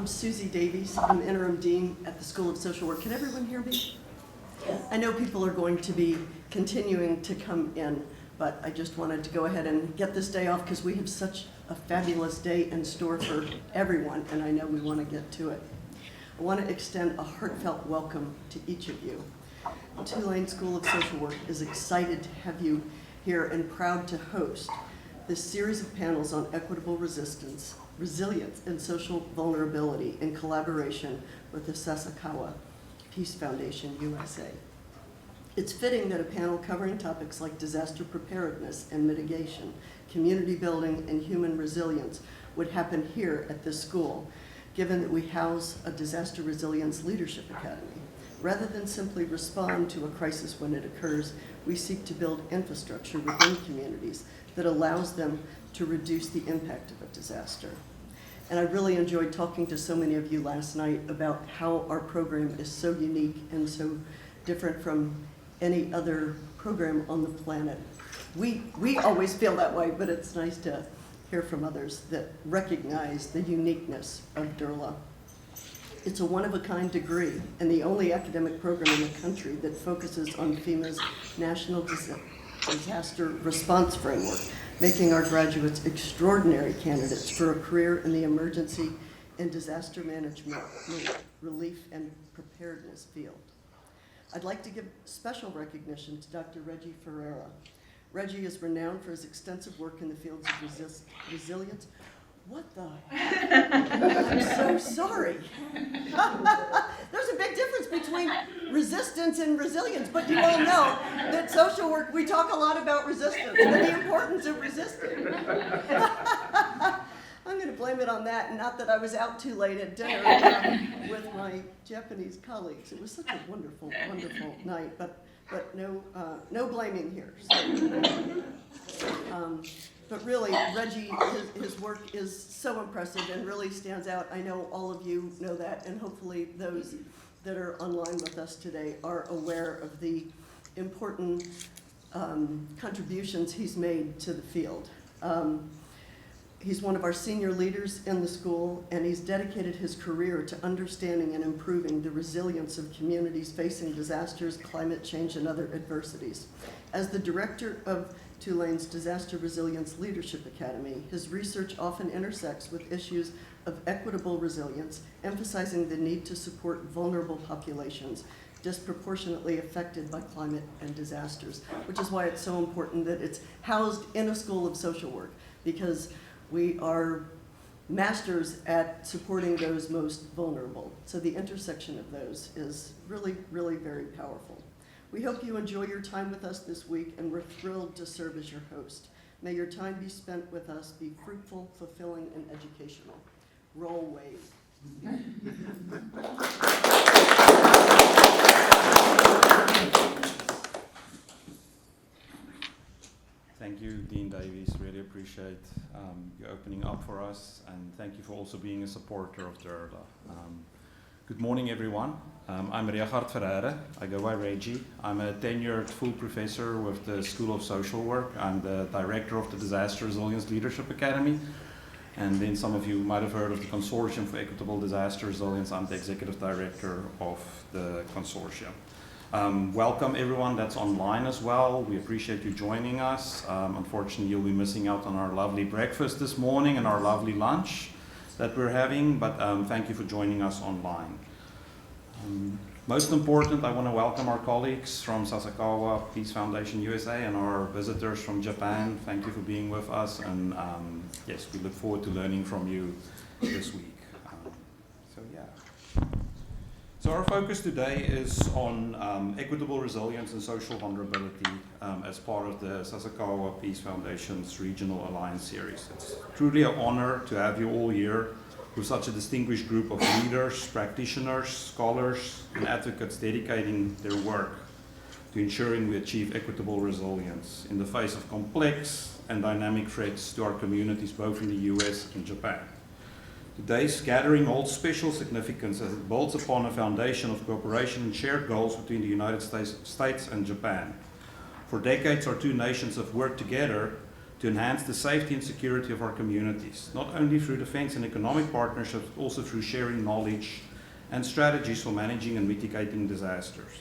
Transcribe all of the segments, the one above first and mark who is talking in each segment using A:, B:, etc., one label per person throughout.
A: I'm Susie Davies. I'm interim dean at the School of Social Work. Can everyone hear me? I know people are going to be continuing to come in, but I just wanted to go ahead and get this day off because we have such a fabulous day in store for everyone, and I know we want to get to it. I want to extend a heartfelt welcome to each of you. Tulane School of Social Work is excited to have you here and proud to host this series of panels on equitable resilience, and social vulnerability in collaboration with the Sasakawa Peace Foundation USA. It's fitting that a panel covering topics like disaster preparedness and mitigation, community building, and human resilience would happen here at this school, given that we house a disaster resilience leadership academy. Rather than simply respond to a crisis when it occurs, we seek to build infrastructure within communities that allows them to reduce the impact of a disaster. And I really enjoyed talking to so many of you last night about how our program is so unique and so different from any other program on the planet. We always feel that way, but it's nice to hear from others that recognize the uniqueness of DERLA. It's a one-of-a-kind degree and the only academic program in the country that focuses on FEMA's National Disaster Response Framework, making our graduates extraordinary candidates for a career in the emergency and disaster management, relief, and preparedness field. I'd like to give special recognition to Dr. Reggie Ferreira. Reggie is renowned for his extensive work in the fields of resilience. What the heck? I'm so sorry. There's a big difference between resistance and resilience, but you all know that social work, we talk a lot about resistance and the importance of resisting. I'm going to blame it on that, and not that I was out too late at dinner with my Japanese colleagues. It was such a wonderful, wonderful night, but no blaming here. But really, Reggie, his work is so impressive and really stands out. I know all of you know that, and hopefully those that are online with us today are aware of the important contributions he's made to the field. He's one of our senior leaders in the school, and he's dedicated his career to understanding and improving the resilience of communities facing disasters, climate change, and other adversities. As the director of Tulane's Disaster Resilience Leadership Academy, his research often intersects with issues of equitable resilience, emphasizing the need to support vulnerable populations disproportionately affected by climate and disasters, which is why it's so important that it's housed in a school of social work, because we are masters at supporting those most vulnerable. So the intersection of those is really, really very powerful. We hope you enjoy your time with us this week, and we're thrilled to serve as your host. May your time be spent with us be fruitful, fulfilling, and educational. Roll wave.
B: Thank you, Dean Davies. Really appreciate you opening up for us, and thank you for also being a supporter of DERLA. Good morning, everyone. I'm Richard Ferreira. I go by Reggie. I'm a tenured full professor with the School of Social Work. I'm the director of the Disaster Resilience Leadership Academy. And then some of you might have heard of the Consortium for Equitable Disaster Resilience. I'm the executive director of the consortium. Welcome everyone that's online as well. We appreciate you joining us. Unfortunately, you'll be missing out on our lovely breakfast this morning and our lovely lunch that we're having, but thank you for joining us online. Most important, I want to welcome our colleagues from Sasakawa Peace Foundation USA and our visitors from Japan. Thank you for being with us, and yes, we look forward to learning from you this week. So our focus today is on equitable resilience and social vulnerability as part of the Sasakawa Peace Foundation's Regional Alliance Series. It's truly an honor to have you all here with such a distinguished group of leaders, practitioners, scholars, and advocates dedicating their work to ensuring we achieve equitable resilience in the face of complex and dynamic threats to our communities both in the US and Japan. Today's gathering holds special significance as it builds upon a foundation of cooperation and shared goals between the United States and Japan. For decades, our two nations have worked together to enhance the safety and security of our communities, not only through defense and economic partnerships, but also through sharing knowledge and strategies for managing and mitigating disasters.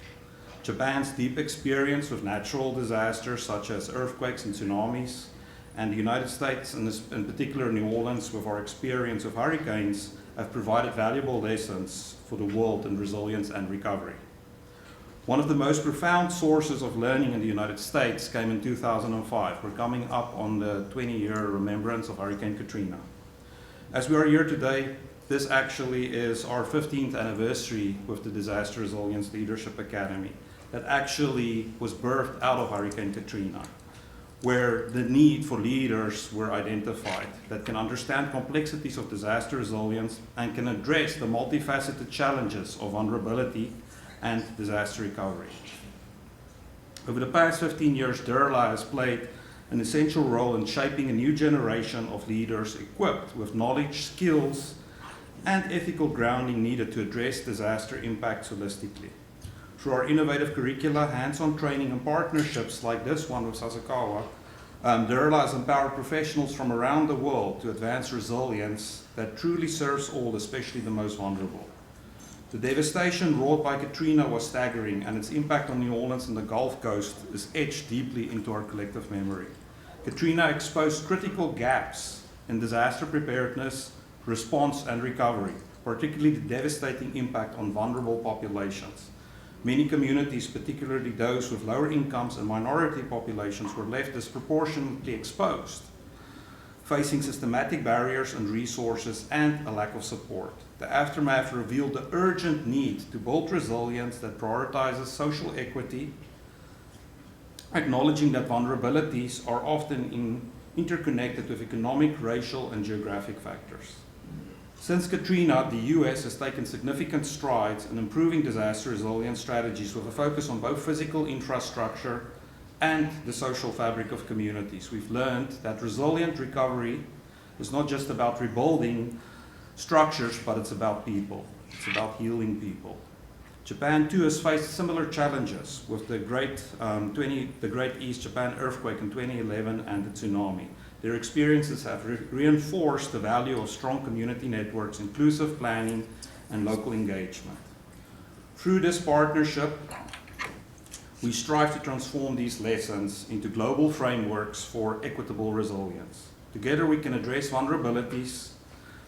B: Japan's deep experience with natural disasters such as earthquakes and tsunamis, and the United States, and in particular New Orleans, with our experience of hurricanes, have provided valuable lessons for the world in resilience and recovery. One of the most profound sources of learning in the United States came in 2005. We're coming up on the 20-year remembrance of Hurricane Katrina. As we are here today, this actually is our 15th anniversary with the Disaster Resilience Leadership Academy that actually was birthed out of Hurricane Katrina, where the need for leaders were identified that can understand complexities of disaster resilience and can address the multifaceted challenges of vulnerability and disaster recovery. Over the past 15 years, DERLA has played an essential role in shaping a new generation of leaders equipped with knowledge, skills, and ethical grounding needed to address disaster impacts holistically. Through our innovative curricula, hands-on training, and partnerships like this one with Sasakawa, DERLA has empowered professionals from around the world to advance resilience that truly serves all, especially the most vulnerable. The devastation wrought by Katrina was staggering, and its impact on New Orleans and the Gulf Coast is etched deeply into our collective memory. Katrina exposed critical gaps in disaster preparedness, response, and recovery, particularly the devastating impact on vulnerable populations. Many communities, particularly those with lower incomes and minority populations, were left disproportionately exposed, facing systematic barriers and resources and a lack of support. The aftermath revealed the urgent need to build resilience that prioritizes social equity, acknowledging that vulnerabilities are often interconnected with economic, racial, and geographic factors. Since Katrina, the U.S. has taken significant strides in improving disaster resilience strategies with a focus on both physical infrastructure and the social fabric of communities. We've learned that resilient recovery is not just about rebuilding structures, but it's about people. It's about healing people. Japan too has faced similar challenges with the Great East Japan earthquake in 2011 and the tsunami. Their experiences have reinforced the value of strong community networks, inclusive planning, and local engagement. Through this partnership, we strive to transform these lessons into global frameworks for equitable resilience. Together we can address vulnerabilities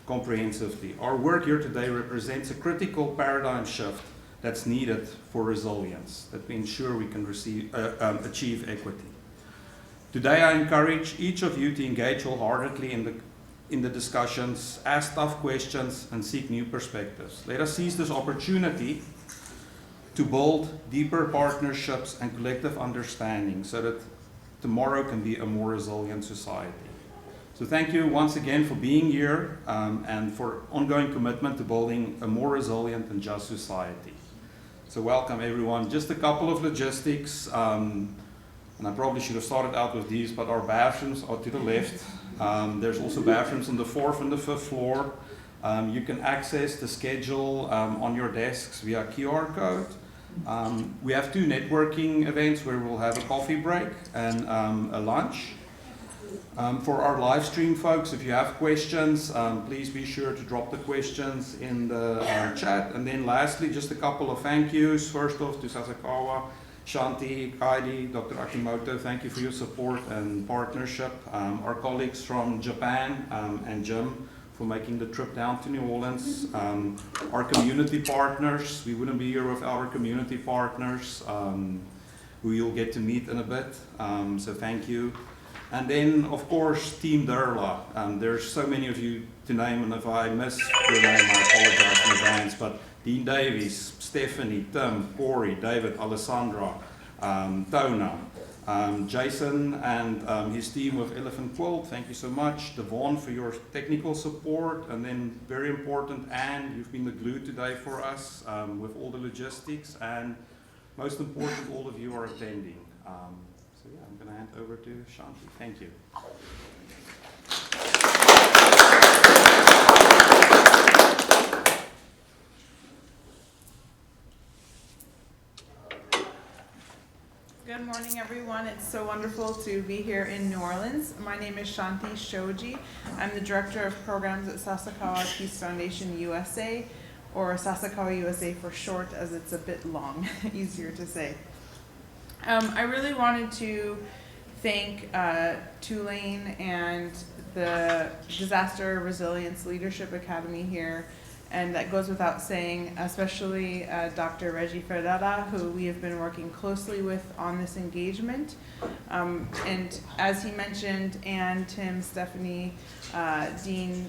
B: comprehensively. Our work here today represents a critical paradigm shift that's needed for resilience, that we ensure we can achieve equity. Today I encourage each of you to engage wholeheartedly in the discussions, ask tough questions, and seek new perspectives. Let us seize this opportunity to build deeper partnerships and collective understanding so that tomorrow can be a more resilient society. So thank you once again for being here and for ongoing commitment to building a more resilient and just society. So welcome everyone. Just a couple of logistics, and I probably should have started out with these, but our bathrooms are to the left. There's also bathrooms on the 4th and the 5th floor. You can access the schedule on your desks via QR code. We have 2 networking events where we'll have a coffee break and a lunch. For our live stream folks, if you have questions, please be sure to drop the questions in the chat. And then lastly, just a couple of thank yous. First off to Sasakawa, Shanti, Kaidi, Dr. Akimoto, thank you for your support and partnership. Our colleagues from Japan and Jim for making the trip down to New Orleans. Our community partners, we wouldn't be here without our community partners who you'll get to meet in a bit, so thank you. And then, of course, Team DERLA. There's so many of you to name, and if I miss your name, I apologize in advance, but Dean Davies, Stephanie, Tim, Corey, David, Alessandra, Tona, Jason and his team with Elephant Quilt, thank you so much. Devon for your technical support, and then very important, Anne, you've been the glue today for us with all the logistics, and most important, all of you are attending. So yeah, I'm going to hand over to Shanti. Thank you.
C: Good morning, everyone. It's so wonderful to be here in New Orleans. My name is Shanti Shoji. I'm the Director of Programs at Sasakawa Peace Foundation USA, or Sasakawa USA for short, as it's a bit long, easier to say. I really wanted to thank Tulane and the Disaster Resilience Leadership Academy here, and that goes without saying, especially Dr. Reggie Ferrara, who we have been working closely with on this engagement. And as he mentioned, Anne, Tim, Stephanie, Dean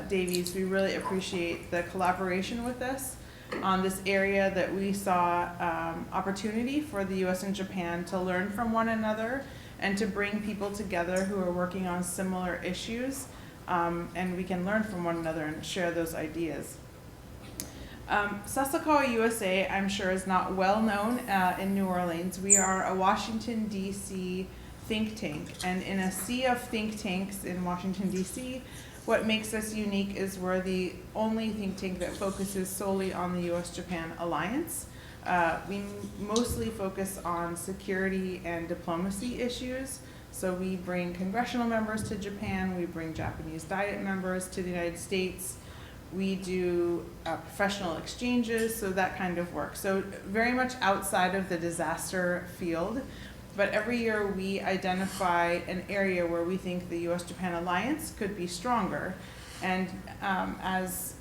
C: Davies, we really appreciate the collaboration with us on this area that we saw opportunity for the US and Japan to learn from one another and to bring people together who are working on similar issues, and we can learn from one another and share those ideas. Sasakawa USA, I'm sure, is not well known in New Orleans. We are a Washington, D.C. think tank, and in a sea of think tanks in Washington, D.C., what makes us unique is we're the only think tank that focuses solely on the US-Japan alliance. We mostly focus on security and diplomacy issues. So we bring congressional members to Japan, we bring Japanese Diet members to the United States, we do professional exchanges, so that kind of work. So very much outside of the disaster field, but every year we identify an area where we think the US-Japan alliance could be stronger. And as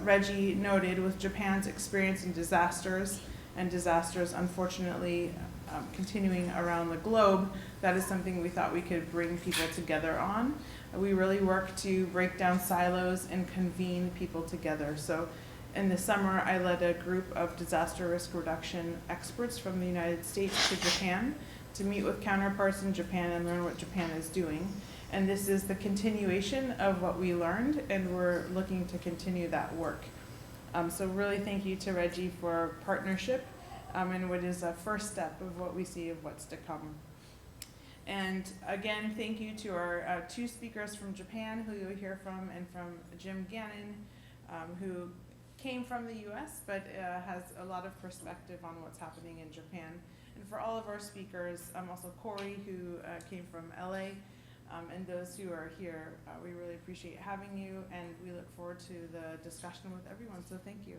C: Reggie noted, with Japan's experience in disasters, and disasters unfortunately continuing around the globe, that is something we thought we could bring people together on. We really work to break down silos and convene people together. So in the summer, I led a group of disaster risk reduction experts from the United States to Japan to meet with counterparts in Japan and learn what Japan is doing. And this is the continuation of what we learned, and we're looking to continue that work. So really thank you to Reggie for partnership and what is a first step of what we see of what's to come. And again, thank you to our two speakers from Japan who you'll hear from, and from Jim Gannon, who came from the US but has a lot of perspective on what's happening in Japan. And for all of our speakers, also Corey, who came from LA, and those who are here, we really appreciate having you, and we look forward to the discussion with everyone, so thank you.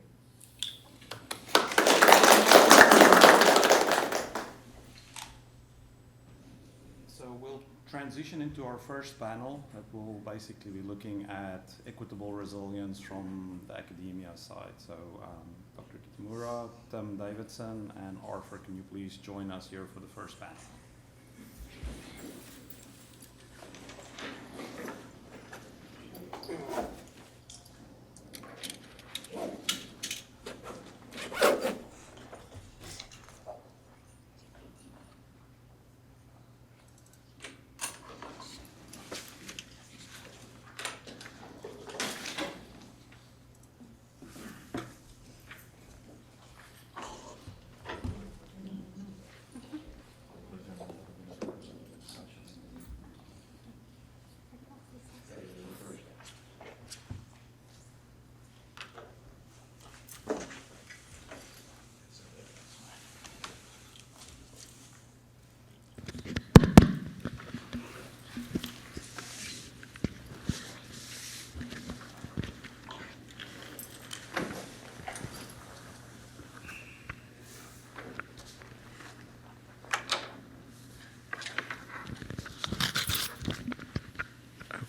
B: So we'll transition into our first panel that will basically be looking at equitable resilience from the academia side. So Dr. Kitamura, Tim Davidson, and Arthur, can you please join us here for the first panel?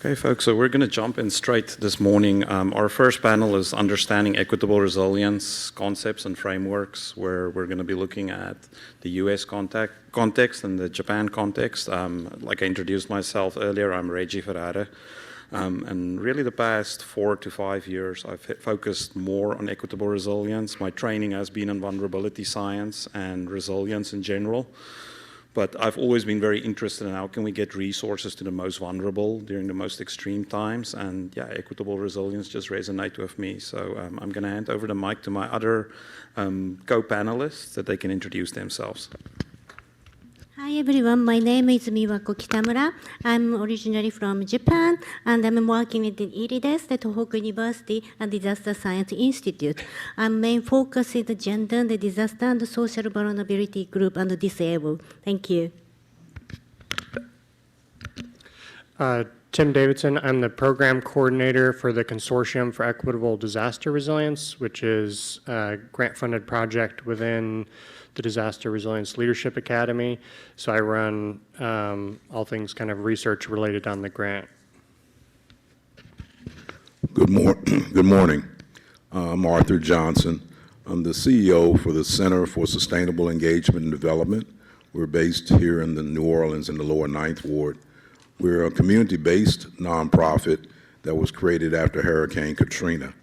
B: Okay, folks, so we're going to jump in straight this morning. Our first panel is Understanding Equitable Resilience Concepts and Frameworks, where we're going to be looking at the US context and the Japan context. Like I introduced myself earlier, I'm Reggie Ferrara. And really the past 4 to 5 years, I've focused more on equitable resilience. My training has been in vulnerability science and resilience in general. But I've always been very interested in how can we get resources to the most vulnerable during the most extreme times. And yeah, equitable resilience just resonated with me. So I'm going to hand over the mic to my other co-panelists that they can introduce themselves.
D: Hi everyone, my name is Miwako Kitamura. I'm originally from Japan and I'm working with the IRIDES, the Tohoku University and Disaster Science Institute. Our main focus is the gender, the disaster and the social vulnerability group and the disabled. Thank you.
E: Tim Davidson, I'm the program coordinator for the Consortium for Equitable Disaster Resilience, which is a grant-funded project within the Disaster Resilience Leadership Academy. So I run all things kind of research related on the grant.
F: Good morning. I'm Arthur Johnson. I'm the CEO for the Center for Sustainable Engagement and Development. We're based here in the New Orleans in the Lower Ninth Ward. We're a community-based nonprofit that was created after Hurricane Katrina,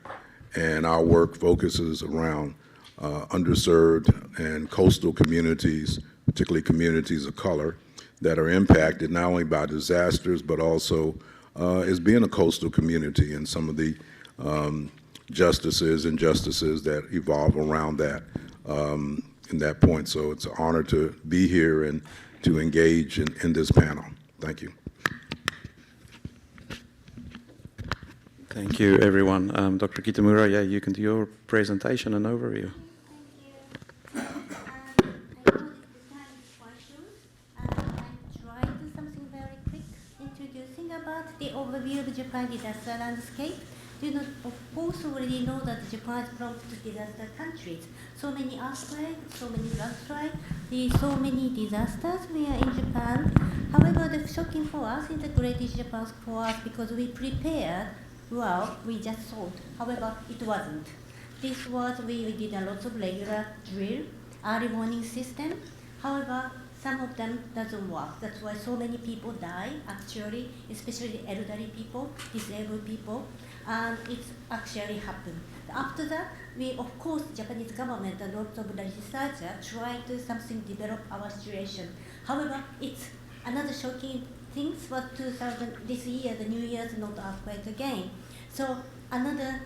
F: and our work focuses around underserved and coastal communities, particularly communities of color, that are impacted not only by disasters but also as being a coastal community and some of the justices and injustices that evolve around that in that point. So it's an honor to be here and to engage in this panel. Thank you.
B: Thank you, everyone. Dr. Kitamura, yeah, you can do your presentation and overview.
D: The overview of Japan disaster landscape. You know, of course, already know that Japan is prone to disaster countries. So many earthquakes, so many landslides, so many disasters we are in Japan. However, the shocking for us is the greatest Japan for us because we prepared well, we just thought. However, it wasn't. This was, we did a lot of regular drill, early warning system. However, some of them doesn't work. That's why so many people die, actually, especially elderly people, disabled people, and it's actually happened. After that, we, of course, Japanese government and lots of legislators trying to something develop our situation. However, it's another shocking thing was 2000, this year, the New Year's not earthquake again. So another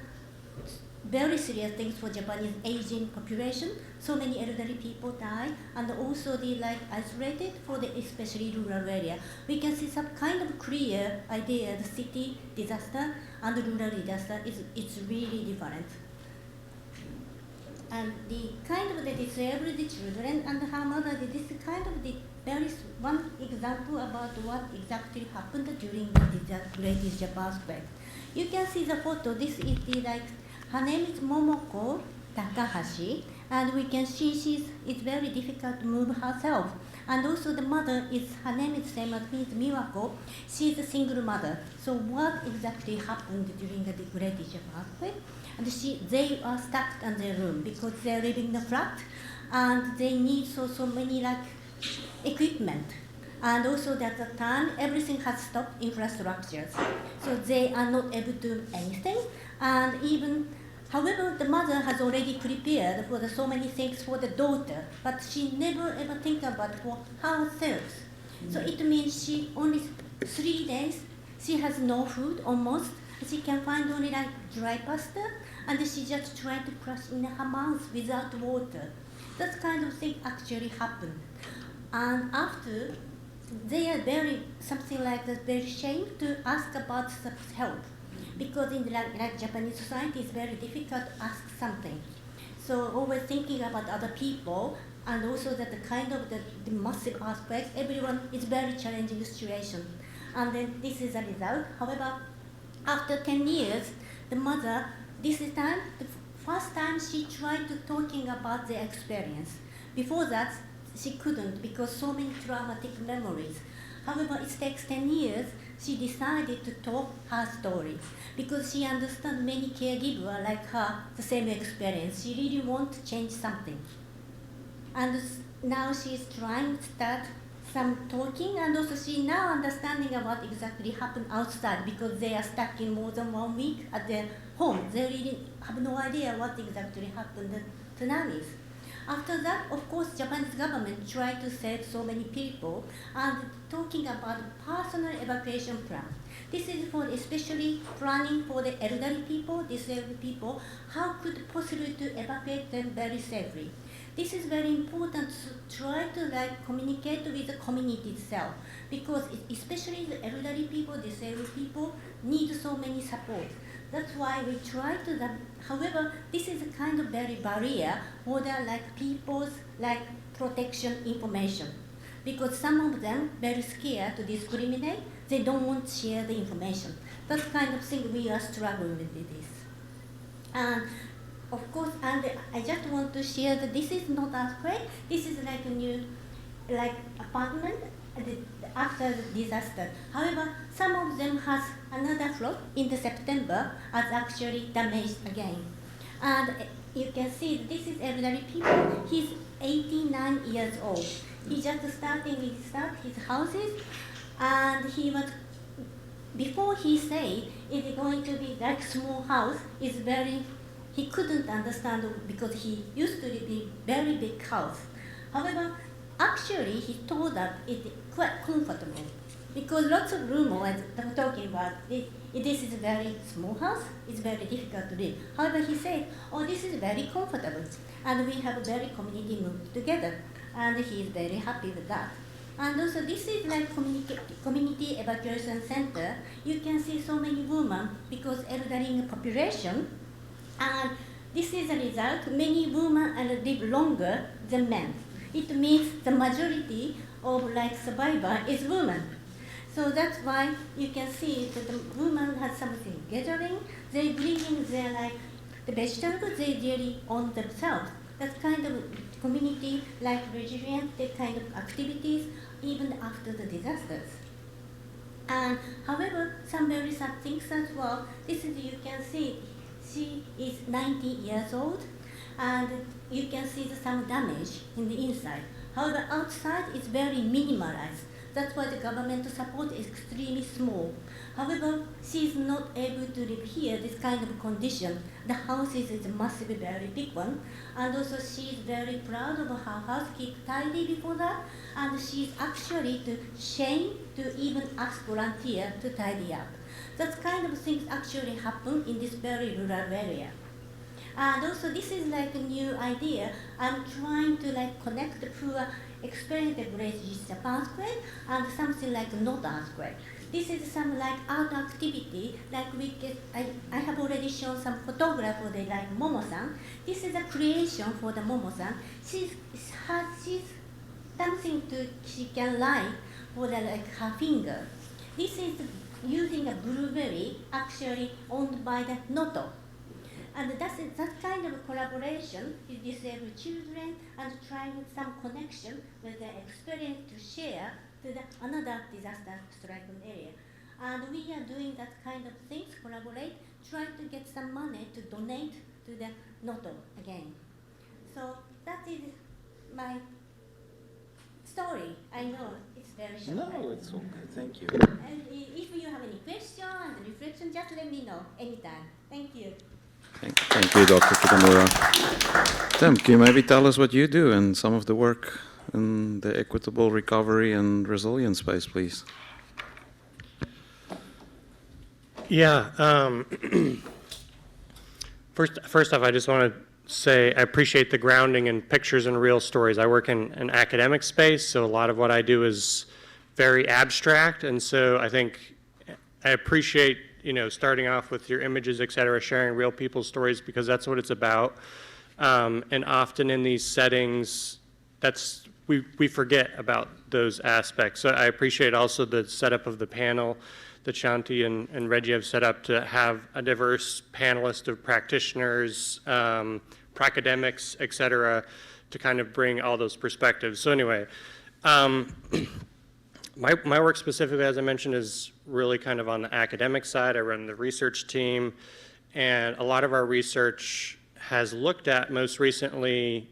D: very serious things for Japanese aging population. So many elderly people die, and also they isolated for the especially rural area. We can see some kind of clear idea. The city disaster and the rural disaster it's really different. And the kind of the disabled children and her mother, this kind of the there is one example about what exactly happened during the greatest Japan earthquake. You can see the photo. This is the her name is Momoko Takahashi, and we can see it's very difficult to move herself. And also the mother her name is same as me, Miwako. She's a single mother. So what exactly happened during the greatest Japan earthquake? And they are stuck in their room because they're living in a flat, and they need so many equipment. And also at the time, everything has stopped infrastructures. So they are not able to do anything. And even, however, the mother has already prepared for so many things for the daughter, but she never ever think about for herself. So it means she only 3 days, she has no food almost. She can find only dry pasta, and she just tried to crush in her mouth without water. That kind of thing actually happened. And after, they are something like that, very ashamed to ask about help. Because in Japanese society, it's very difficult to ask something. So always thinking about other people, and also that the kind of the massive earthquakes, everyone is very challenging situation. And then this is the result. However, after 10 years, the mother, this is time, the first time she tried to talking about the experience. Before that, she couldn't because so many traumatic memories. However, it takes 10 years, she decided to talk her story because she understands many caregivers like her, the same experience. She really wants to change something. And now she's trying to start some talking, and also she now understanding about exactly happened outside because they are stuck in more than 1 week at their home. They really have no idea what exactly happened to tsunamis. After that, of course, Japanese government tried to save so many people and talking about personal evacuation plan. This is for especially planning for the elderly people, disabled people, how could possibly to evacuate them very safely. This is very important to try to communicate with the community itself, because especially the elderly people, disabled people need so many support. That's why we try to, however, this is a kind of very barrier for the people's protection information. Because some of them very scared to discriminate, they don't want to share the information. That's kind of thing we are struggling with this. And of course, and I just want to share that this is not earthquake. This is a new, apartment after the disaster. However, some of them has another floor in the September as actually damaged again. And you can see this is elderly people. He's 89 years old. He just starting his houses, and he was, before he said it's going to be small house, is very, he couldn't understand because he used to live in very big house. However, actually he told that it's quite comfortable because lots of rumors talking about it, this is a very small house, it's very difficult to live. However, he said, oh, this is very comfortable, and we have a very community moved together. And he is very happy with that. And also this is community evacuation center. You can see so many women because elderly population. And this is a result, many women live longer than men. It means the majority of survivor is women. So that's why you can see that the women have something gathering. They bring in their the vegetables they really own themselves. That kind of community resilient kind of activities even after the disasters. And however, some very sad things as well. This is, you can see, she is 90 years old, and you can see some damage in the inside. However, outside is very minimalized. That's why the government support is extremely small. However, she is not able to live here, this kind of condition. The house is a massive, very big one. And also she is very proud of her house, keep tidy before that. And she is actually ashamed to even ask volunteer to tidy up. That kind of things actually happen in this very rural area. And also this is a new idea. I'm trying to connect the poor experience the great Japan earthquake and something not earthquake. This is some art activity, I have already shown some photograph for the Momo-san. This is a creation for the Momo-san. She's something she can light for her finger. This is using a blueberry actually owned by the Noto. And that's that kind of collaboration with disabled children and trying some connection with the experience to share to another disaster-stricken area. And we are doing that kind of things, collaborate, try to get some money to donate to the Noto again. So that is my story. I know it's very short.
G: No, it's okay. Thank you.
D: And if you have any question and reflection, just let me know anytime. Thank you.
B: Thank you, Dr. Kitamura. Tim, can you maybe tell us what you do and some of the work in the equitable recovery and resilience space, please?
E: Yeah. First off, I just want to say I appreciate the grounding in pictures and real stories. I work in an academic space, so a lot of what I do is very abstract, and so I think I appreciate starting off with your images, et cetera, sharing real people's stories, because that's what it's about. And often in these settings, we forget about those aspects. So I appreciate also the setup of the panel that Shanti and Reggie have set up to have a diverse panelist of practitioners, academics, et cetera, to kind of bring all those perspectives. So anyway, my work specifically, as I mentioned, is really kind of on the academic side. I run the research team, and a lot of our research has looked at most recently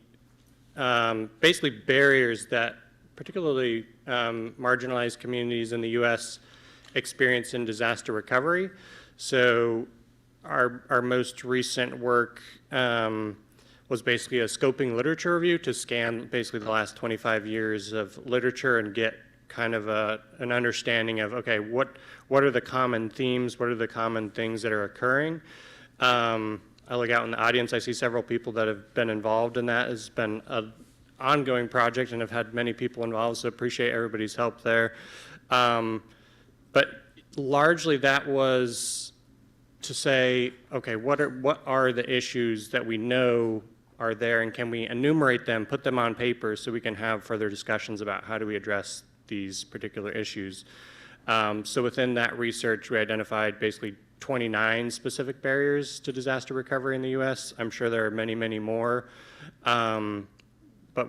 E: basically barriers that particularly marginalized communities in the U.S. experience in disaster recovery. So our most recent work was basically a scoping literature review to scan basically the last 25 years of literature and get kind of an understanding of, okay, what are the common themes, what are the common things that are occurring. I look out in the audience, I see several people that have been involved in that. It's been an ongoing project and have had many people involved, so appreciate everybody's help there. But largely that was to say, okay, what are the issues that we know are there, and can we enumerate them, put them on paper so we can have further discussions about how do we address these particular issues. So within that research, we identified basically 29 specific barriers to disaster recovery in the U.S. I'm sure there are many, many more, but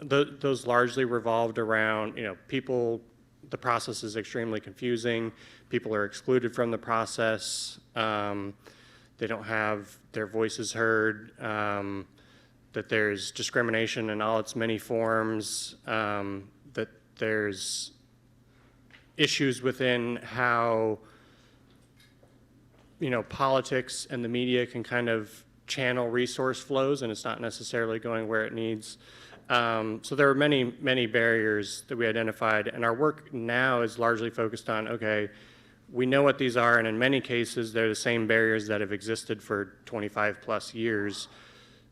E: those largely revolved around, people. The process is extremely confusing. People are excluded from the process. They don't have their voices heard. That there's discrimination in all its many forms. That there's issues within how politics and the media can kind of channel resource flows, and it's not necessarily going where it needs. So there are many, many barriers that we identified, and our work now is largely focused on, okay, we know what these are, and in many cases, they're the same barriers that have existed for 25 plus years.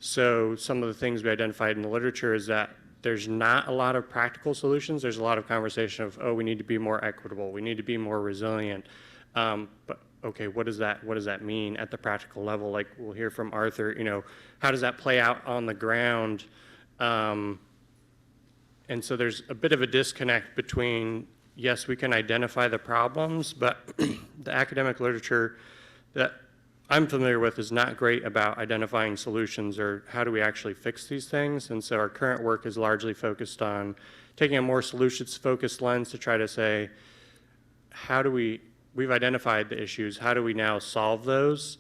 E: So some of the things we identified in the literature is that there's not a lot of practical solutions. There's a lot of conversation of, oh, we need to be more equitable. We need to be more resilient. But okay, what does that mean at the practical level? Like we'll hear from Arthur, how does that play out on the ground? And so there's a bit of a disconnect between, yes, we can identify the problems, but the academic literature that I'm familiar with is not great about identifying solutions or how do we actually fix these things. And so our current work is largely focused on taking a more solutions-focused lens to try to say, we've identified the issues, how do we now solve those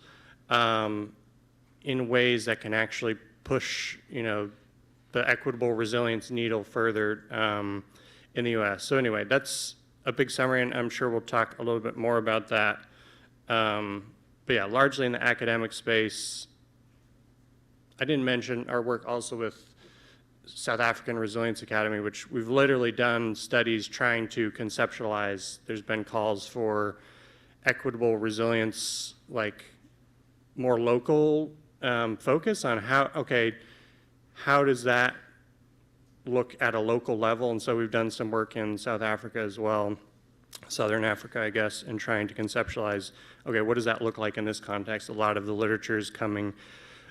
E: in ways that can actually push, the equitable resilience needle further in the U.S. So anyway, that's a big summary, and I'm sure we'll talk a little bit more about that. But yeah, largely in the academic space. I didn't mention our work also with South African Resilience Academy, which we've literally done studies trying to conceptualize. There's been calls for equitable resilience, like more local focus on how does that look at a local level? And so we've done some work in South Africa as well, Southern Africa, I guess, and trying to conceptualize, okay, what does that look like in this context? A lot of the literature is coming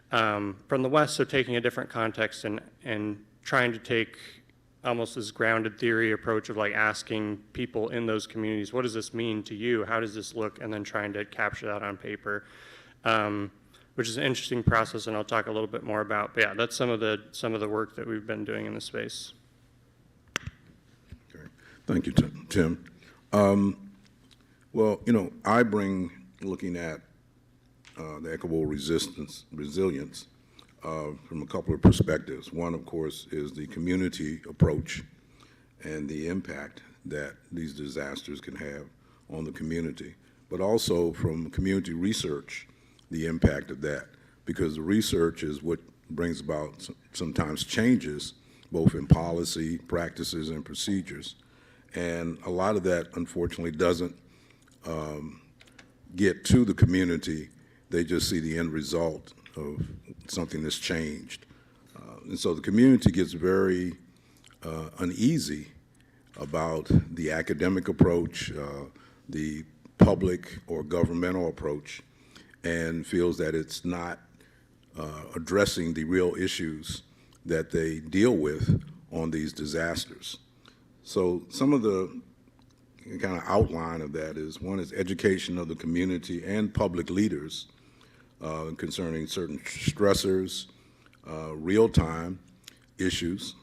E: from the West, so taking a different context and trying to take almost this grounded theory approach of like asking people in those communities, what does this mean to you? How does this look? And then trying to capture that on paper. Which is an interesting process, and I'll talk a little bit more about. But yeah, that's some of the work that we've been doing in this space.
F: Okay. Thank you, Tim. Well, I bring looking at the equitable resilience from a couple of perspectives. One, of course, is the community approach and the impact that these disasters can have on the community, but also from community research, the impact of that, because the research is what brings about sometimes changes, both in policy, practices, and procedures. And a lot of that, unfortunately, doesn't get to the community. They just see the end result of something that's changed. And so the community gets very uneasy about the academic approach, the public or governmental approach, and feels that it's not addressing the real issues that they deal with on these disasters. So some of the kind of outline of that is, one is education of the community and public leaders concerning certain stressors, real-time issues,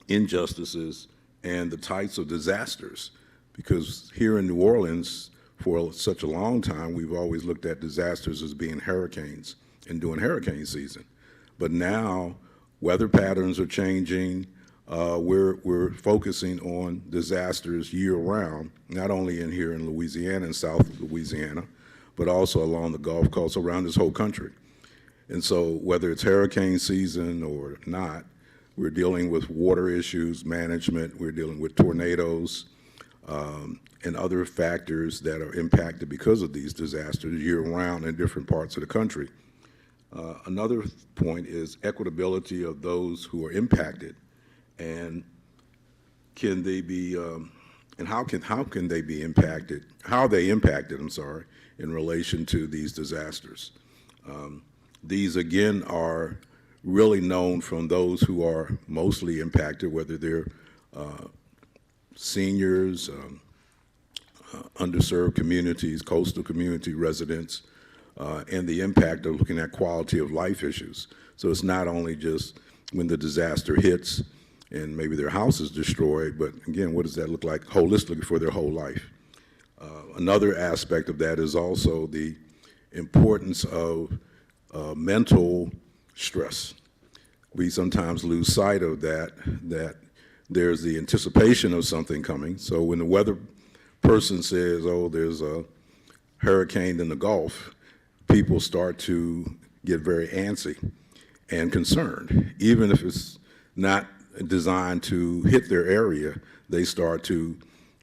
F: injustices, and the types of disasters. Because here in New Orleans, for such a long time, we've always looked at disasters as being hurricanes and during hurricane season. But now, weather patterns are changing. We're focusing on disasters year-round, not only here in Louisiana and South Louisiana, but also along the Gulf Coast, around this whole country. And so whether it's hurricane season or not, We're dealing with water issues, management. We're dealing with tornadoes and other factors that are impacted because of these disasters year-round in different parts of the country. Another point is equitability of those who are impacted, and can they be, and how can they be impacted? How are they impacted? I'm sorry, in relation to these disasters. These again are really known from those who are mostly impacted, whether they're seniors, underserved communities, coastal community residents, and the impact of looking at quality of life issues. So it's not only just when the disaster hits and maybe their house is destroyed, but again, what does that look like holistically for their whole life? Another aspect of that is also the importance of mental stress. We sometimes lose sight of that there's the anticipation of something coming. So when the weather person says, oh, there's a hurricane in the Gulf, people start to get very antsy and concerned. Even if it's not designed to hit their area, they start to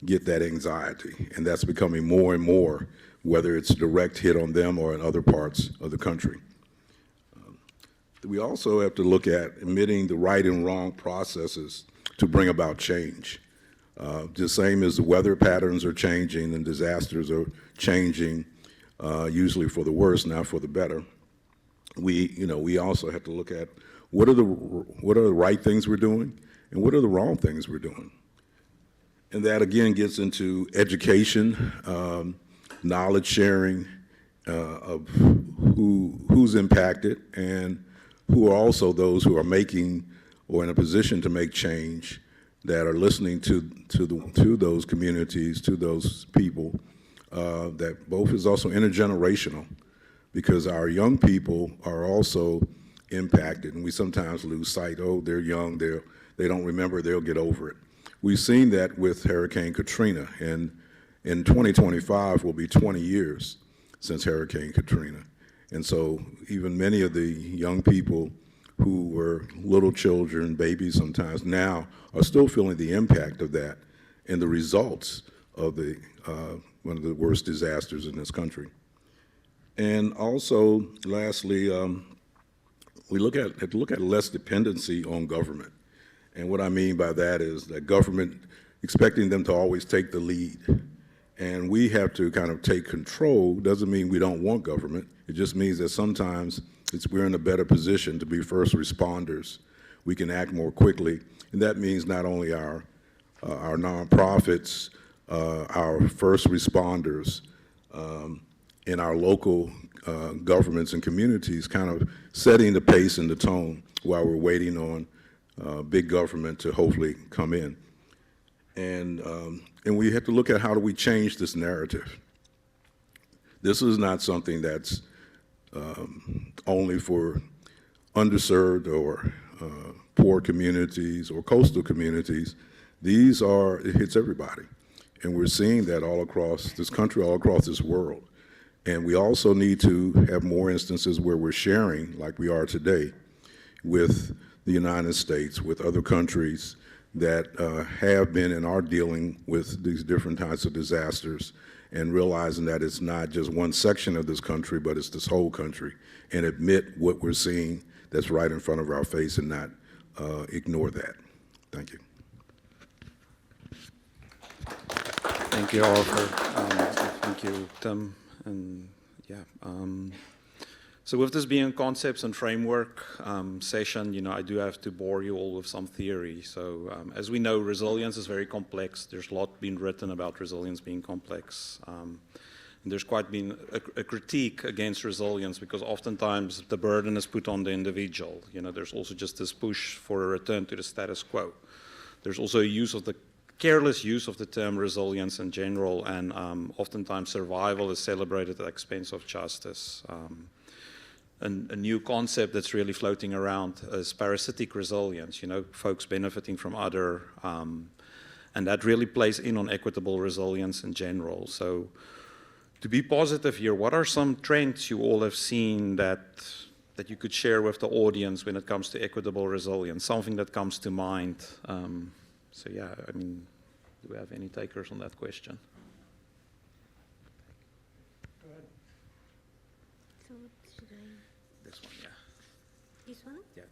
F: get that anxiety. And that's becoming more and more, whether it's a direct hit on them or in other parts of the country. We also have to look at admitting the right and wrong processes to bring about change. The same as the weather patterns are changing and disasters are changing, usually for the worse, not for the better. We also have to look at what are the right things we're doing and what are the wrong things we're doing. And that again gets into education, knowledge sharing of who's impacted and who are also those who are making or in a position to make change, that are listening to those communities, to those people. That both is also intergenerational, because our young people are also impacted, and we sometimes lose sight. Oh, they're young, they don't remember, they'll get over it. We've seen that with Hurricane Katrina, and in 2025 will be 20 years since Hurricane Katrina. And so even many of the young people who were little children, babies sometimes, now are still feeling the impact of that and the results of one of the worst disasters in this country. And also, lastly, we have to look at less dependency on government. And what I mean by that is that government, expecting them to always take the lead. And we have to kind of take control. Doesn't mean we don't want government. It just means that sometimes we're in a better position to be first responders. We can act more quickly. And that means not only our nonprofits, our first responders, in our local governments and communities, kind of setting the pace and the tone while we're waiting on big government to hopefully come in. And we have to look at how do we change this narrative. This is not something that's only for underserved or poor communities or coastal communities. It hits everybody. And we're seeing that all across this country, all across this world. And we also need to have more instances where we're sharing, like we are today, with the United States, with other countries that have been and are dealing with these different types of disasters, and realizing that it's not just one section of this country, but it's this whole country, and admit what we're seeing that's right in front of our face and not ignore that. Thank you.
B: Thank you, Arthur. Thank you, Tim. And yeah, so with this being a concepts and framework session, I do have to bore you all with some theory. So as we know, resilience is very complex. There's a lot been written about resilience being complex. And there's quite been a critique against resilience, because oftentimes the burden is put on the individual. There's also just this push for a return to the status quo. There's also a careless use of the term resilience in general, and oftentimes survival is celebrated at the expense of justice. And a new concept that's really floating around is parasitic resilience, folks benefiting from other, and that really plays in on equitable resilience in general. So to be positive here, what are some trends you all have seen that that you could share with the audience when it comes to equitable resilience, something that comes to mind. So yeah, I mean, do we have any takers on that question?
D: So should I?
B: This one, yeah.
D: This one?
B: Yeah.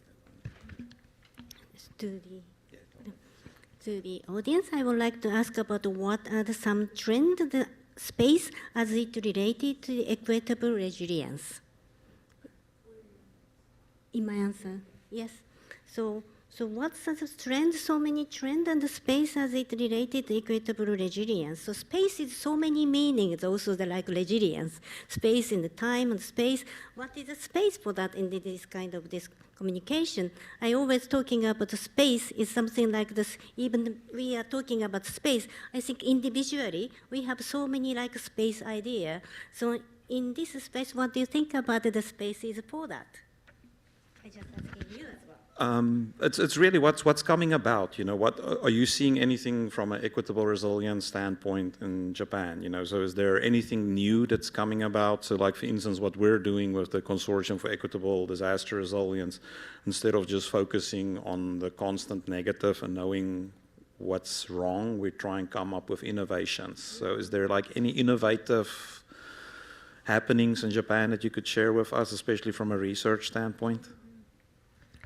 D: To the audience, I would like to ask about what are some trends in the space as it related to the equitable resilience. In my answer, yes. So what's the trend? So many trends and the space as it related to equitable resilience. So space is so many meanings. Also, the like resilience, space in the time and space. What is the space for that in this kind of this communication? I always talking about the space is something like this. Even we are talking about space. I think individually we have so many like space idea. So in this space, what do you think about the space is for that? I just asking you as well.
B: It's really what's coming about. You know, what are you seeing anything from an equitable resilience standpoint in Japan? You know, so is there anything new that's coming about? So, like for instance, what we're doing with the Consortium for Equitable Disaster Resilience, instead of just focusing on the constant negative and knowing what's wrong, we try and come up with innovations. So, is there like any innovative happenings in Japan that you could share with us, especially from a research standpoint?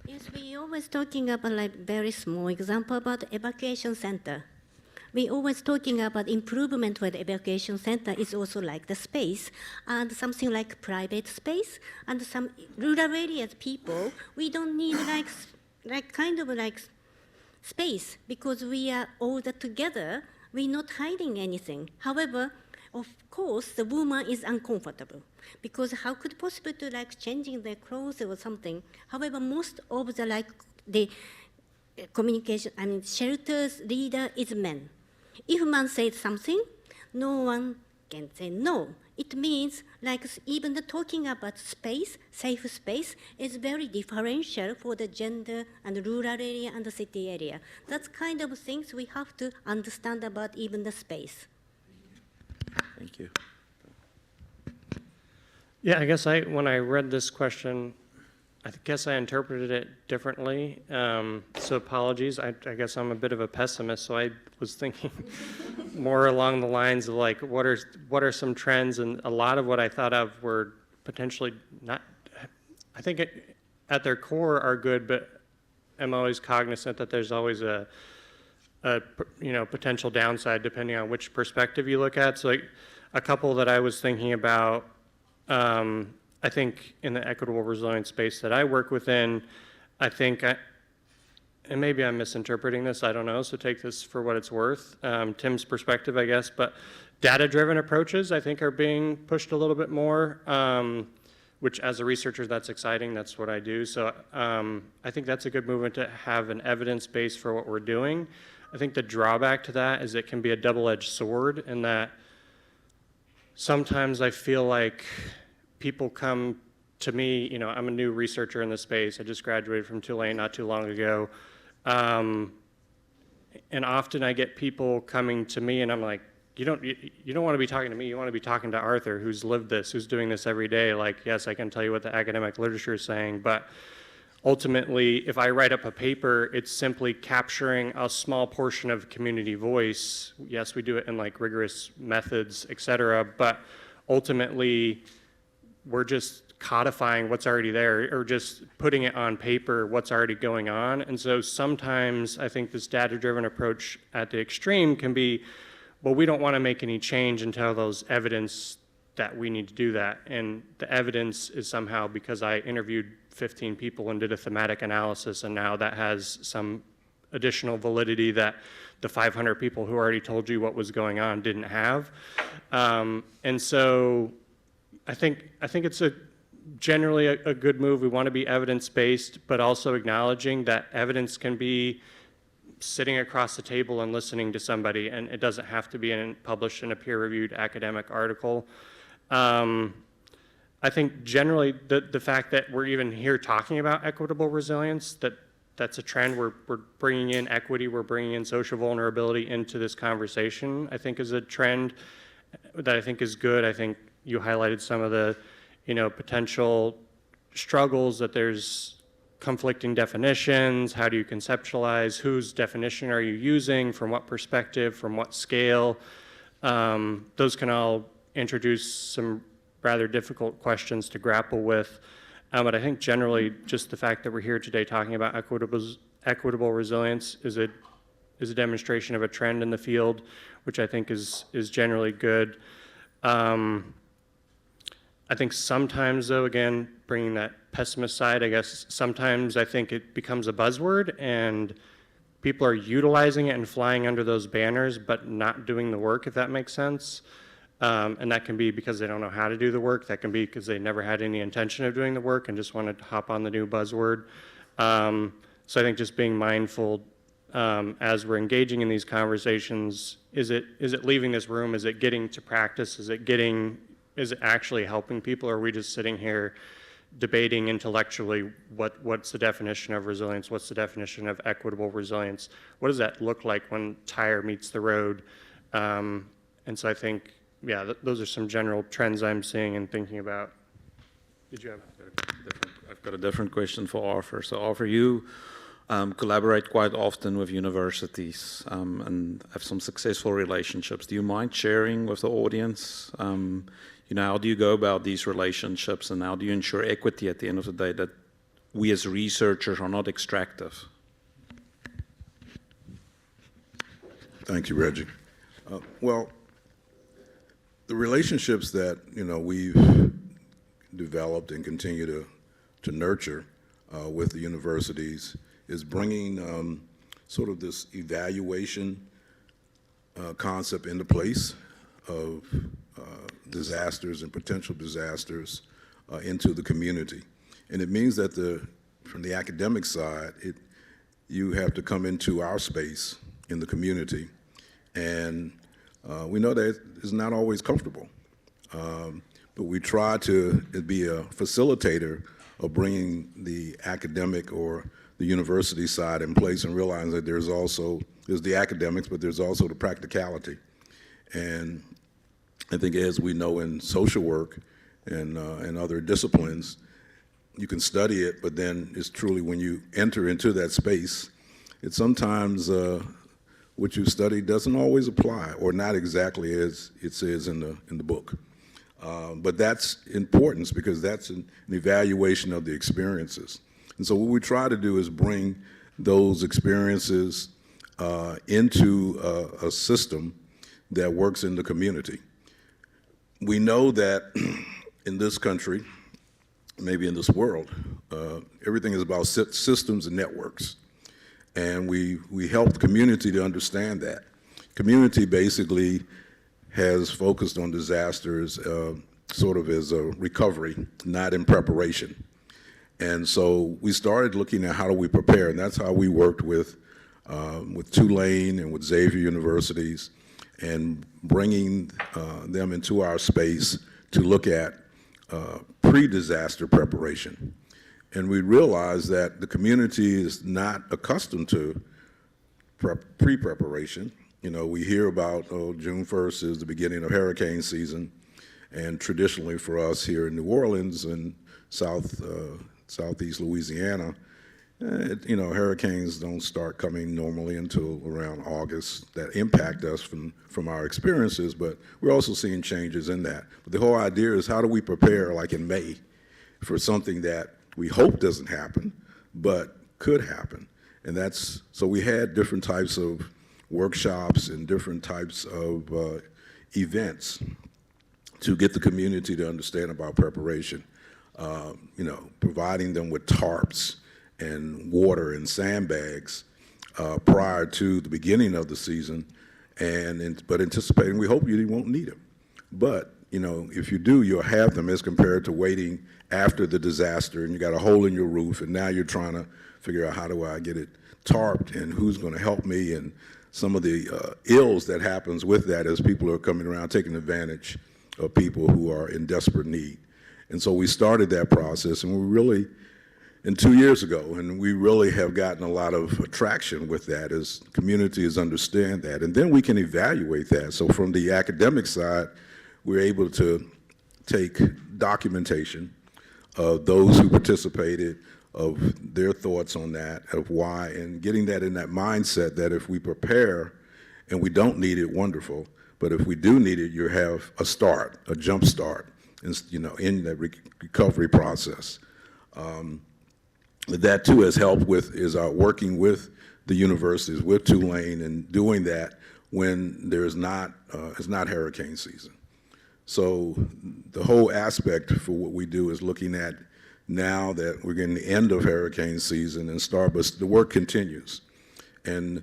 D: Yes, we always talking about like very small example about evacuation center. We always talking about improvement with evacuation center is also like the space and something like private space and some rural areas people, we don't need like kind of like space because we are all together, we're not hiding anything. However, of course, the woman is uncomfortable because how could possible to like changing their clothes or something. However, most of the like the communication, I mean, shelters leader is men. If man says something, no one can say no. It means like even the talking about space, safe space, is very differential for the gender and rural area and the city area. That's kind of things we have to understand about even the space.
B: Thank you.
E: Yeah, I guess when I read this question, I guess I interpreted it differently. So apologies. I guess I'm a bit of a pessimist, so I was thinking more along the lines of like, what are some trends? And a lot of what I thought of were potentially not. I think at their core are good, but I'm always cognizant that there's always a potential downside depending on which perspective you look at. So like a couple that I was thinking about, I think in the equitable resilience space that I work within, I think, and maybe I'm misinterpreting this, I don't know, so take this for what it's worth, Tim's perspective, I guess, but data-driven approaches, I think, are being pushed a little bit more, which as a researcher, that's exciting, that's what I do. So I think that's a good movement to have an evidence base for what we're doing. I think the drawback to that is it can be a double-edged sword in that sometimes I feel like people come to me, I'm a new researcher in this space. I just graduated from Tulane not too long ago. And often I get people coming to me and I'm like, you don't want to be talking to me, you want to be talking to Arthur, who's lived this, who's doing this every day. Like, yes, I can tell you what the academic literature is saying, but ultimately, if I write up a paper, it's simply capturing a small portion of community voice. Yes, we do it in like rigorous methods, et cetera, but ultimately, we're just codifying what's already there or just putting it on paper, what's already going on. And so sometimes I think this data-driven approach at the extreme can be, well, we don't want to make any change until there's evidence that we need to do that. And the evidence is somehow because I interviewed 15 people and did a thematic analysis, and now that has some additional validity that the 500 people who already told you what was going on didn't have. And so I think it's generally a good move. We want to be evidence-based, but also acknowledging that evidence can be sitting across the table and listening to somebody, and it doesn't have to be published in a peer-reviewed academic article. I think generally the fact that we're even here talking about equitable resilience, that's a trend. We're bringing in equity, we're bringing in social vulnerability into this conversation, I think is a trend that I think is good. I think you highlighted some of the potential struggles, that there's conflicting definitions. How do you conceptualize? Whose definition are you using? From what perspective? From what scale? Those can all introduce some rather difficult questions to grapple with. But I think generally just the fact that we're here today talking about equitable resilience is a demonstration of a trend in the field, which I think is generally good. I think sometimes, though, again, bringing that pessimist side, I guess sometimes I think it becomes a buzzword and people are utilizing it and flying under those banners, but not doing the work, if that makes sense. And that can be because they don't know how to do the work. That can be because they never had any intention of doing the work and just wanted to hop on the new buzzword. So I think just being mindful as we're engaging in these conversations, is it leaving this room? Is it getting to practice? Is it actually helping people? Or are we just sitting here debating intellectually what's the definition of resilience? What's the definition of equitable resilience? What does that look like when tire meets the road? And so I think, yeah, those are some general trends I'm seeing and thinking about. Did you have?
B: I've got a different question for Arthur. So Arthur, you collaborate quite often with universities and have some successful relationships. Do you mind sharing with the audience, how do you go about these relationships and how do you ensure equity at the end of the day, that we as researchers are not extractive?
F: Thank you, Reggie. Well, the relationships that we've developed and continue to nurture with the universities is bringing sort of this evaluation concept into place of disasters and potential disasters into the community. And it means that from the academic side, you have to come into our space in the community. And we know that it's not always comfortable, but we try to be a facilitator of bringing the academic or the university side in place and realizing that there's the academics, but there's also the practicality. And I think, as we know in social work and other disciplines, you can study it, but then it's truly when you enter into that space, it's sometimes what you study doesn't always apply, or not exactly as it says in the book. But that's important because that's an evaluation of the experiences. And so what we try to do is bring those experiences into a system that works in the community. We know that in this country, maybe in this world, everything is about systems and networks. And we help the community to understand that. Community basically has focused on disasters sort of as a recovery, not in preparation. And so we started looking at how do we prepare, and that's how we worked with Tulane and with Xavier universities, and bringing them into our space to look at pre-disaster preparation. And we realized that the community is not accustomed to pre-preparation. We hear about, June 1st is the beginning of hurricane season, and traditionally for us here in New Orleans and southeast Louisiana, hurricanes don't start coming normally until around August. That impact us from our experiences, but we're also seeing changes in that. But the whole idea is, how do we prepare, like in May, for something that we hope doesn't happen, but could happen? And so we had different types of workshops and different types of events to get the community to understand about preparation. Providing them with tarps and water and sandbags prior to the beginning of the season, but anticipating we hope you won't need them. But if you do, you'll have them, as compared to waiting after the disaster and you got a hole in your roof and now you're trying to figure out, how do I get it tarped and who's going to help me, and some of the ills that happens with that as people are coming around taking advantage of people who are in desperate need. And so we started that process, and 2 years ago, and we really have gotten a lot of traction with that as communities understand that. And then we can evaluate that. So from the academic side, we're able to take documentation those who participated, of their thoughts on that, of why, and getting that in that mindset that if we prepare and we don't need it, wonderful, but if we do need it, you have a start, a jump start, in that recovery process. That too has helped with working with the universities, with Tulane, and doing that when it's not hurricane season. So the whole aspect for what we do is looking at now that we're getting the end of hurricane season and but the work continues. And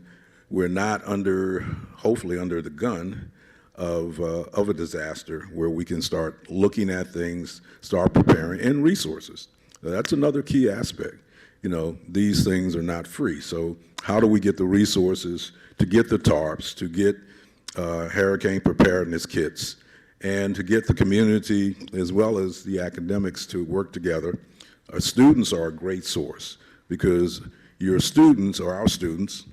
F: we're not hopefully under the gun of a disaster where we can start looking at things, start preparing, and resources. Now, that's another key aspect. These things are not free. So how do we get the resources to get the tarps, to get hurricane preparedness kits, and to get the community as well as the academics to work together? Our students are a great source because your students, or our students,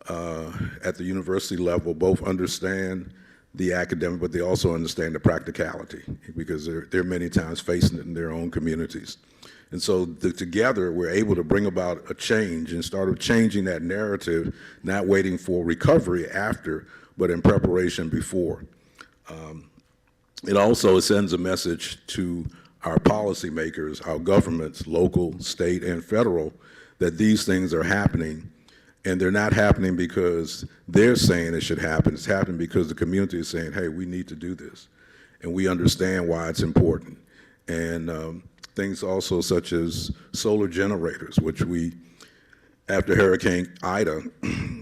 F: at the university level both understand the academic, but they also understand the practicality because they're many times facing it in their own communities. And so together we're able to bring about a change and start changing that narrative, not waiting for recovery after, but in preparation before. It also sends a message to our policymakers, our governments, local, state, and federal, that these things are happening. And they're not happening because they're saying it should happen. It's happening because the community is saying, hey, we need to do this. And we understand why it's important. And things also such as solar generators, which after Hurricane Ida,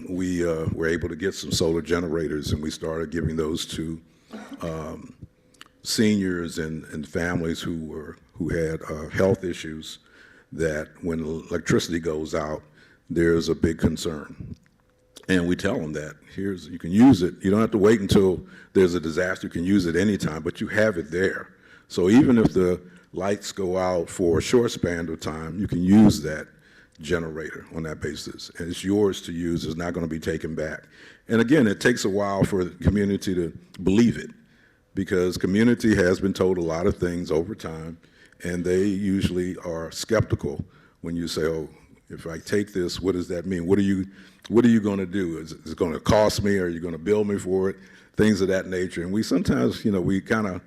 F: we were able to get some solar generators, and we started giving those to seniors and families who had health issues, that when electricity goes out, there's a big concern. And we tell them that, you can use it. You don't have to wait until there's a disaster. You can use it anytime, but you have it there. So even if the lights go out for a short span of time, you can use that generator on that basis. And it's yours to use. It's not going to be taken back. And again, it takes a while for the community to believe it, because community has been told a lot of things over time, and they usually are skeptical when you say, oh, if I take this, what does that mean? What are you going to do? Is it going to cost me? Are you going to bill me for it? Things of that nature. And we sometimes, we kind of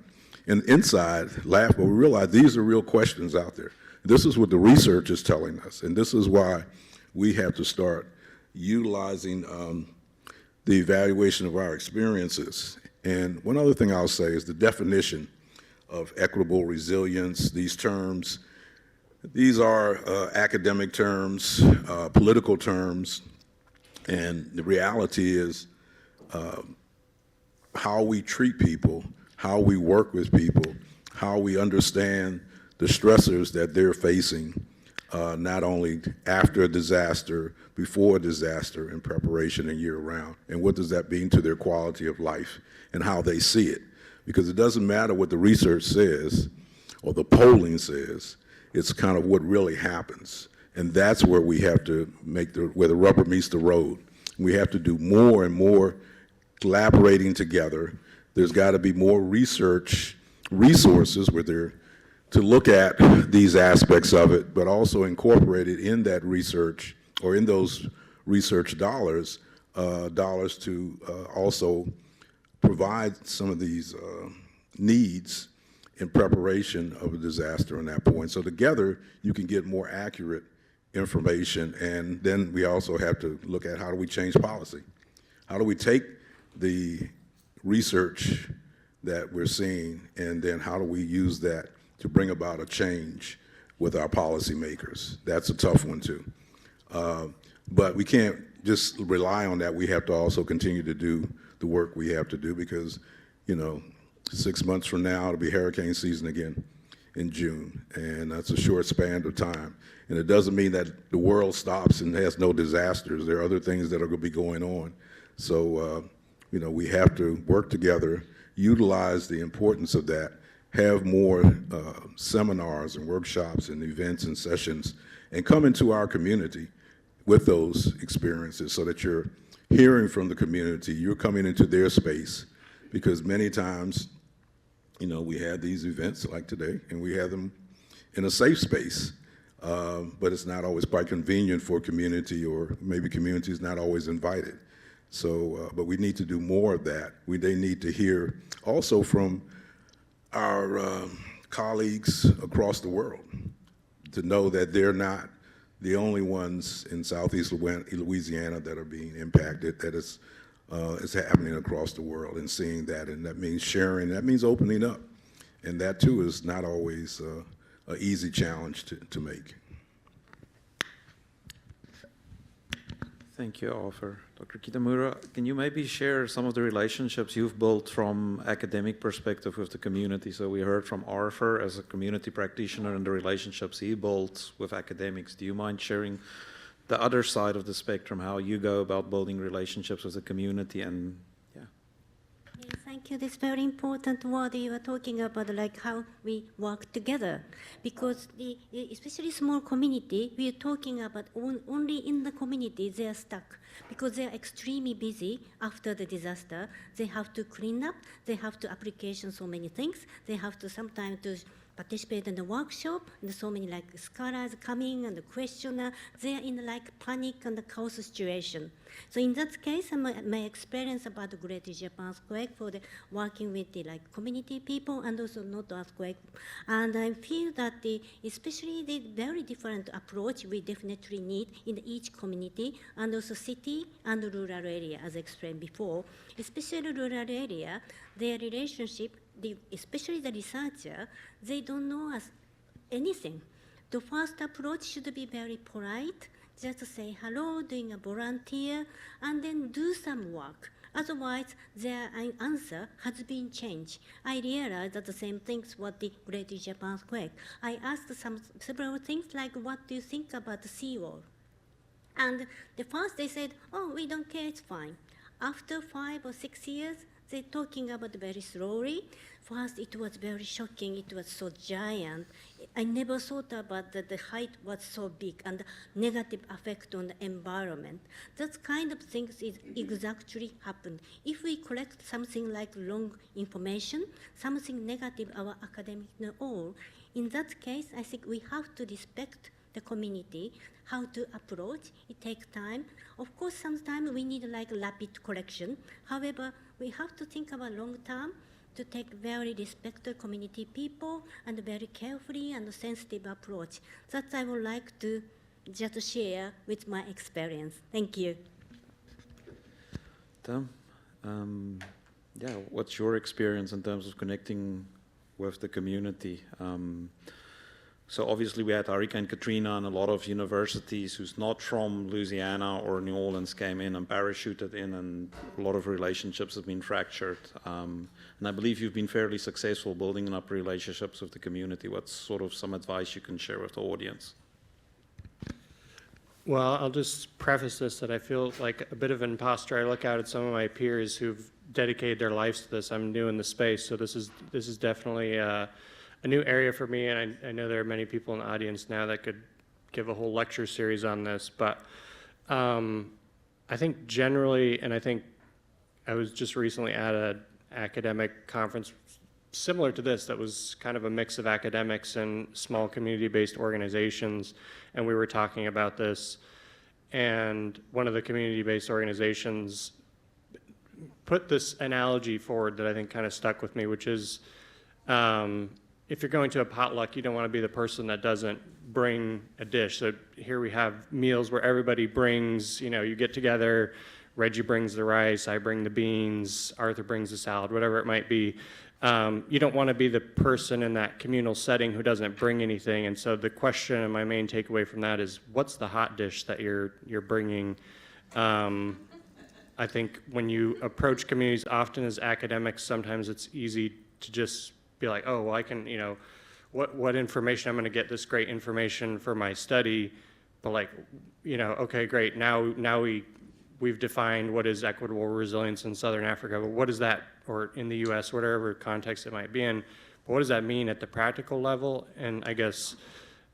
F: inside laugh, but we realize these are real questions out there. This is what the research is telling us, and this is why we have to start utilizing the evaluation of our experiences. And one other thing I'll say is the definition of equitable resilience. These terms, these are academic terms, political terms, and the reality is how we treat people, how we work with people, how we understand the stressors that they're facing, not only after a disaster, before a disaster, in preparation and year-round, and what does that mean to their quality of life and how they see it. Because it doesn't matter what the research says or the polling says, it's kind of what really happens. And that's where we have to where the rubber meets the road. We have to do more and more collaborating together. There's got to be more research resources to look at these aspects of it, but also incorporate it in that research, or in those research dollars to also provide some of these needs in preparation of a disaster on that point. So together, you can get more accurate information, and then we also have to look at how do we change policy? How do we take the research that we're seeing, and then how do we use that to bring about a change with our policymakers? That's a tough one too. But we can't just rely on that. We have to also continue to do the work we have to do, because 6 months from now, it'll be hurricane season again in June, and that's a short span of time. And it doesn't mean that the world stops and has no disasters. There are other things that are going to be going on. So, we have to work together, utilize the importance of that, have more seminars and workshops and events and sessions, and come into our community with those experiences so that you're hearing from the community, you're coming into their space, because many times, we have these events like today, and we have them in a safe space. But it's not always quite convenient for community, or maybe community is not always invited. So, but we need to do more of that. They need to hear also from our colleagues across the world, to know that they're not the only ones in Southeast Louisiana that are being impacted, that it's happening across the world, and seeing that, and that means sharing, that means opening up. And that too is not always an easy challenge to make.
G: Thank you, Arthur. Dr. Kitamura, can you maybe share some of the relationships you've built from academic perspective with the community? So we heard from Arthur as a community practitioner and the relationships he built with academics. Do you mind sharing the other side of the spectrum, how you go about building relationships with the community? And
D: Yes, thank you. This very important word you are talking about, like how we work together. Because especially small community, we are talking about only in the community they are stuck. Because they are extremely busy after the disaster. They have to clean up, they have to application so many things, they have to sometimes to participate in the workshop, and so many like scholars coming and the questioner, they are in like panic and the chaos situation. So in that case, my experience about the Great Japan earthquake for the working with the like community people and also not earthquake, and I feel that especially the very different approach we definitely need in each community and also city and rural area, as I explained before. Especially rural area, their relationship, especially the researcher, they don't know us anything. The first approach should be very polite, just say hello, doing a volunteer, and then do some work. Otherwise, their answer has been changed. I realized that the same things what the Great Japan earthquake. I asked several things like, what do you think about the seawall? And the first they said, oh, we don't care, it's fine. After 5 or 6 years, they're talking about very slowly. First, it was very shocking. It was so giant. I never thought about that the height was so big and the negative effect on the environment. That kind of things is exactly happened. If we collect something like long information, something negative, our academic know all, in that case, I think we have to respect the community, how to approach. It takes time. Of course, sometimes we need like rapid correction. However, we have to think about long term to take very respected community people and very carefully and sensitive approach. That I would like to just share with my experience. Thank you.
G: Tom, yeah, what's your experience in terms of connecting with the community? So obviously we had Hurricane Katrina, and a lot of universities who's not from Louisiana or New Orleans came in and parachuted in, and a lot of relationships have been fractured. And I believe you've been fairly successful building up relationships with the community. What's sort of some advice you can share with the audience?
E: Well, I'll just preface this that I feel like a bit of an imposter. I look out at some of my peers who've dedicated their lives to this. I'm new in the space, so this is definitely a new area for me, and I know there are many people in the audience now that could give a whole lecture series on this, but I think generally, and I think I was just recently at an academic conference similar to this that was kind of a mix of academics and small community-based organizations, and we were talking about this, and one of the community-based organizations put this analogy forward that I think kind of stuck with me, which is if you're going to a potluck, you don't want to be the person that doesn't bring a dish. So here we have meals where everybody brings, you get together, Reggie brings the rice, I bring the beans, Arthur brings the salad, whatever it might be. You don't want to be the person in that communal setting who doesn't bring anything. And so the question and my main takeaway from that is, what's the hot dish that you're bringing? I think when you approach communities often as academics, sometimes it's easy to just be like, oh, well, I can, what information, I'm going to get this great information for my study, but like, okay, great, now we've defined what is equitable resilience in Southern Africa, but what is that, or in the US, whatever context it might be in, but what does that mean at the practical level? And I guess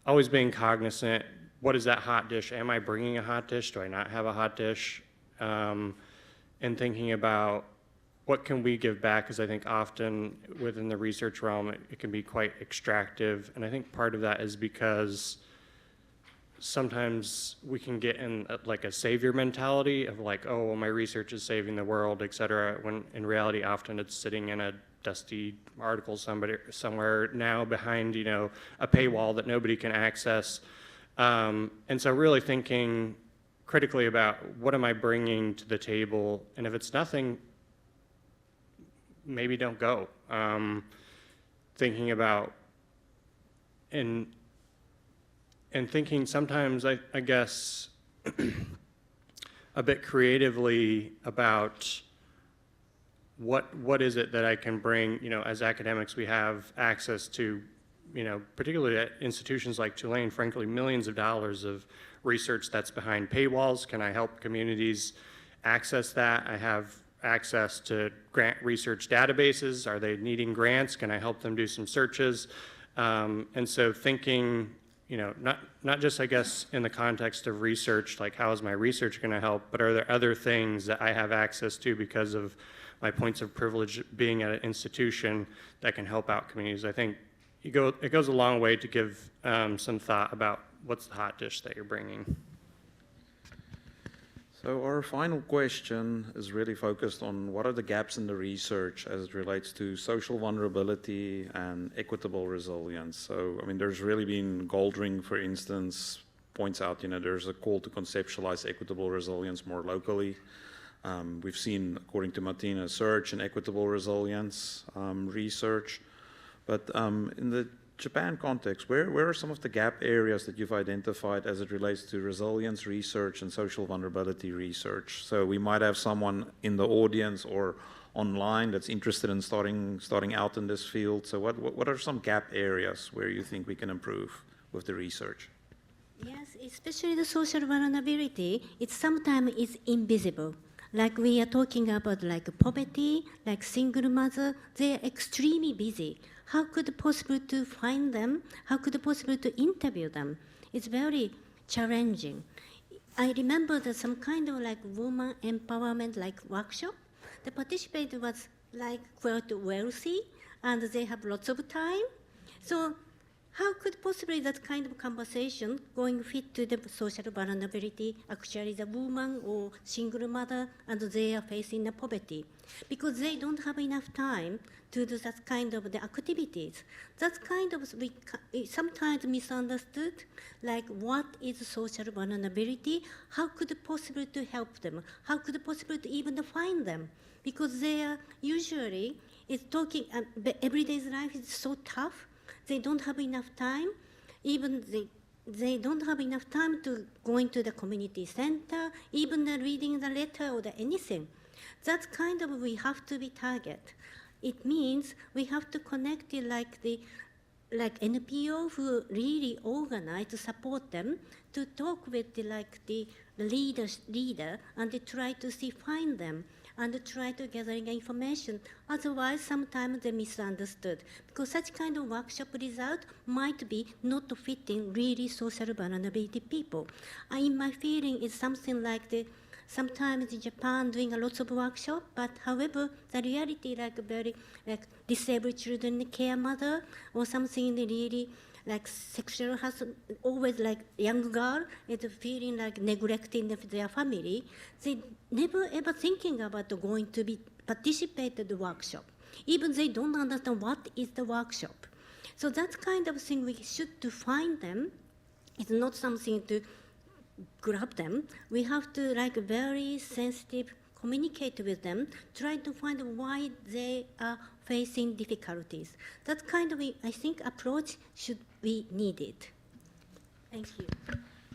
E: always being cognizant, what is that hot dish? Am I bringing a hot dish? Do I not have a hot dish? And thinking about what can we give back? Because I think often within the research realm, it can be quite extractive. And I think part of that is because sometimes we can get in like a savior mentality of like, oh, well, my research is saving the world, et cetera, when in reality, often it's sitting in a dusty article somewhere now behind, you know, a paywall that nobody can access. And so really thinking critically about what am I bringing to the table, and if it's nothing, maybe don't go. Thinking about and thinking sometimes, I guess, a bit creatively about what is it that I can bring. You know, as academics, we have access to, you know, particularly at institutions like Tulane, frankly, millions of dollars of research that's behind paywalls. Can I help communities access that? I have access to grant research databases. Are they needing grants? Can I help them do some searches? And so thinking, you know, not just, I guess, in the context of research, like how is my research going to help, but are there other things that I have access to because of my points of privilege being at an institution that can help out communities? I think it goes a long way to give some thought about what's the hot dish that you're bringing.
G: So our final question is really focused on what are the gaps in the research as it relates to social vulnerability and equitable resilience. So, I mean, there's really been Goldring, for instance, points out, you know, there's a call to conceptualize equitable resilience more locally. We've seen, according to Martina, surge in equitable resilience research. But in the Japan context, where are some of the gap areas that you've identified as it relates to resilience research and social vulnerability research? So we might have someone in the audience or online that's interested in starting out in this field. So what are some gap areas where you think we can improve with the research?
D: Yes, especially the social vulnerability, it sometimes is invisible. Like we are talking about like poverty, like single mother, they are extremely busy. How could it possible to find them? How could it possible to interview them? It's very challenging. I remember that some kind of like woman empowerment like workshop. The participant was like quite wealthy and they have lots of time. So how could possibly that kind of conversation going fit to the social vulnerability, actually the woman or single mother, and they are facing the poverty? Because they don't have enough time to do that kind of the activities. That's kind of sometimes misunderstood, like what is social vulnerability? How could it possible to help them? How could it possible to even find them? Because they are usually, it's talking, everyday life is so tough. They don't have enough time. Even they don't have enough time to go into the community center, even reading the letter or anything. That's kind of we have to be target. It means we have to connect it like NPO who really organize to support them to talk with the leader and they try to find them and try to gathering information. Otherwise, sometimes they misunderstood because such kind of workshop result might be not fitting really social vulnerability people. In my feeling, it's something like sometimes in Japan doing a lot of workshop, but however, the reality very disabled children care mother or something really like sexual harassment, always like young girl is feeling like neglecting their family. They never ever thinking about going to participate in the workshop. Even they don't understand what is the workshop. So that kind of thing we should to find them. It's not something to grab them. We have to very sensitive communicate with them, try to find why they are facing difficulties. That kind of, I think, approach should be needed. Thank you.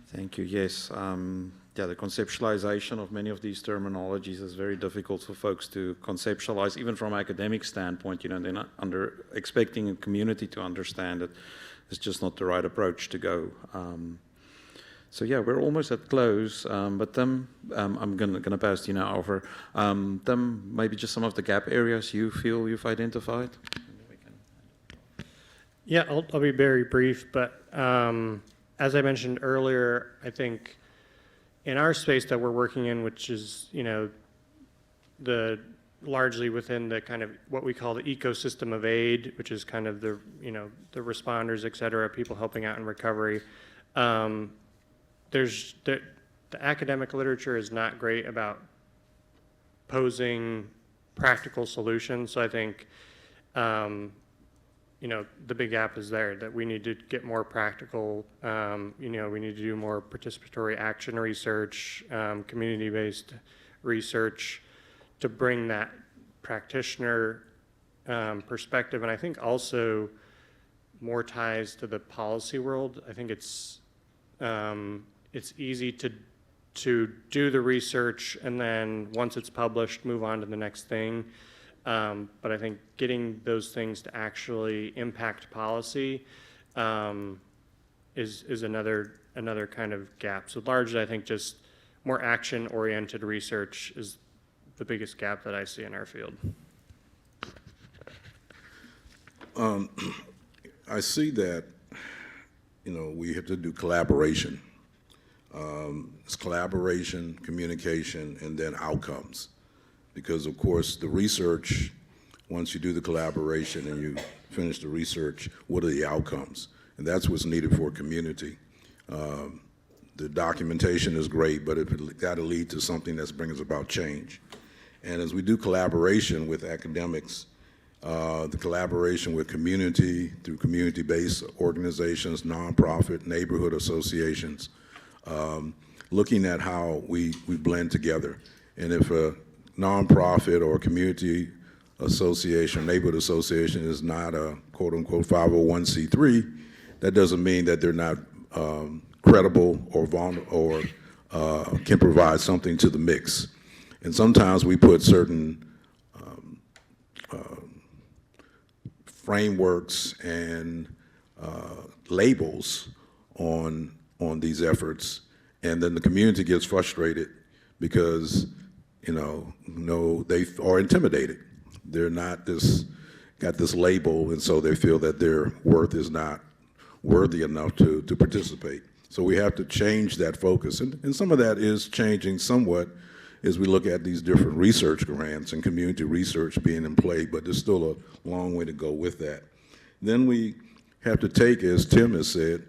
G: Thank you. Yes. The conceptualization of many of these terminologies is very difficult for folks to conceptualize, even from an academic standpoint. You know, they're not expecting a community to understand it. It's just not the right approach to go. So yeah, we're almost at close, but Tim, I'm gonna pass to you now over. Tim, maybe just some of the gap areas you feel you've identified?
E: Yeah, I'll be very brief, but as I mentioned earlier, I think in our space that we're working in, which is, you know, the largely within the kind of what we call the ecosystem of aid, which is kind of the, the responders, et cetera, people helping out in recovery. There's the academic literature is not great about posing practical solutions. So I think, the big gap is there, that we need to get more practical. We need to do more participatory action research, community-based research to bring that practitioner perspective. And I think also more ties to the policy world. I think it's easy to do the research and then once it's published, move on to the next thing. But I think getting those things to actually impact policy is another kind of gap. So largely, I think just more action-oriented research is the biggest gap that I see in our field.
F: I see that, we have to do collaboration. It's collaboration, communication, and then outcomes. Because, of course, the research, once you do the collaboration and you finish the research, what are the outcomes? And that's what's needed for a community. The documentation is great, but it's got to lead to something that brings about change. And as we do collaboration with academics, the collaboration with community, through community-based organizations, nonprofit, neighborhood associations, looking at how we blend together. And if a nonprofit or community association, neighborhood association is not a quote-unquote 501c3, that doesn't mean that they're not credible or can provide something to the mix. And sometimes we put certain frameworks and labels on these efforts, and then the community gets frustrated because they are intimidated. They're not got this label, and so they feel that their worth is not worthy enough to participate. So we have to change that focus, and some of that is changing somewhat as we look at these different research grants and community research being in play, but there's still a long way to go with that. Then we have to take, as Tim has said,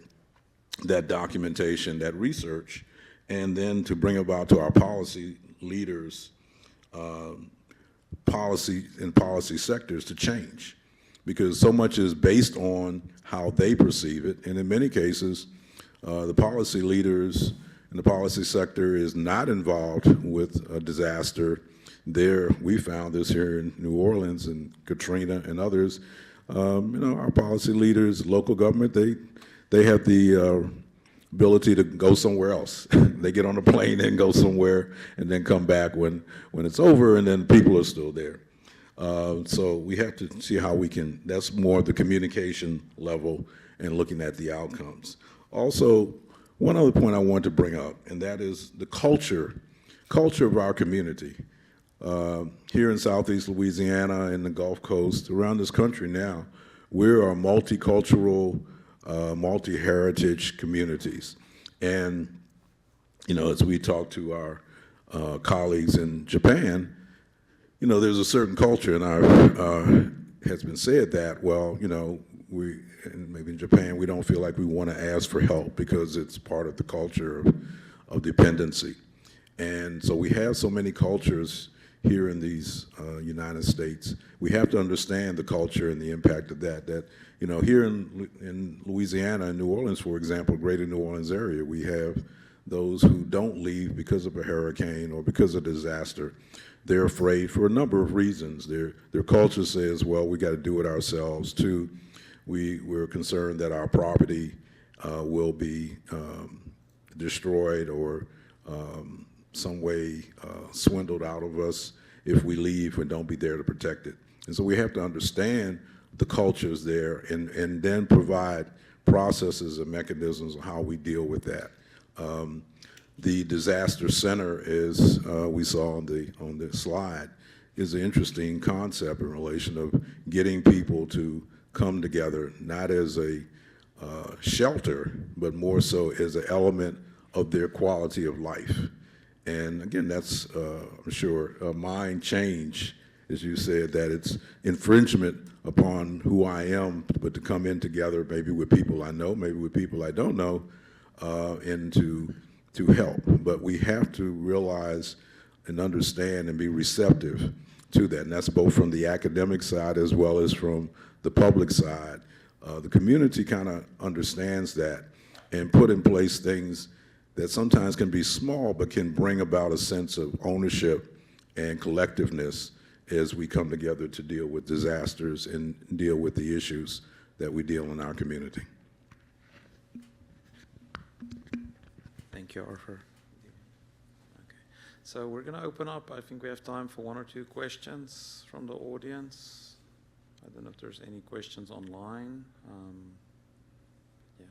F: that documentation, that research, and then to bring about to our policy leaders, policy and policy sectors to change, because so much is based on how they perceive it, and in many cases, the policy leaders and the policy sector is not involved with a disaster. We found this here in New Orleans and Katrina and others. Our policy leaders, local government, they have the ability to go somewhere else. They get on a plane and go somewhere and then come back when it's over, and then people are still there. So we have to see how we can, that's more the communication level and looking at the outcomes. Also, one other point I want to bring up, and that is the culture of our community. Here in Southeast Louisiana and the Gulf Coast, around this country now, we're a multicultural, multi-heritage communities. And, as we talk to our colleagues in Japan, there's a certain culture, and has been said that, well, and maybe in Japan, we don't feel like we want to ask for help because it's part of the culture of dependency. And so we have so many cultures here in these United States. We have to understand the culture and the impact of that. Here in Louisiana and New Orleans, for example, greater New Orleans area, we have those who don't leave because of a hurricane or because of disaster. They're afraid for a number of reasons. Their culture says, well, we got to do it ourselves too. We're concerned that our property will be destroyed or some way swindled out of us if we leave and don't be there to protect it. And so we have to understand the cultures there and then provide processes and mechanisms of how we deal with that. The disaster center, as we saw on the slide, is an interesting concept in relation of getting people to come together, not as a shelter, but more so as an element of their quality of life. And again, that's, I'm sure, a mind change as you said, that it's infringement upon who I am, but to come in together, maybe with people I know, maybe with people I don't know, and to help. But we have to realize and understand and be receptive to that, and that's both from the academic side as well as from the public side. The community kind of understands that and put in place things that sometimes can be small but can bring about a sense of ownership and collectiveness as we come together to deal with disasters and deal with the issues that we deal in our community.
G: Thank you, Arthur. Okay. So we're going to open up. I think we have time for 1 or 2 questions from the audience. I don't know if there's any questions online. Yeah.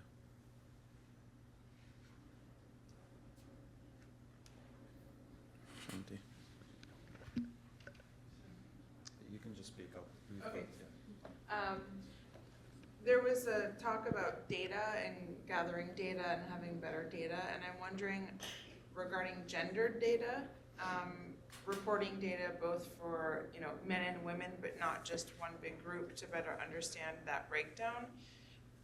G: Shanti.
B: You can just speak up.
C: Okay. There was a talk about data and gathering data and having better data, and I'm wondering regarding gendered data, reporting data both for men and women, but not just one big group, to better understand that breakdown.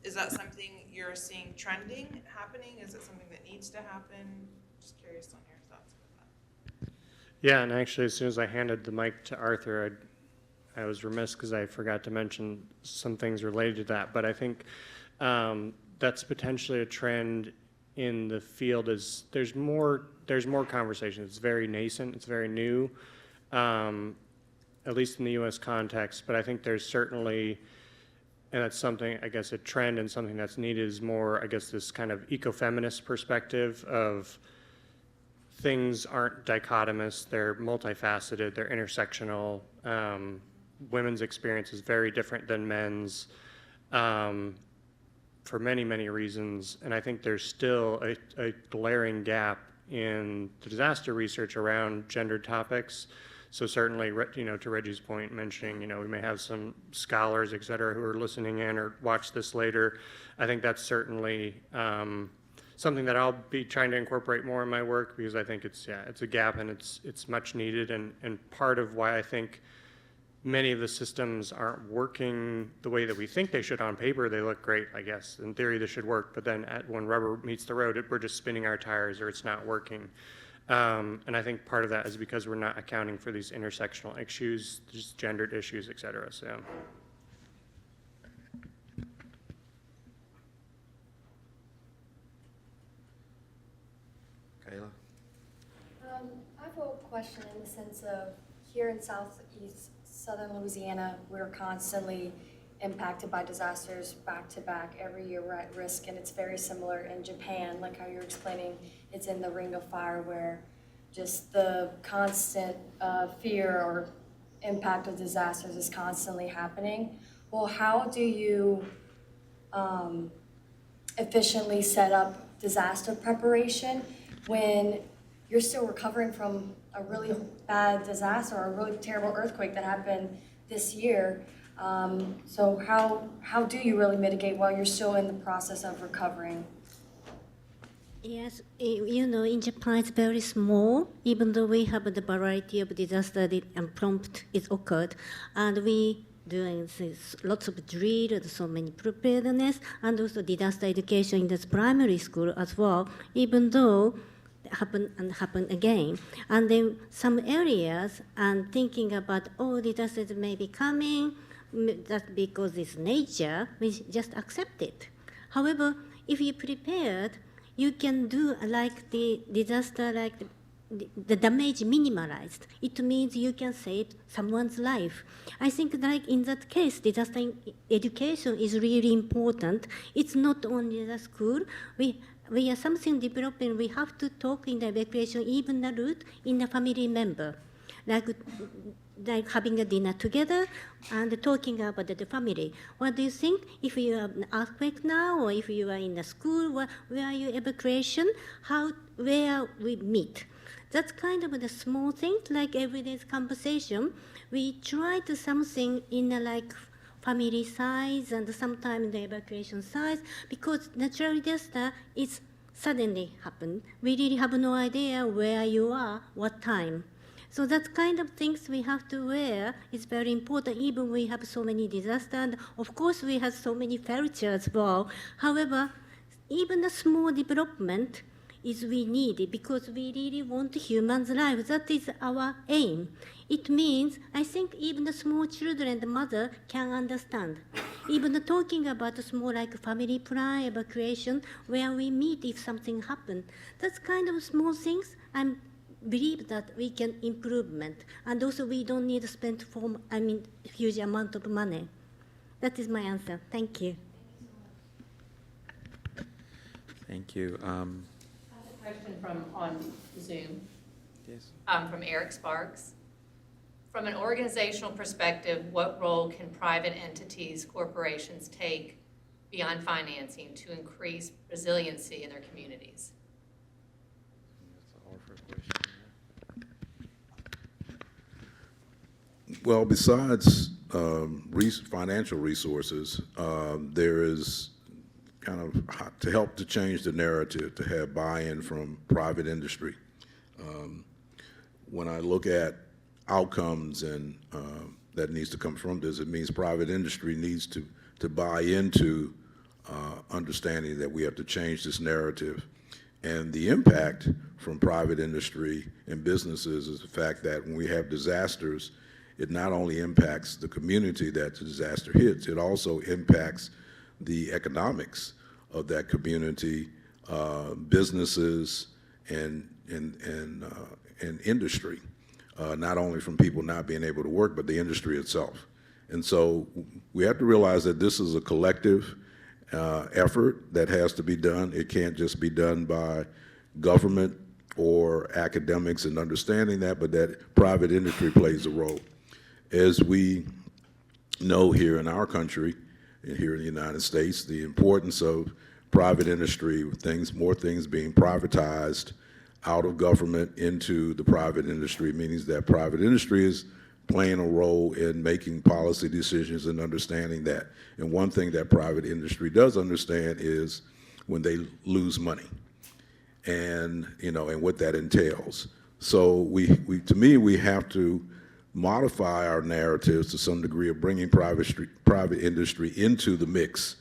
C: Is that something you're seeing trending happening? Is it something that needs to happen? Just curious on your thoughts about that.
E: Yeah, and actually, as soon as I handed the mic to Arthur, I was remiss because I forgot to mention some things related to that. But I think that's potentially a trend in the field. Is there's more conversation. It's very nascent. It's very new, at least in the U.S. context. But I think there's certainly, and that's something, I guess, a trend and something that's needed is more, I guess, this kind of ecofeminist perspective of things aren't dichotomous. They're multifaceted. They're intersectional. Women's experience is very different than men's for many, many reasons. And I think there's still a glaring gap in the disaster research around gendered topics. So certainly, to Reggie's point, mentioning, we may have some scholars, et cetera, who are listening in or watch this later. I think that's certainly something that I'll be trying to incorporate more in my work, because I think it's a gap and it's much needed, and part of why I think many of the systems aren't working the way that we think they should. On paper, they look great, I guess. In theory, this should work, but then when rubber meets the road, we're just spinning our tires or it's not working. And I think part of that is because we're not accounting for these intersectional issues, just gendered issues, et cetera. So.
G: Kayla?
H: I have a question in the sense of here in southern Louisiana, we're constantly impacted by disasters back to back. Every year we're at risk, and it's very similar in Japan, like how you're explaining it's in the Ring of Fire, where just the constant fear or impact of disasters is constantly happening. Well, how do you efficiently set up disaster preparation when you're still recovering from a really bad disaster or a really terrible earthquake that happened this year? So how do you really mitigate while you're still in the process of recovering?
D: Yes, in Japan it's very small, even though we have the variety of disaster and prompt is occurred, and we doing lots of drill, so many preparedness, and also disaster education in this primary school as well, even though happen again. And then some areas and thinking about, disasters may be coming, that's because it's nature, we just accept it. However, if you prepared, you can do like the disaster, like the damage minimalized. It means you can save someone's life. I think like in that case, disaster education is really important. It's not only the school. We are something developing, we have to talk in the evacuation, even the route in the family member. Like having a dinner together and talking about the family. What do you think? If you have an earthquake now, or if you are in the school, where are you evacuation? Where we meet? That's kind of the small things, like everyday conversation. We try to something in like family size and sometimes the evacuation size, because natural disaster is suddenly happened. We really have no idea where you are, what time. So that kind of things we have to wear is very important, even we have so many disasters. And of course, we have so many failures as well. However, even a small development is we need it because we really want humans' lives. That is our aim. It means, I think even the small children, the mother can understand. Even talking about a small like family plan, evacuation, where we meet if something happens. That's kind of small things. I believe that we can improvement. And also we don't need to spend huge amount of money. That is my answer. Thank you.
G: Thank you.
I: Question from on Zoom,
G: Yes.
I: from Eric Sparks. From an organizational perspective, what role can private entities, corporations take beyond financing to increase resiliency in their communities?
G: That's a hard question.
F: Well, besides financial resources, there is kind of to help to change the narrative, to have buy-in from private industry. When I look at outcomes and that needs to come from this, it means private industry needs to buy into understanding that we have to change this narrative. And the impact from private industry and businesses is the fact that when we have disasters, it not only impacts the community that the disaster hits, it also impacts the economics of that community, businesses, and industry, not only from people not being able to work, but the industry itself. And so we have to realize that this is a collective effort that has to be done. It can't just be done by government or academics and understanding that, but that private industry plays a role. As we know here in our country, and here in the United States, the importance of private industry, more things being privatized out of government into the private industry, means that private industry is playing a role in making policy decisions and understanding that. And one thing that private industry does understand is when they lose money, and and what that entails. So to me, we have to modify our narratives to some degree of bringing private industry into the mix,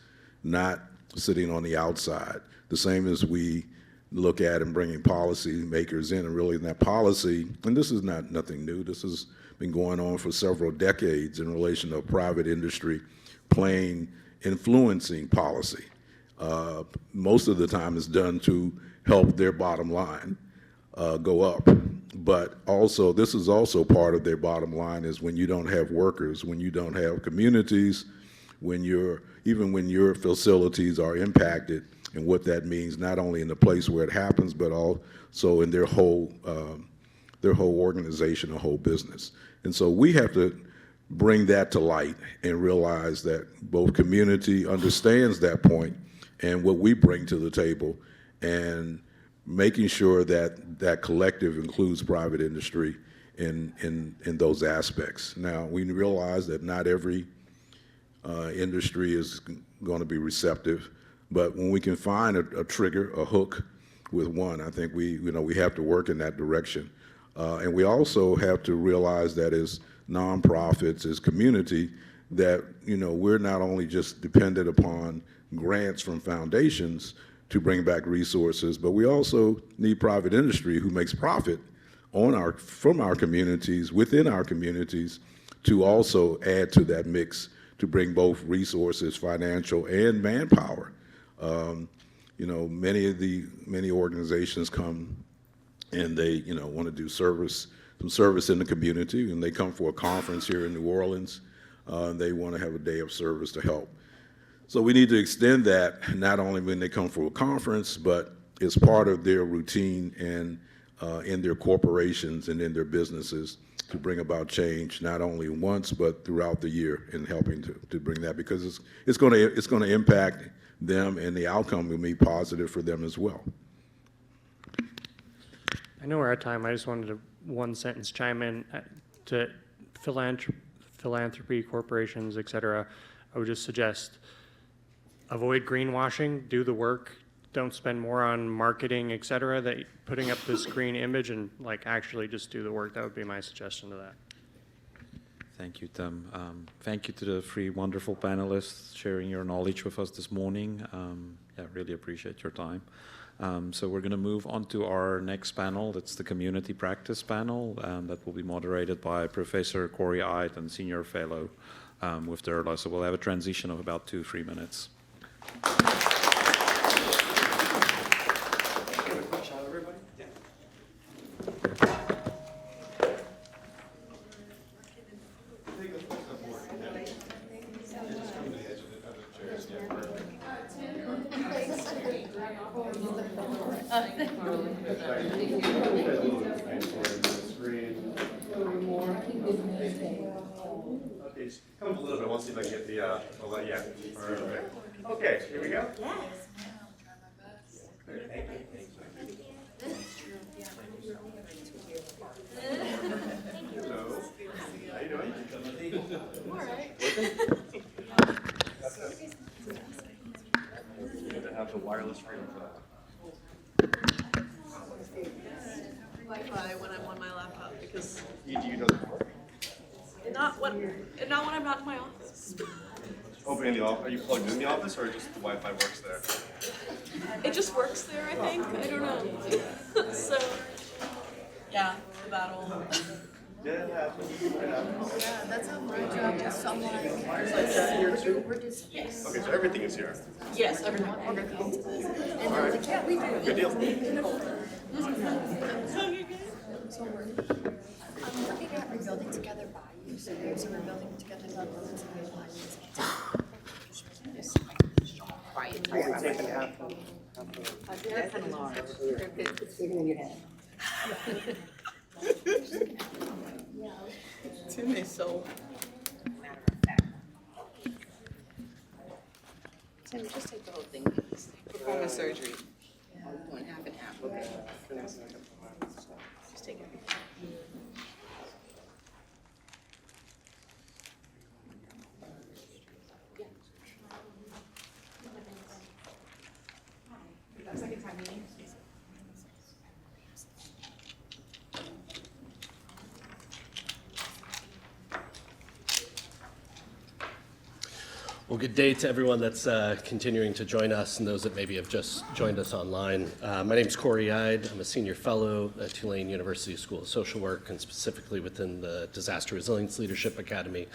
F: not sitting on the outside. The same as we look at and bringing policy makers in, and really in that policy, and this is nothing new, this has been going on for several decades in relation to private industry influencing policy. Most of the time it's done to help their bottom line go up. But also, this is also part of their bottom line is when you don't have workers, when you don't have communities, even when your facilities are impacted, and what that means not only in the place where it happens, but also in their whole organization, a whole business. And so we have to bring that to light and realize that both community understands that point and what we bring to the table, and making sure that that collective includes private industry in those aspects. Now, we realize that not every industry is going to be receptive, but when we can find a trigger, a hook with one, I think we have to work in that direction. And we also have to realize that as nonprofits, as community, that we're not only just dependent upon grants from foundations to bring back resources, but we also need private industry who makes profit from our communities, within our communities, to also add to that mix to bring both resources, financial and manpower. Many organizations come and they want to do some service in the community, and they come for a conference here in New Orleans. They want to have a day of service to help. So we need to extend that not only when they come for a conference, but as part of their routine and in their corporations and in their businesses to bring about change, not only once, but throughout the year, in helping to bring that, because it's going to impact them, and the outcome will be positive for them as well.
E: I know we're out of time. I just wanted to one sentence chime in to philanthropy, corporations, et cetera. I would just suggest avoid greenwashing, do the work, don't spend more on marketing, et cetera, that putting up this green image and like actually just do the work. That would be my suggestion to that.
G: Thank you, Tim. Thank you to the three wonderful panelists sharing your knowledge with us this morning. Yeah, really appreciate your time. So we're going to move on to our next panel. That's the community practice panel, that will be moderated by Professor Corey Ide and Senior Fellow with DERLA. So we'll have a transition of about 2-3 minutes.
J: Come up a little bit. We'll see if I can get the yeah. Perfect. Okay, here we go. Yes. Hello. How you doing? All right. You need to have the wireless freedom for that.
K: Wi-Fi when I'm on my laptop because
J: EDU doesn't work.
K: not when I'm not in my office.
J: Open in the office. Are you plugged in the office or just the Wi-Fi works there?
K: It just works there, I think. I don't know. So yeah, the battle.
J: Yeah, it happens. It happens.
K: Yeah, that's how my job is. Someone we're just yes.
J: Okay, so everything is here.
K: Yes, everyone. Okay, cool. And then like, yeah, we do.
J: Good deal.
H: So I'm looking at rebuilding together bayous. So we're building together bayous.
L: They're kind of large. It's bigger than your head.
K: Tim is so.
L: Tim, just take the whole thing. Perform a surgery. Yeah. Doing half and half. Okay. Just take it.
M: Well, good day to everyone that's continuing to join us and those that maybe have just joined us online. My name is Corey Ide. I'm a senior fellow at Tulane University School of Social Work and specifically within the Disaster Resilience Leadership Academy.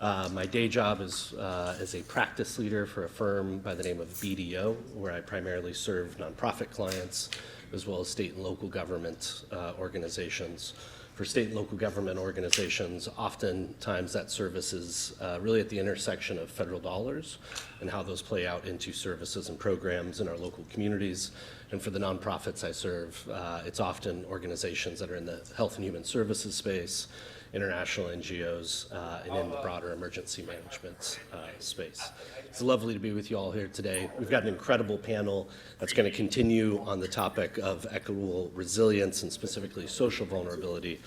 M: My day job is as a practice leader for a firm by the name of BDO, where I primarily serve nonprofit clients as well as state and local government organizations. For state and local government organizations, oftentimes that service is really at the intersection of federal dollars and how those play out into services and programs in our local communities. And for the nonprofits I serve, it's often organizations that are in the health and human services space, international NGOs, and in the broader emergency management space. It's lovely to be with you all here today. We've got an incredible panel that's going to continue on the topic of equitable resilience and specifically social vulnerability.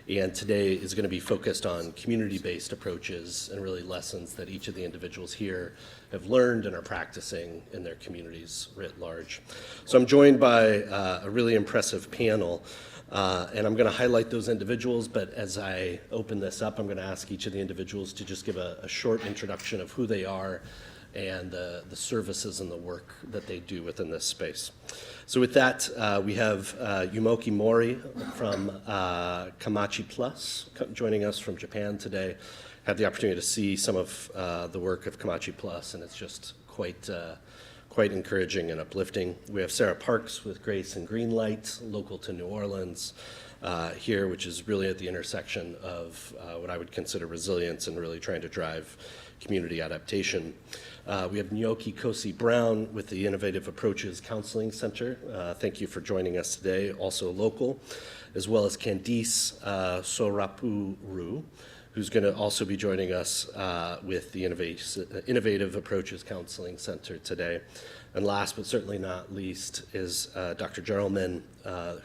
M: And today is going to be focused on community-based approaches and really lessons that each of the individuals here have learned and are practicing in their communities writ large. So I'm joined by a really impressive panel. And I'm going to highlight those individuals, but as I open this up, I'm going to ask each of the individuals to just give a short introduction of who they are and the services and the work that they do within this space. So with that, we have Yumoki Mori from Kamachi Plus joining us from Japan today. Had the opportunity to see some of the work of Kamachi Plus, and it's just quite encouraging and uplifting. We have Sarah Parks with Grace and Greenlight, local to New Orleans here, which is really at the intersection of what I would consider resilience and really trying to drive community adaptation. We have Nyoki Kosi Brown with the Innovative Approaches Counseling Center. Thank you for joining us today, also local, as well as Candice Sorapuru, who's going to also be joining us with the Innovative Approaches Counseling Center today. And last but certainly not least is Dr. Geraldman,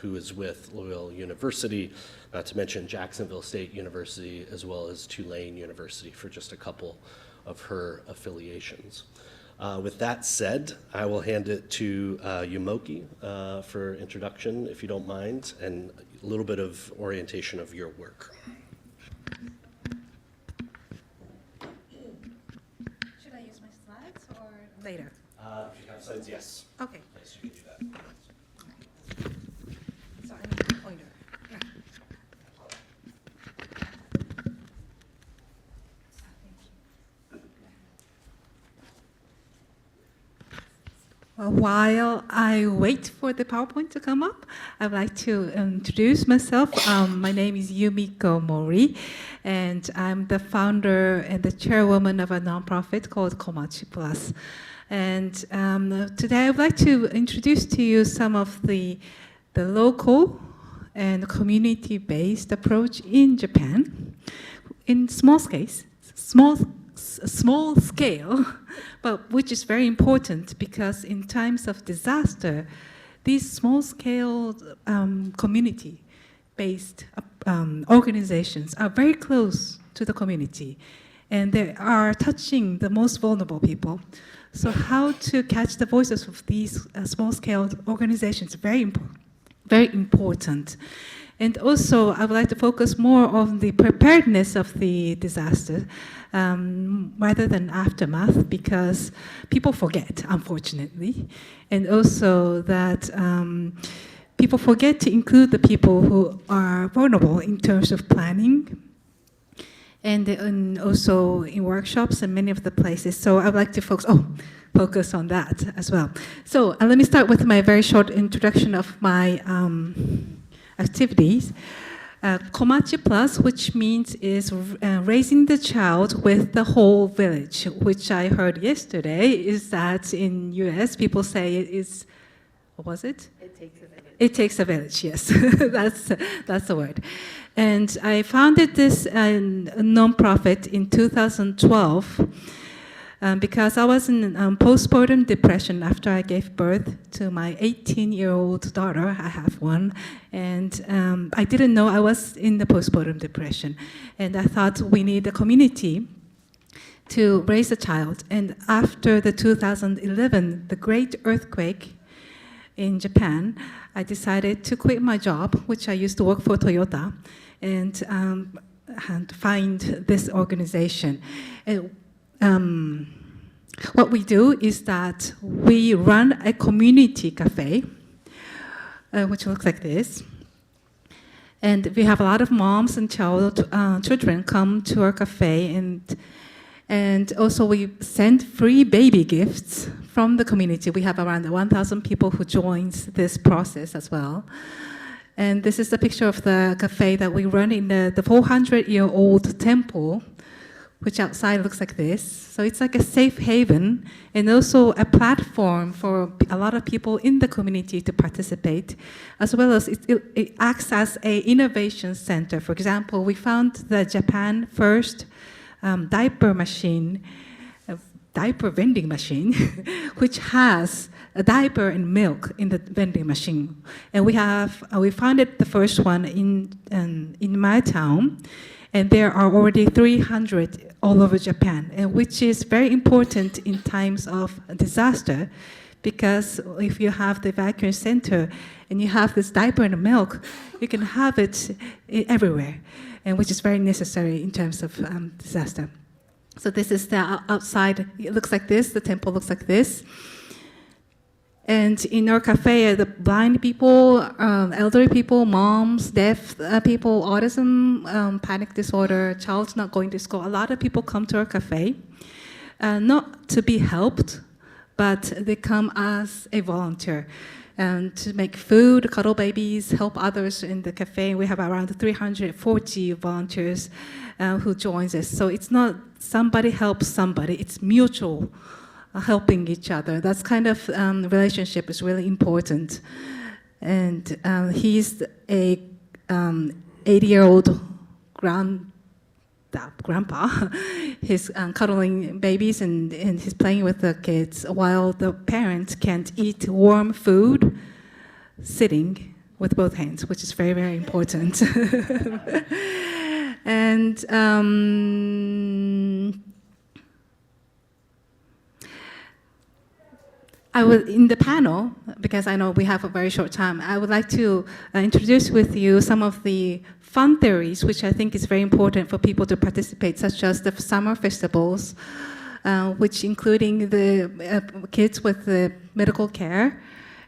M: who is with Loyola University, not to mention Jacksonville State University, as well as Tulane University for just a couple of her affiliations. With that said, I will hand it to Yumoki for introduction, if you don't mind, and a little bit of orientation of your work.
N: Should I use my slides or later?
M: If you have slides, yes.
N: Okay.
M: Yes, you can do that.
N: So I need a pointer. While I wait for the PowerPoint to come up, I'd like to introduce myself. My name is Yumiko Mori, and I'm the founder and the chairwoman of a nonprofit called Komachi Plus. And today I'd like to introduce to you some of the local and community-based approach in Japan in small scale, but which is very important because in times of disaster, these small-scale community-based organizations are very close to the community, and they are touching the most vulnerable people. So how to catch the voices of these small-scale organizations is very important. And also, I would like to focus more on the preparedness of the disaster rather than aftermath, because people forget, unfortunately. And also that people forget to include the people who are vulnerable in terms of planning, and also in workshops and many of the places. So I would like to focus on that as well. So let me start with my very short introduction of my activities. Komachi Plus, which means is raising the child with the whole village, which I heard yesterday is that in US people say it is, what was it? It takes a village.
D: It takes a village, yes. that's the word. And I founded this nonprofit in 2012 because I was in postpartum depression after I gave birth to my 18-year-old daughter. I have one. And I didn't know I was in the postpartum depression. And I thought we need a community to raise a child. And after the 2011, the great earthquake in Japan, I decided to quit my job, which I used to work for Toyota, and find this organization. What we do is that we run a community cafe, which looks like this. And we have a lot of moms and children come to our cafe, and also we send free baby gifts from the community. We have around 1,000 people who joins this process as well. And this is a picture of the cafe that we run in the 400-year-old temple, which outside looks like this. So it's like a safe haven and also a platform for a lot of people in the community to participate, as well as it acts as an innovation center. For example, we found the Japan first diaper vending machine, which has a diaper and milk in the vending machine. And we found it the first one in my town, and there are already 300 all over Japan, and which is very important in times of disaster, because if you have the evacuation center and you have this diaper and milk, you can have it everywhere, and which is very necessary in terms of disaster. So this is the outside. It looks like this. The temple looks like this. And in our cafe, the blind people, elderly people, moms, deaf people, autism, panic disorder, child's not going to school, a lot of people come to our cafe, not to be helped, but they come as a volunteer and to make food, cuddle babies, help others in the cafe. We have around 340 volunteers who joins us. So it's not somebody helps somebody, it's mutual helping each other. That's kind of relationship is really important. And he's a 80-year-old grandpa. He's cuddling babies and he's playing with the kids while the parents can't eat warm food sitting with both hands, which is very, very important. And
N: I would, in the panel, because I know we have a very short time, I would like to introduce with you some of the fun theories, which I think is very important for people to participate, such as the summer festivals, which including the kids with the medical care,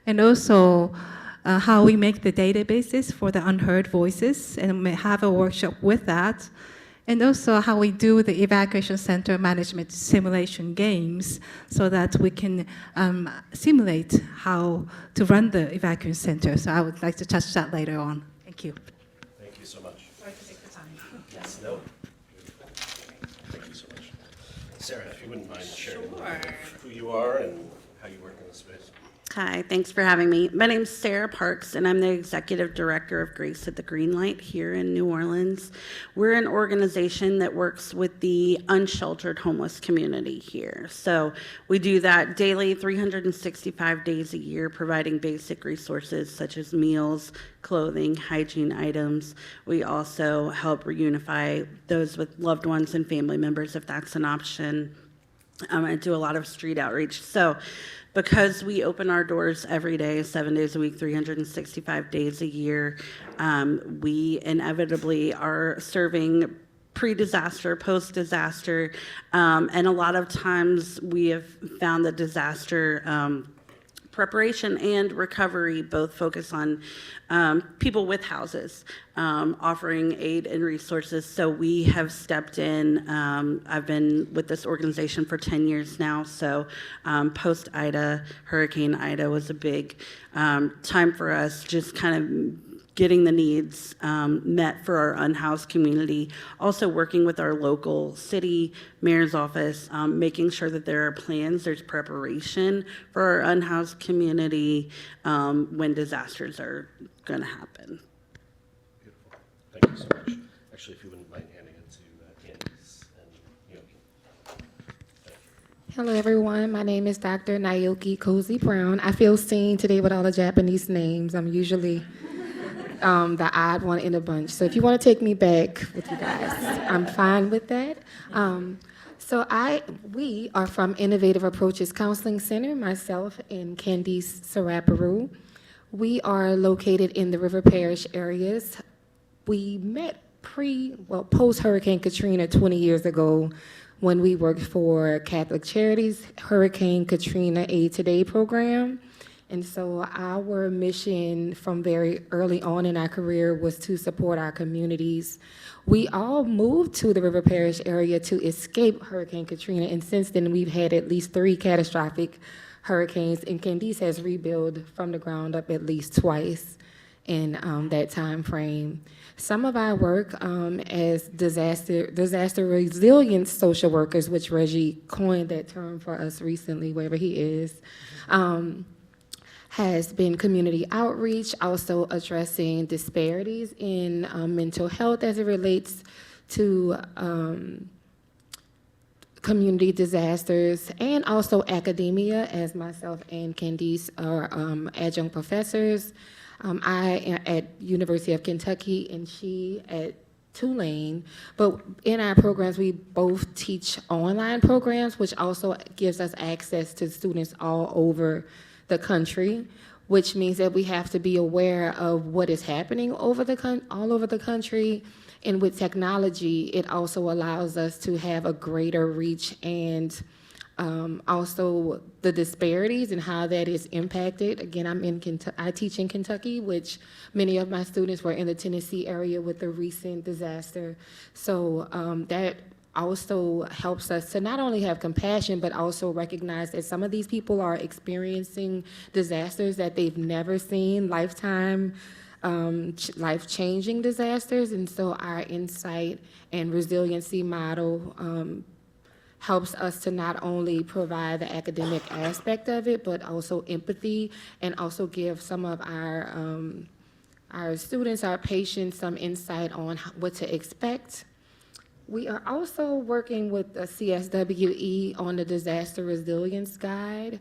N: and also how we make the databases for the unheard voices, and may have a workshop with that. And also how we do the evacuation center management simulation games so that we can simulate how to run the evacuation center. So I would like to touch that later on. Thank you.
M: Thank you so much.
C: Sorry to take the time.
M: Yes, no. Thank you so much. Sarah, if you wouldn't mind sharing who you are and how you work in the space.
O: Hi, thanks for having me. My name's Sarah Parks, and I'm the Executive Director of Grace at the Green Light here in New Orleans. We're an organization that works with the unsheltered homeless community here. So we do that daily, 365 days a year, providing basic resources such as meals, clothing, hygiene items. We also help reunify those with loved ones and family members if that's an option. I do a lot of street outreach. So because we open our doors every day, 7 days a week, 365 days a year, we inevitably are serving pre-disaster, post-disaster, and a lot of times we have found that disaster preparation and recovery both focus on people with houses, offering aid and resources. So we have stepped in. I've been with this organization for 10 years now. So post-Ida, Hurricane Ida was a big time for us, just kind of getting the needs met for our unhoused community. Also working with our local city mayor's office, making sure that there are plans, there's preparation for our unhoused community when disasters are going to happen.
M: Beautiful. Thank you so much. Actually, if you wouldn't mind handing it to Candice and Yoki.
P: Hello, everyone. My name is Dr. Naoki Cozy Brown. I feel seen today with all the Japanese names. I'm usually the odd one in a bunch. So if you want to take me back with you guys, I'm fine with that. We are from Innovative Approaches Counseling Center, myself and Candice Saraparu. We are located in the River Parish areas. We met post-Hurricane Katrina 20 years ago when we worked for Catholic Charities Hurricane Katrina Aid Today program. And so our mission from very early on in our career was to support our communities. We all moved to the River Parish area to escape Hurricane Katrina, and since then we've had at least 3 catastrophic hurricanes, and Candice has rebuilt from the ground up at least twice in that time frame. Some of our work as disaster resilience social workers, which Reggie coined that term for us recently, wherever he is, has been community outreach, also addressing disparities in mental health as it relates to community disasters, and also academia, as myself and Candice are adjunct professors. I am at University of Kentucky and she at Tulane, but in our programs we both teach online programs, which also gives us access to students all over the country, which means that we have to be aware of what is happening all over the country. And with technology, it also allows us to have a greater reach, and also the disparities and how that is impacted. Again, I teach in Kentucky, which many of my students were in the Tennessee area with the recent disaster. So that also helps us to not only have compassion, but also recognize that some of these people are experiencing disasters that they've never seen, life-changing disasters. And so our insight and resiliency model helps us to not only provide the academic aspect of it, but also empathy, and also give some of our students, our patients, some insight on what to expect. We are also working with the CSWE on the Disaster Resilience Guide.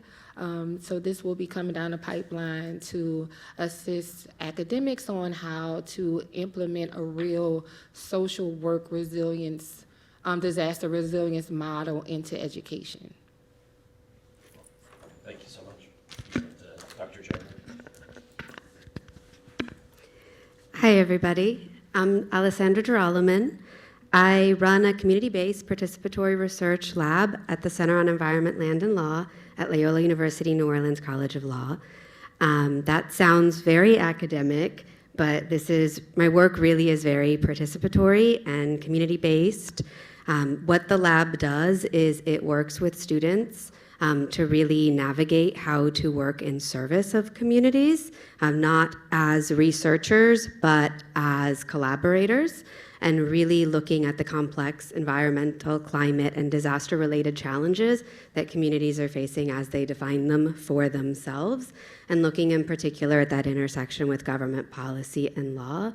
P: So this will be coming down the pipeline to assist academics on how to implement a real social work resilience, disaster resilience model into education.
M: Thank you so much.
Q: Hi, everybody. I'm Alessandra Geralaman. I run a community-based participatory research lab at the Center on Environment, Land, and Law at Loyola University New Orleans College of Law. That sounds very academic, but my work really is very participatory and community-based. What the lab does is it works with students to really navigate how to work in service of communities, not as researchers, but as collaborators, and really looking at the complex environmental, climate, and disaster-related challenges that communities are facing as they define them for themselves, and looking in particular at that intersection with government policy and law.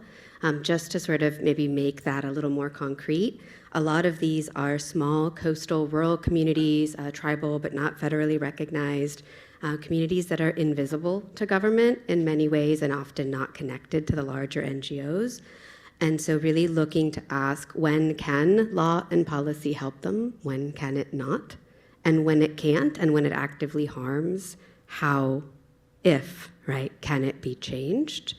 Q: Just to sort of maybe make that a little more concrete, a lot of these are small coastal rural communities, tribal but not federally recognized, communities that are invisible to government in many ways and often not connected to the larger NGOs. And so really looking to ask, when can law and policy help them? When can it not? And when it can't, and when it actively harms, how, if, right, can it be changed?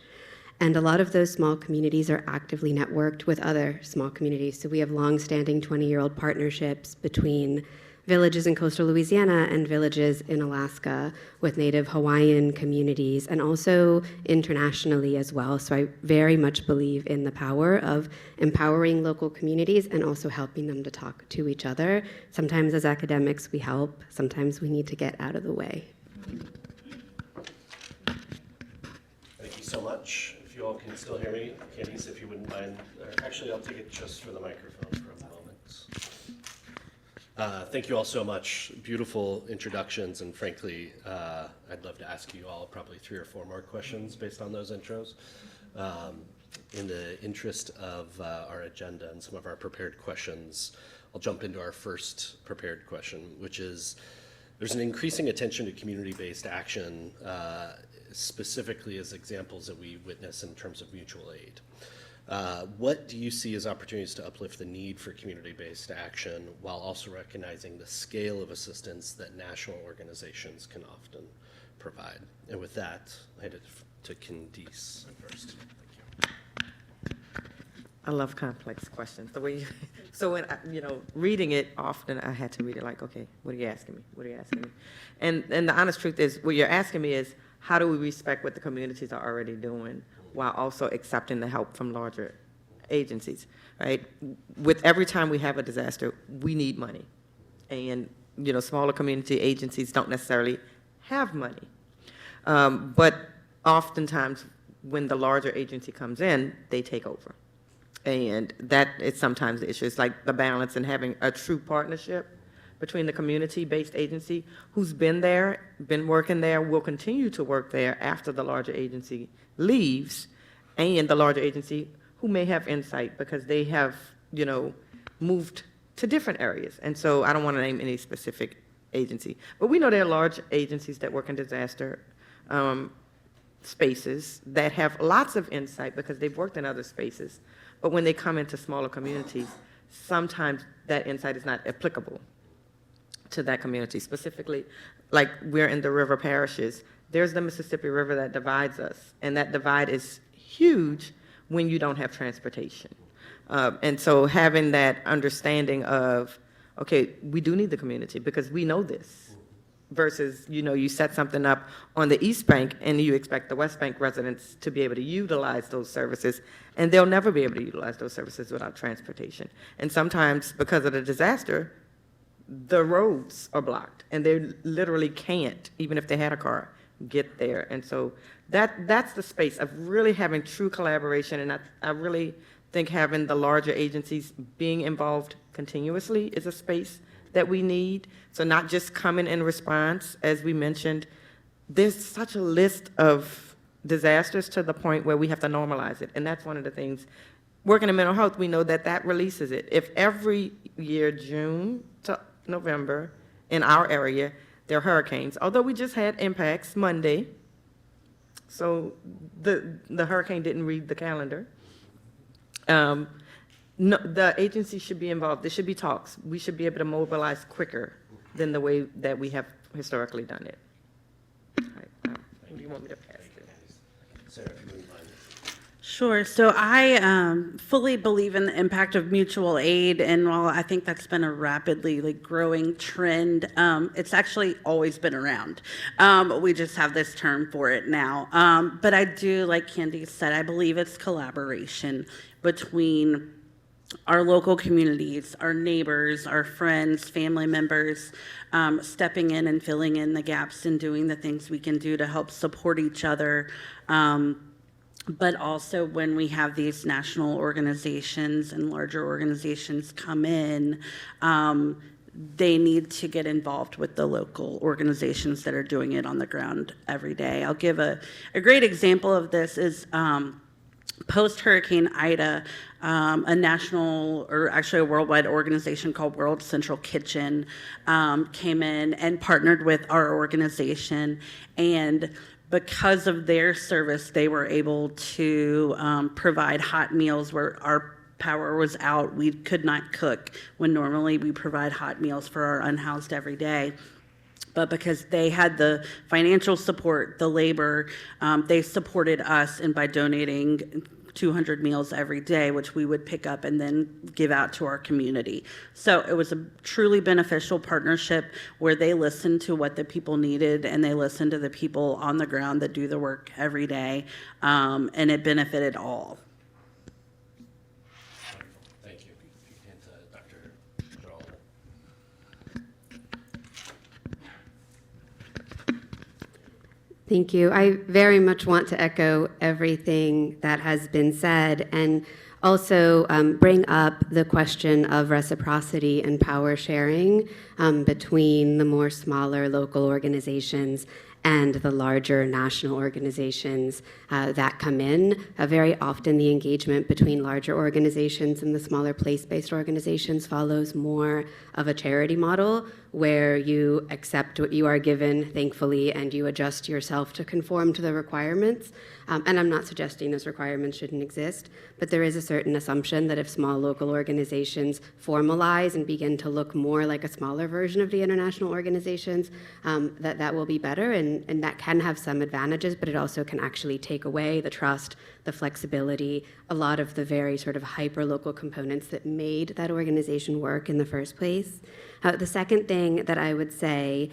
Q: And a lot of those small communities are actively networked with other small communities. So we have long-standing 20-year-old partnerships between villages in coastal Louisiana and villages in Alaska with Native Hawaiian communities, and also internationally as well. So I very much believe in the power of empowering local communities and also helping them to talk to each other. Sometimes as academics we help, sometimes we need to get out of the way.
M: Thank you so much. If you all can still hear me, Candice, if you wouldn't mind, or actually I'll take it just for the microphone for a moment. Thank you all so much. Beautiful introductions, and frankly, I'd love to ask you all probably 3 or 4 more questions based on those intros. In the interest of our agenda and some of our prepared questions, I'll jump into our first prepared question, which is, there's an increasing attention to community-based action, specifically as examples that we witness in terms of mutual aid. What do you see as opportunities to uplift the need for community-based action while also recognizing the scale of assistance that national organizations can often provide? And with that, I hand it to Candice first. Thank you.
R: I love complex questions. The way so when reading it, often I had to read it like, okay, what are you asking me? What are you asking me? And the honest truth is, what you're asking me is, how do we respect what the communities are already doing while also accepting the help from larger agencies, right? With every time we have a disaster, we need money. And, smaller community agencies don't necessarily have money. But oftentimes, when the larger agency comes in, they take over. And that is sometimes the issue. It's like the balance in having a true partnership between the community-based agency who's been there, been working there, will continue to work there after the larger agency leaves, and the larger agency who may have insight because they have, moved to different areas. And so I don't want to name any specific agency, but we know there are large agencies that work in disaster spaces that have lots of insight because they've worked in other spaces. But when they come into smaller communities, sometimes that insight is not applicable to that community. Specifically, like we're in the river parishes, there's the Mississippi River that divides us, and that divide is huge when you don't have transportation. And so having that understanding of, okay, we do need the community because we know this, versus, you set something up on the East Bank and you expect the West Bank residents to be able to utilize those services, and they'll never be able to utilize those services without transportation. And sometimes, because of the disaster, the roads are blocked, and they literally can't, even if they had a car, get there. And so that's the space of really having true collaboration, and I really think having the larger agencies being involved continuously is a space that we need. So not just coming in response, as we mentioned, there's such a list of disasters to the point where we have to normalize it, and that's one of the things. Working in mental health, we know that releases it. If every year, June to November, in our area, there are hurricanes, although we just had impacts Monday, so the hurricane didn't read the calendar. No, the agency should be involved. There should be talks. We should be able to mobilize quicker than the way that we have historically done it. All right, do you want me to pass it?
M: Sarah, if you wouldn't mind.
O: Sure. So I fully believe in the impact of mutual aid, and while I think that's been a rapidly growing trend, it's actually always been around. We just have this term for it now. But I do, like Candice said, I believe it's collaboration between our local communities, our neighbors, our friends, family members, stepping in and filling in the gaps and doing the things we can do to help support each other. But also when we have these national organizations and larger organizations come in, they need to get involved with the local organizations that are doing it on the ground every day. I'll give a great example of this is post-Hurricane Ida, a national, or actually a worldwide organization called World Central Kitchen came in and partnered with our organization, and because of their service, they were able to provide hot meals where our power was out. We could not cook when normally we provide hot meals for our unhoused every day. But because they had the financial support, the labor, they supported us, and by donating 200 meals every day, which we would pick up and then give out to our community. So it was a truly beneficial partnership where they listened to what the people needed, and they listened to the people on the ground that do the work every day, and it benefited all.
M: Thank you. And Dr. Joel.
Q: Thank you. I very much want to echo everything that has been said, and also bring up the question of reciprocity and power sharing between the more smaller local organizations and the larger national organizations that come in. Very often the engagement between larger organizations and the smaller place-based organizations follows more of a charity model, where you accept what you are given, thankfully, and you adjust yourself to conform to the requirements. And I'm not suggesting those requirements shouldn't exist, but there is a certain assumption that if small local organizations formalize and begin to look more like a smaller version of the international organizations, that will be better, and that can have some advantages, but it also can actually take away the trust, the flexibility, a lot of the very sort of hyper-local components that made that organization work in the first place. The second thing that I would say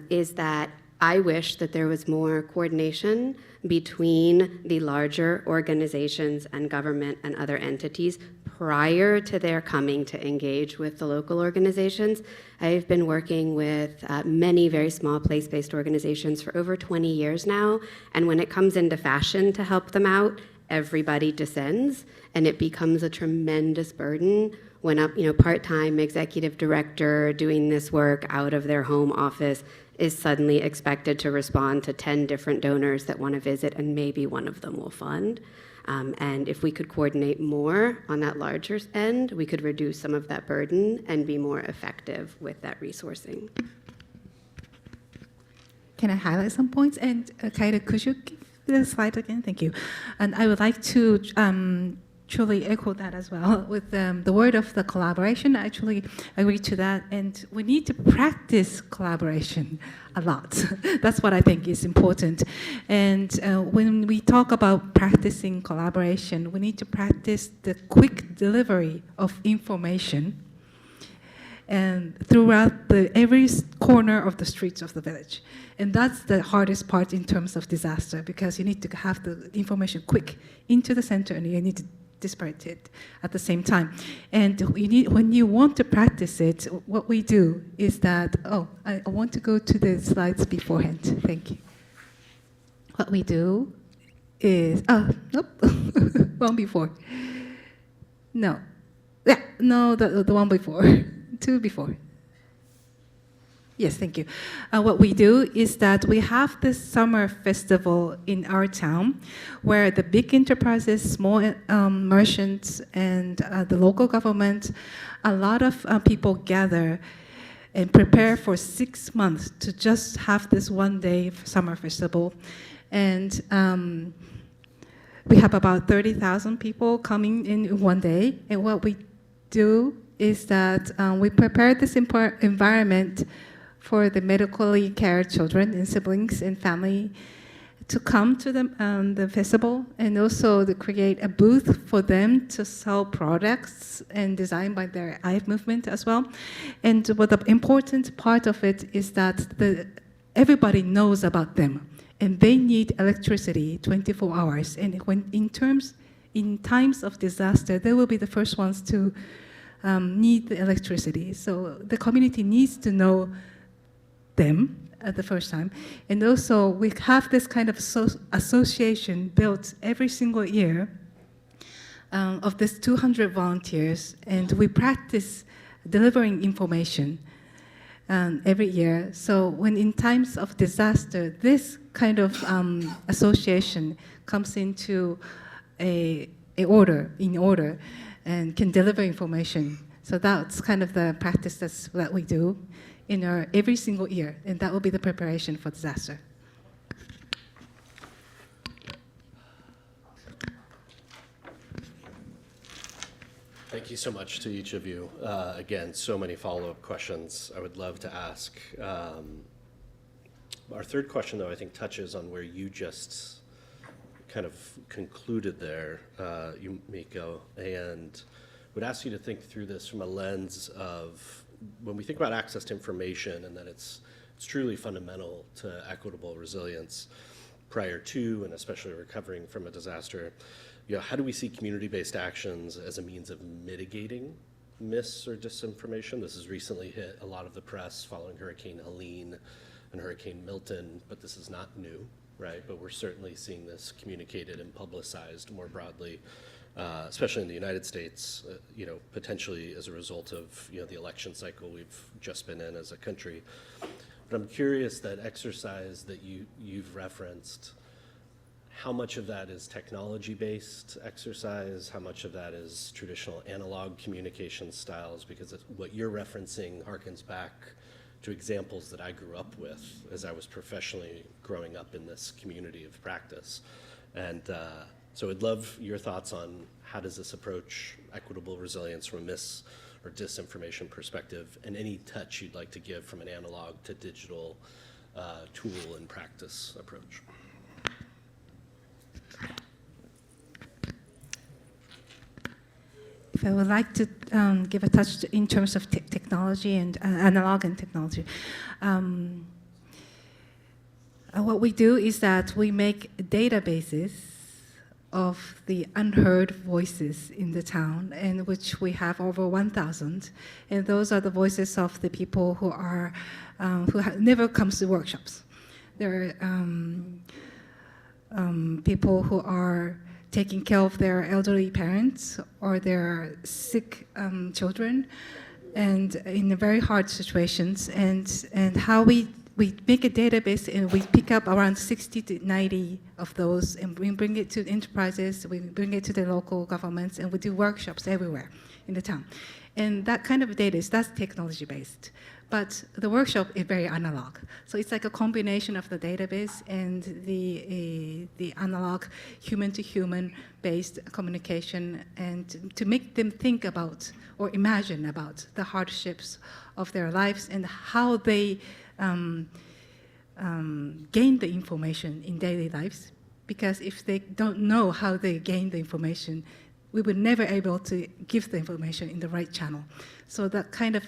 Q: is that I wish that there was more coordination between the larger organizations and government and other entities prior to their coming to engage with the local organizations. I've been working with many very small place-based organizations for over 20 years now, and when it comes into fashion to help them out, everybody descends, and it becomes a tremendous burden when a part-time executive director doing this work out of their home office is suddenly expected to respond to 10 different donors that want to visit, and maybe one of them will fund. And if we could coordinate more on that larger end, we could reduce some of that burden and be more effective with that resourcing.
N: Can I highlight some points? And Kaida, could you give the slide again? Thank you. And I would like to truly echo that as well. With the word of the collaboration, I actually agree to that. And we need to practice collaboration a lot. That's what I think is important. And when we talk about practicing collaboration, we need to practice the quick delivery of information and throughout every corner of the streets of the village. And that's the hardest part in terms of disaster, because you need to have the information quick into the center, and you need to disperse it at the same time. And when you want to practice it, what we do is that, I want to go to the slides beforehand. Thank you. What we do is, nope, one before. No, yeah, no, the one before, two before. Yes, thank you. What we do is that we have this summer festival in our town where the big enterprises, small merchants, and the local government, a lot of people gather and prepare for 6 months to just have this one-day summer festival. And we have about 30,000 people coming in one day. And what we do is that we prepare this environment for the medically cared children and siblings and family to come to the festival, and also to create a booth for them to sell products and designed by their eye movement as well. And what the important part of it is that everybody knows about them, and they need electricity 24 hours. And when in times of disaster, they will be the first ones to need the electricity. So the community needs to know them at the first time. And also we have this kind of association built every single year of this 200 volunteers, and we practice delivering information every year. So when in times of disaster, this kind of association comes into in order and can deliver information. So that's kind of the practice that we do in every single year, and that will be the preparation for disaster.
M: Thank you so much to each of you. Again, so many follow-up questions I would love to ask. Our third question, though, I think touches on where you just kind of concluded there, Miko, and would ask you to think through this from a lens of when we think about access to information and that it's truly fundamental to equitable resilience prior to and especially recovering from a disaster. How do we see community-based actions as a means of mitigating mis or disinformation? This has recently hit a lot of the press following Hurricane Helene and Hurricane Milton, but this is not new, right? But we're certainly seeing this communicated and publicized more broadly, especially in the United States, potentially as a result of the election cycle we've just been in as a country. But I'm curious, that exercise that you've referenced, how much of that is technology-based exercise? How much of that is traditional analog communication styles? Because what you're referencing harkens back to examples that I grew up with as I was professionally growing up in this community of practice. And so I'd love your thoughts on how does this approach equitable resilience from a mis or disinformation perspective, and any touch you'd like to give from an analog to digital tool and practice approach.
N: If I would like to give a touch in terms of technology and analog and technology. What we do is that we make databases of the unheard voices in the town, in which we have over 1,000, and those are the voices of the people who are never comes to workshops. There are people who are taking care of their elderly parents or their sick children, and in very hard situations, and how we make a database and we pick up around 60 to 90 of those, and we bring it to enterprises, we bring it to the local governments, and we do workshops everywhere in the town. And that kind of data that's technology-based. But the workshop is very analog. So it's like a combination of the database and the analog human-to-human based communication, and to make them think about or imagine about the hardships of their lives and how they gain the information in daily lives. Because if they don't know how they gain the information, we would never able to give the information in the right channel. So that kind of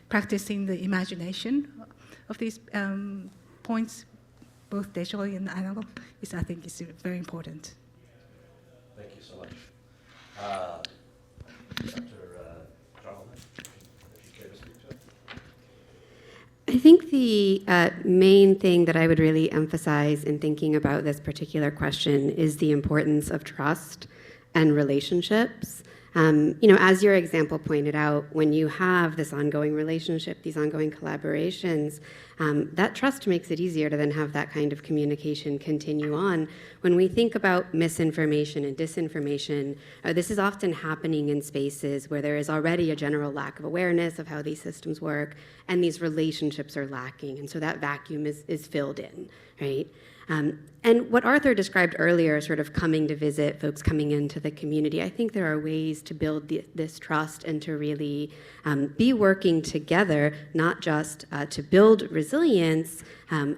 N: practicing the imagination of these points, both digitally and analog, I think is very important.
M: Thank you so much. Dr. Charlton, if you care to speak to it.
Q: I think the main thing that I would really emphasize in thinking about this particular question is the importance of trust and relationships. As your example pointed out, when you have this ongoing relationship, these ongoing collaborations, that trust makes it easier to then have that kind of communication continue on. When we think about misinformation and disinformation, this is often happening in spaces where there is already a general lack of awareness of how these systems work, and these relationships are lacking, and so that vacuum is filled in, right? And what Arthur described earlier, sort of coming to visit, folks coming into the community, I think there are ways to build this trust and to really be working together, not just to build resilience,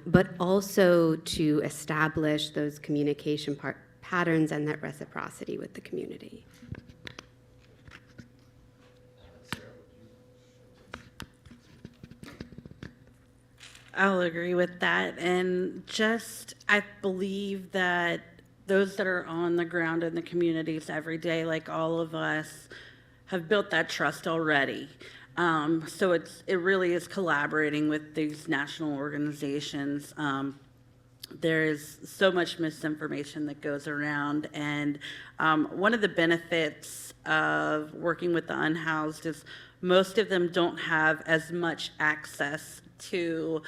Q: but also to establish those communication patterns and that reciprocity with the community.
O: I'll agree with that. And just, I believe that those that are on the ground in the communities every day, like all of us, have built that trust already. So it really is collaborating with these national organizations. There is so much misinformation that goes around, and one of the benefits of working with the unhoused is most of them don't have as much access to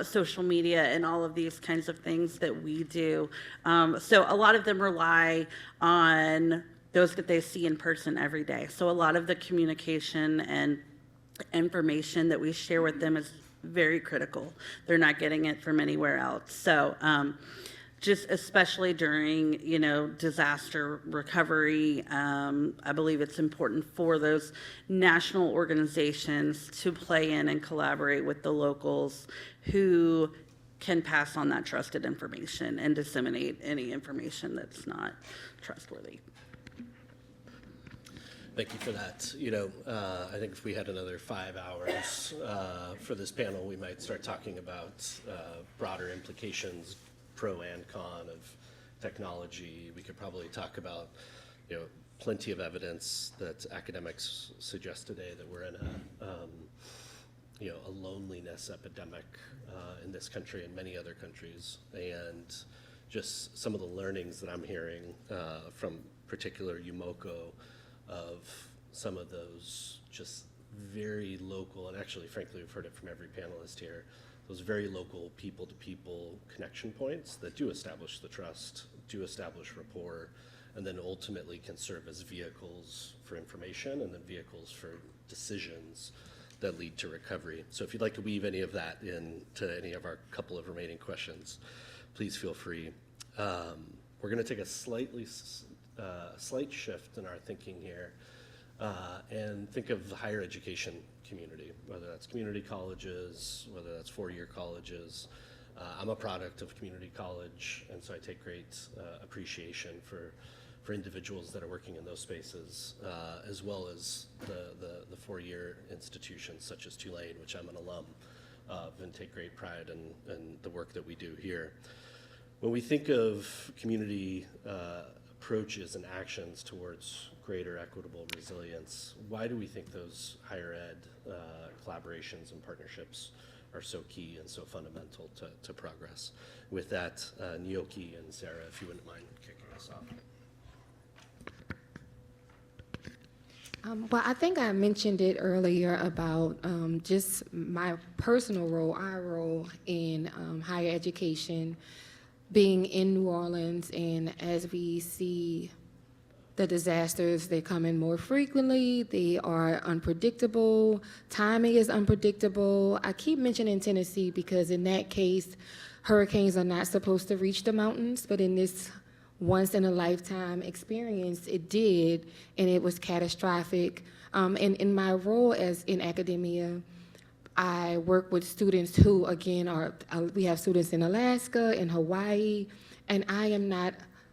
O: social media and all of these kinds of things that we do. So a lot of them rely on those that they see in person every day. So a lot of the communication and information that we share with them is very critical. They're not getting it from anywhere else. So just especially during, disaster recovery, I believe it's important for those national organizations to play in and collaborate with the locals who can pass on that trusted information and disseminate any information that's not trustworthy.
M: Thank you for that. I think if we had another 5 hours for this panel, we might start talking about broader implications, pro and con of technology. We could probably talk about, plenty of evidence that academics suggest today that we're in a loneliness epidemic in this country and many other countries. And just some of the learnings that I'm hearing from particular UMOCO of some of those just very local, and actually, frankly, we've heard it from every panelist here, those very local people-to-people connection points that do establish the trust, do establish rapport, and then ultimately can serve as vehicles for information and then vehicles for decisions that lead to recovery. So if you'd like to weave any of that into any of our couple of remaining questions, please feel free. We're going to take a slight shift in our thinking here and think of the higher education community, whether that's community colleges, whether that's four-year colleges. I'm a product of community college, and so I take great appreciation for individuals that are working in those spaces, as well as the four-year institutions such as Tulane, which I'm an alum of, and take great pride in the work that we do here. When we think of community approaches and actions towards greater equitable resilience, why do we think those higher ed collaborations and partnerships are so key and so fundamental to progress? With that, Nyoki and Sarah, if you wouldn't mind kicking us off.
P: Well, I think I mentioned it earlier about just my personal role, our role in higher education, being in New Orleans, and as we see the disasters, they come in more frequently, they are unpredictable, timing is unpredictable. I keep mentioning Tennessee because in that case, hurricanes are not supposed to reach the mountains, but in this once-in-a-lifetime experience, it did, and it was catastrophic. And in my role in academia, I work with students who, again, we have students in Alaska, in Hawaii, and I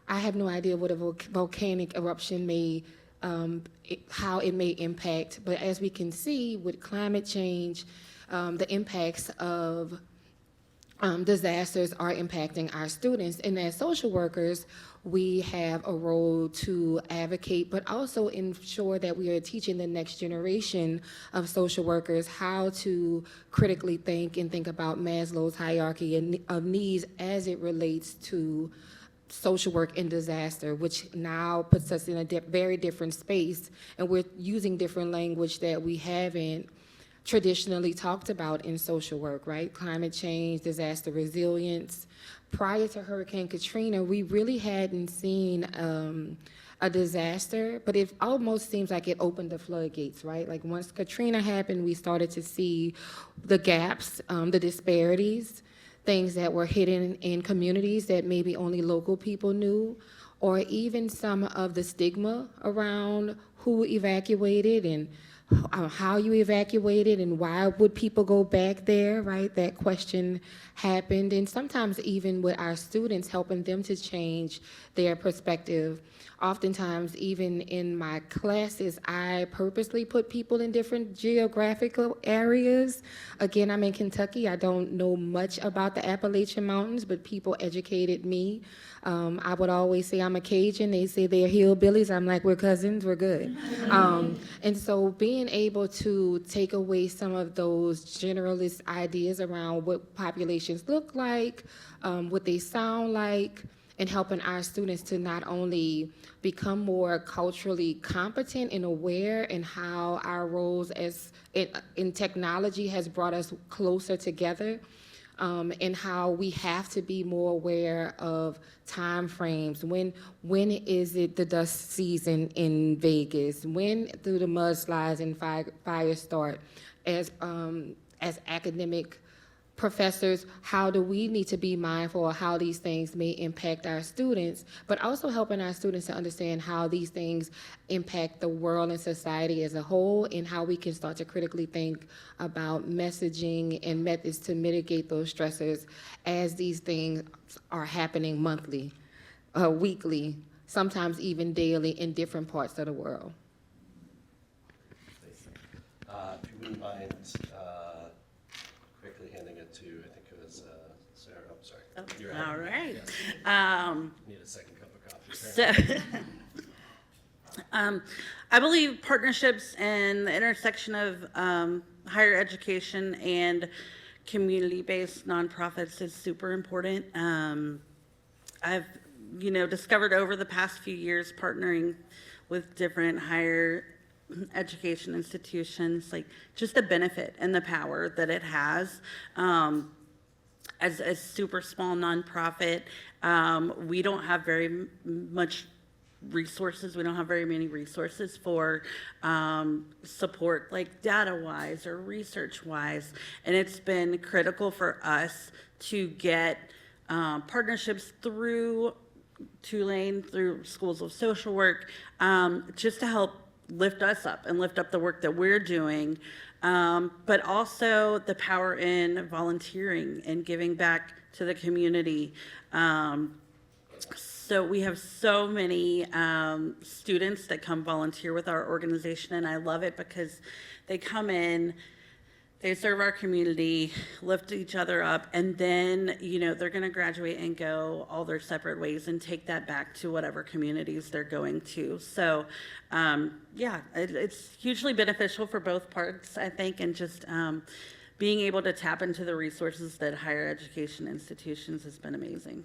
P: have no idea what a volcanic eruption how it may impact. But as we can see with climate change, the impacts of disasters are impacting our students. And as social workers, we have a role to advocate, but also ensure that we are teaching the next generation of social workers how to critically think and think about Maslow's hierarchy of needs as it relates to social work in disaster, which now puts us in a very different space, and we're using different language that we haven't traditionally talked about in social work, right? Climate change, disaster resilience. Prior to Hurricane Katrina, we really hadn't seen a disaster, but it almost seems like it opened the floodgates, right? Like once Katrina happened, we started to see the gaps, the disparities, things that were hidden in communities that maybe only local people knew, or even some of the stigma around who evacuated and how you evacuated and why would people go back there, right? That question happened. And sometimes even with our students, helping them to change their perspective. Oftentimes, even in my classes, I purposely put people in different geographical areas. Again, I'm in Kentucky. I don't know much about the Appalachian Mountains, but people educated me. I would always say I'm a Cajun. They say they're hillbillies. I'm like, we're cousins, we're good. And so being able to take away some of those generalist ideas around what populations look like, what they sound like, and helping our students to not only become more culturally competent and aware in how our roles as in technology has brought us closer together, and how we have to be more aware of time frames. When is it the dust season in Vegas? When do the mudslides and fires start? As academic professors, how do we need to be mindful of how these things may impact our students, but also helping our students to understand how these things impact the world and society as a whole, and how we can start to critically think about messaging and methods to mitigate those stressors as these things are happening monthly, weekly, sometimes even daily in different parts of the world.
M: If you wouldn't mind quickly handing it to, I think it was Sarah. Oh, sorry. You're
O: All right.
M: Yeah. Need a second cup of coffee.
O: I believe partnerships and the intersection of higher education and community-based nonprofits is super important. I've, discovered over the past few years partnering with different higher education institutions, like just the benefit and the power that it has. As a super small nonprofit, we don't have very much resources. We don't have very many resources for support, like data-wise or research-wise. And it's been critical for us to get partnerships through Tulane, through schools of social work, just to help lift us up and lift up the work that we're doing, but also the power in volunteering and giving back to the community. So we have so many students that come volunteer with our organization, and I love it because they come in, they serve our community, lift each other up, and then, they're going to graduate and go all their separate ways and take that back to whatever communities they're going to. So, it's hugely beneficial for both parts, I think, and just being able to tap into the resources that higher education institutions has been amazing.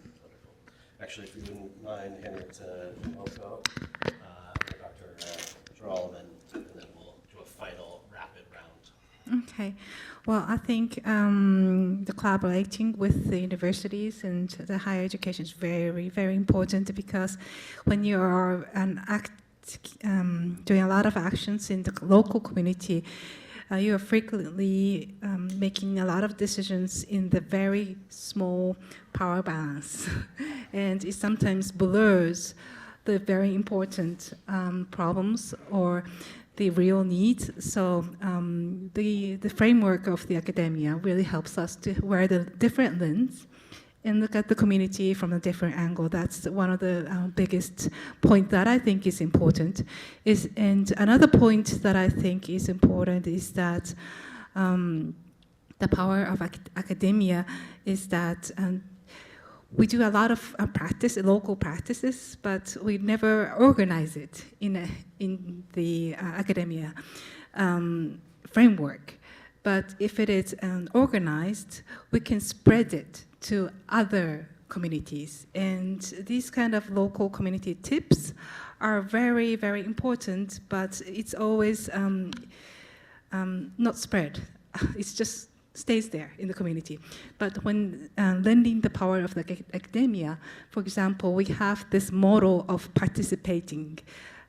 M: Actually, if you wouldn't mind handing it to Moko, Dr. Drolleman, and then we'll do a final rapid round.
N: Okay. Well, I think the collaborating with the universities and the higher education is very, very important, because when you are doing a lot of actions in the local community, you are frequently making a lot of decisions in the very small power balance. And it sometimes blurs the very important problems or the real needs. So the framework of the academia really helps us to wear the different lens and look at the community from a different angle. That's one of the biggest points that I think is important. And another point that I think is important is that the power of academia is that we do a lot of local practices, but we never organize it in the academia framework. But if it is organized, we can spread it to other communities. And these kind of local community tips are very, very important, but it's always not spread. It's just stays there in the community. But when lending the power of the academia, for example, we have this model of participating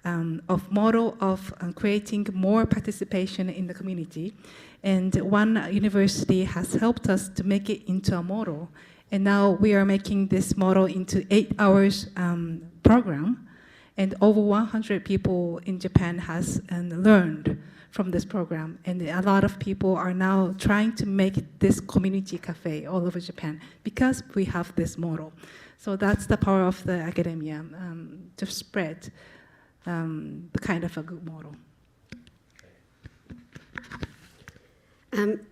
N: of model of creating more participation in the community. And one university has helped us to make it into a model. And now we are making this model into 8 hours program. And over 100 people in Japan has learned from this program. And a lot of people are now trying to make this community cafe all over Japan because we have this model. So that's the power of the academia, to spread the kind of a good model.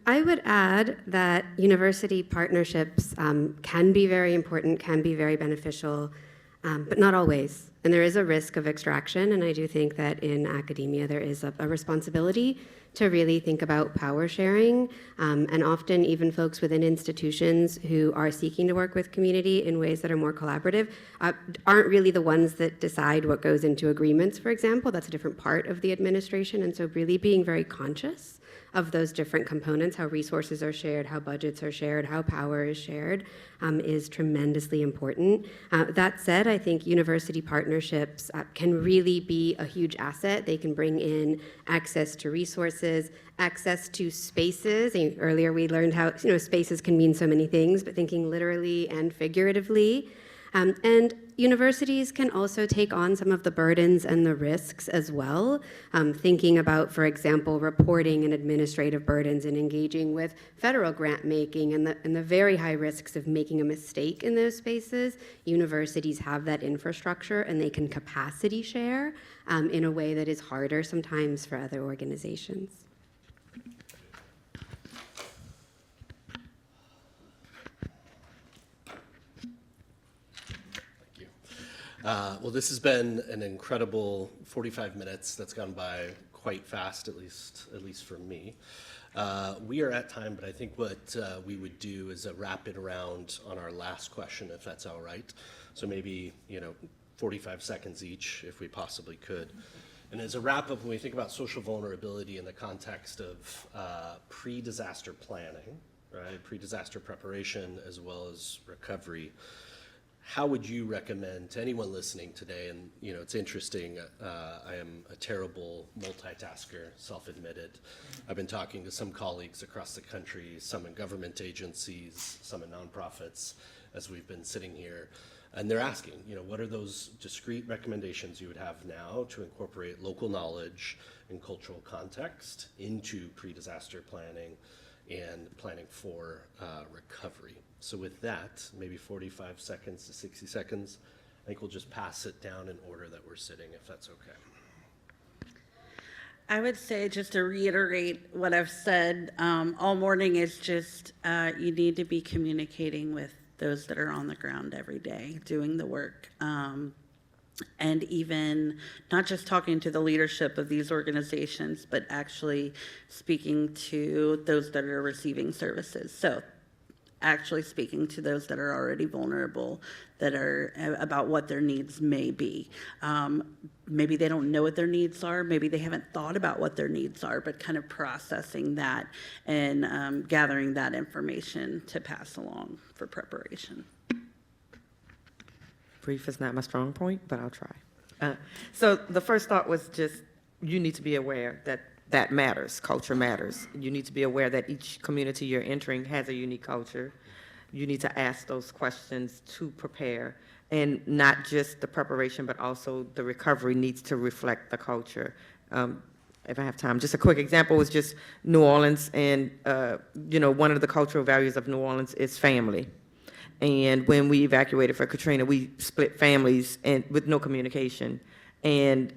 Q: I would add that university partnerships can be very important, can be very beneficial, but not always. And there is a risk of extraction, and I do think that in academia there is a responsibility to really think about power sharing, and often even folks within institutions who are seeking to work with community in ways that are more collaborative aren't really the ones that decide what goes into agreements, for example. That's a different part of the administration, and so really being very conscious of those different components, how resources are shared, how budgets are shared, how power is shared, is tremendously important. That said, I think university partnerships can really be a huge asset. They can bring in access to resources, access to spaces. And earlier we learned how spaces can mean so many things, but thinking literally and figuratively. And universities can also take on some of the burdens and the risks as well, thinking about, for example, reporting and administrative burdens and engaging with federal grant making and the very high risks of making a mistake in those spaces. Universities have that infrastructure and they can capacity share in a way that is harder sometimes for other organizations.
M: Well, this has been an incredible 45 minutes that's gone by quite fast, at least for me. We are at time, but I think what we would do is a rapid round on our last question, if that's all right. So maybe 45 seconds each, if we possibly could. And as a wrap-up, when we think about social vulnerability in the context of pre-disaster planning, right, pre-disaster preparation as well as recovery, how would you recommend to anyone listening today? And it's interesting, I am a terrible multitasker, self-admitted. I've been talking to some colleagues across the country, some in government agencies, some in nonprofits, as we've been sitting here. And they're asking, what are those discrete recommendations you would have now to incorporate local knowledge and cultural context into pre-disaster planning and planning for recovery? So with that, maybe 45 seconds to 60 seconds, I think we'll just pass it down in order that we're sitting, if that's okay.
O: I would say, just to reiterate what I've said all morning, is just you need to be communicating with those that are on the ground every day doing the work. And even not just talking to the leadership of these organizations, but actually speaking to those that are receiving services. So actually speaking to those that are already vulnerable, that are about what their needs may be. Maybe they don't know what their needs are. Maybe they haven't thought about what their needs are, but kind of processing that and gathering that information to pass along for preparation.
R: Brief is not my strong point, but I'll try. So the first thought was just, you need to be aware that matters, culture matters. You need to be aware that each community you're entering has a unique culture. You need to ask those questions to prepare, and not just the preparation, but also the recovery needs to reflect the culture. If I have time, just a quick example was just New Orleans, and one of the cultural values of New Orleans is family. And when we evacuated for Katrina, we split families and with no communication, and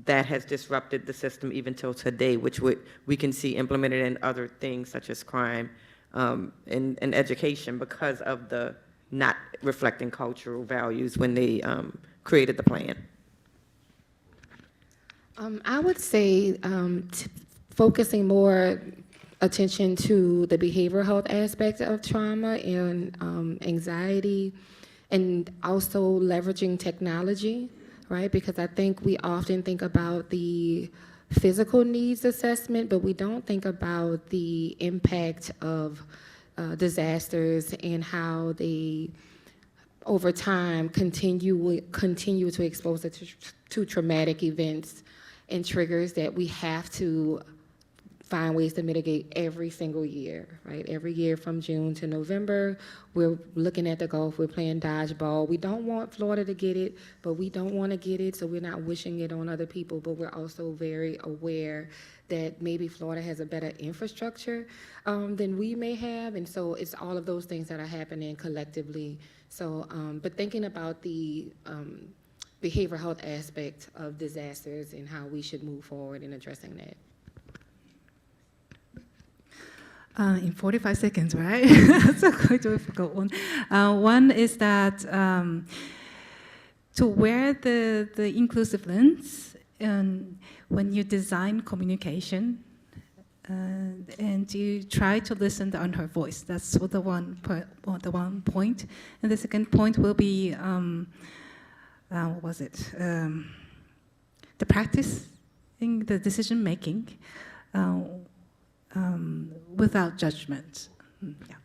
R: that has disrupted the system even till today, which we can see implemented in other things such as crime and education, because of the not reflecting cultural values when they created the plan.
P: I would say focusing more attention to the behavioral health aspect of trauma and anxiety, and also leveraging technology, right? Because I think we often think about the physical needs assessment, but we don't think about the impact of disasters and how they over time, continue to expose it to traumatic events and triggers that we have to find ways to mitigate every single year, right? Every year from June to November, we're looking at the Gulf, we're playing dodgeball. We don't want Florida to get it, but we don't want to get it, so we're not wishing it on other people, but we're also very aware that maybe Florida has a better infrastructure than we may have, and so it's all of those things that are happening collectively. So, but thinking about the behavioral health aspect of disasters and how we should move forward in addressing that.
N: In 45 seconds, right? That's a quite difficult one. One is that to wear the inclusive lens when you design communication, and you try to listen to her voice. That's the one point. And the second point will be, what was it? The practice in the decision making. Without judgment. Yeah.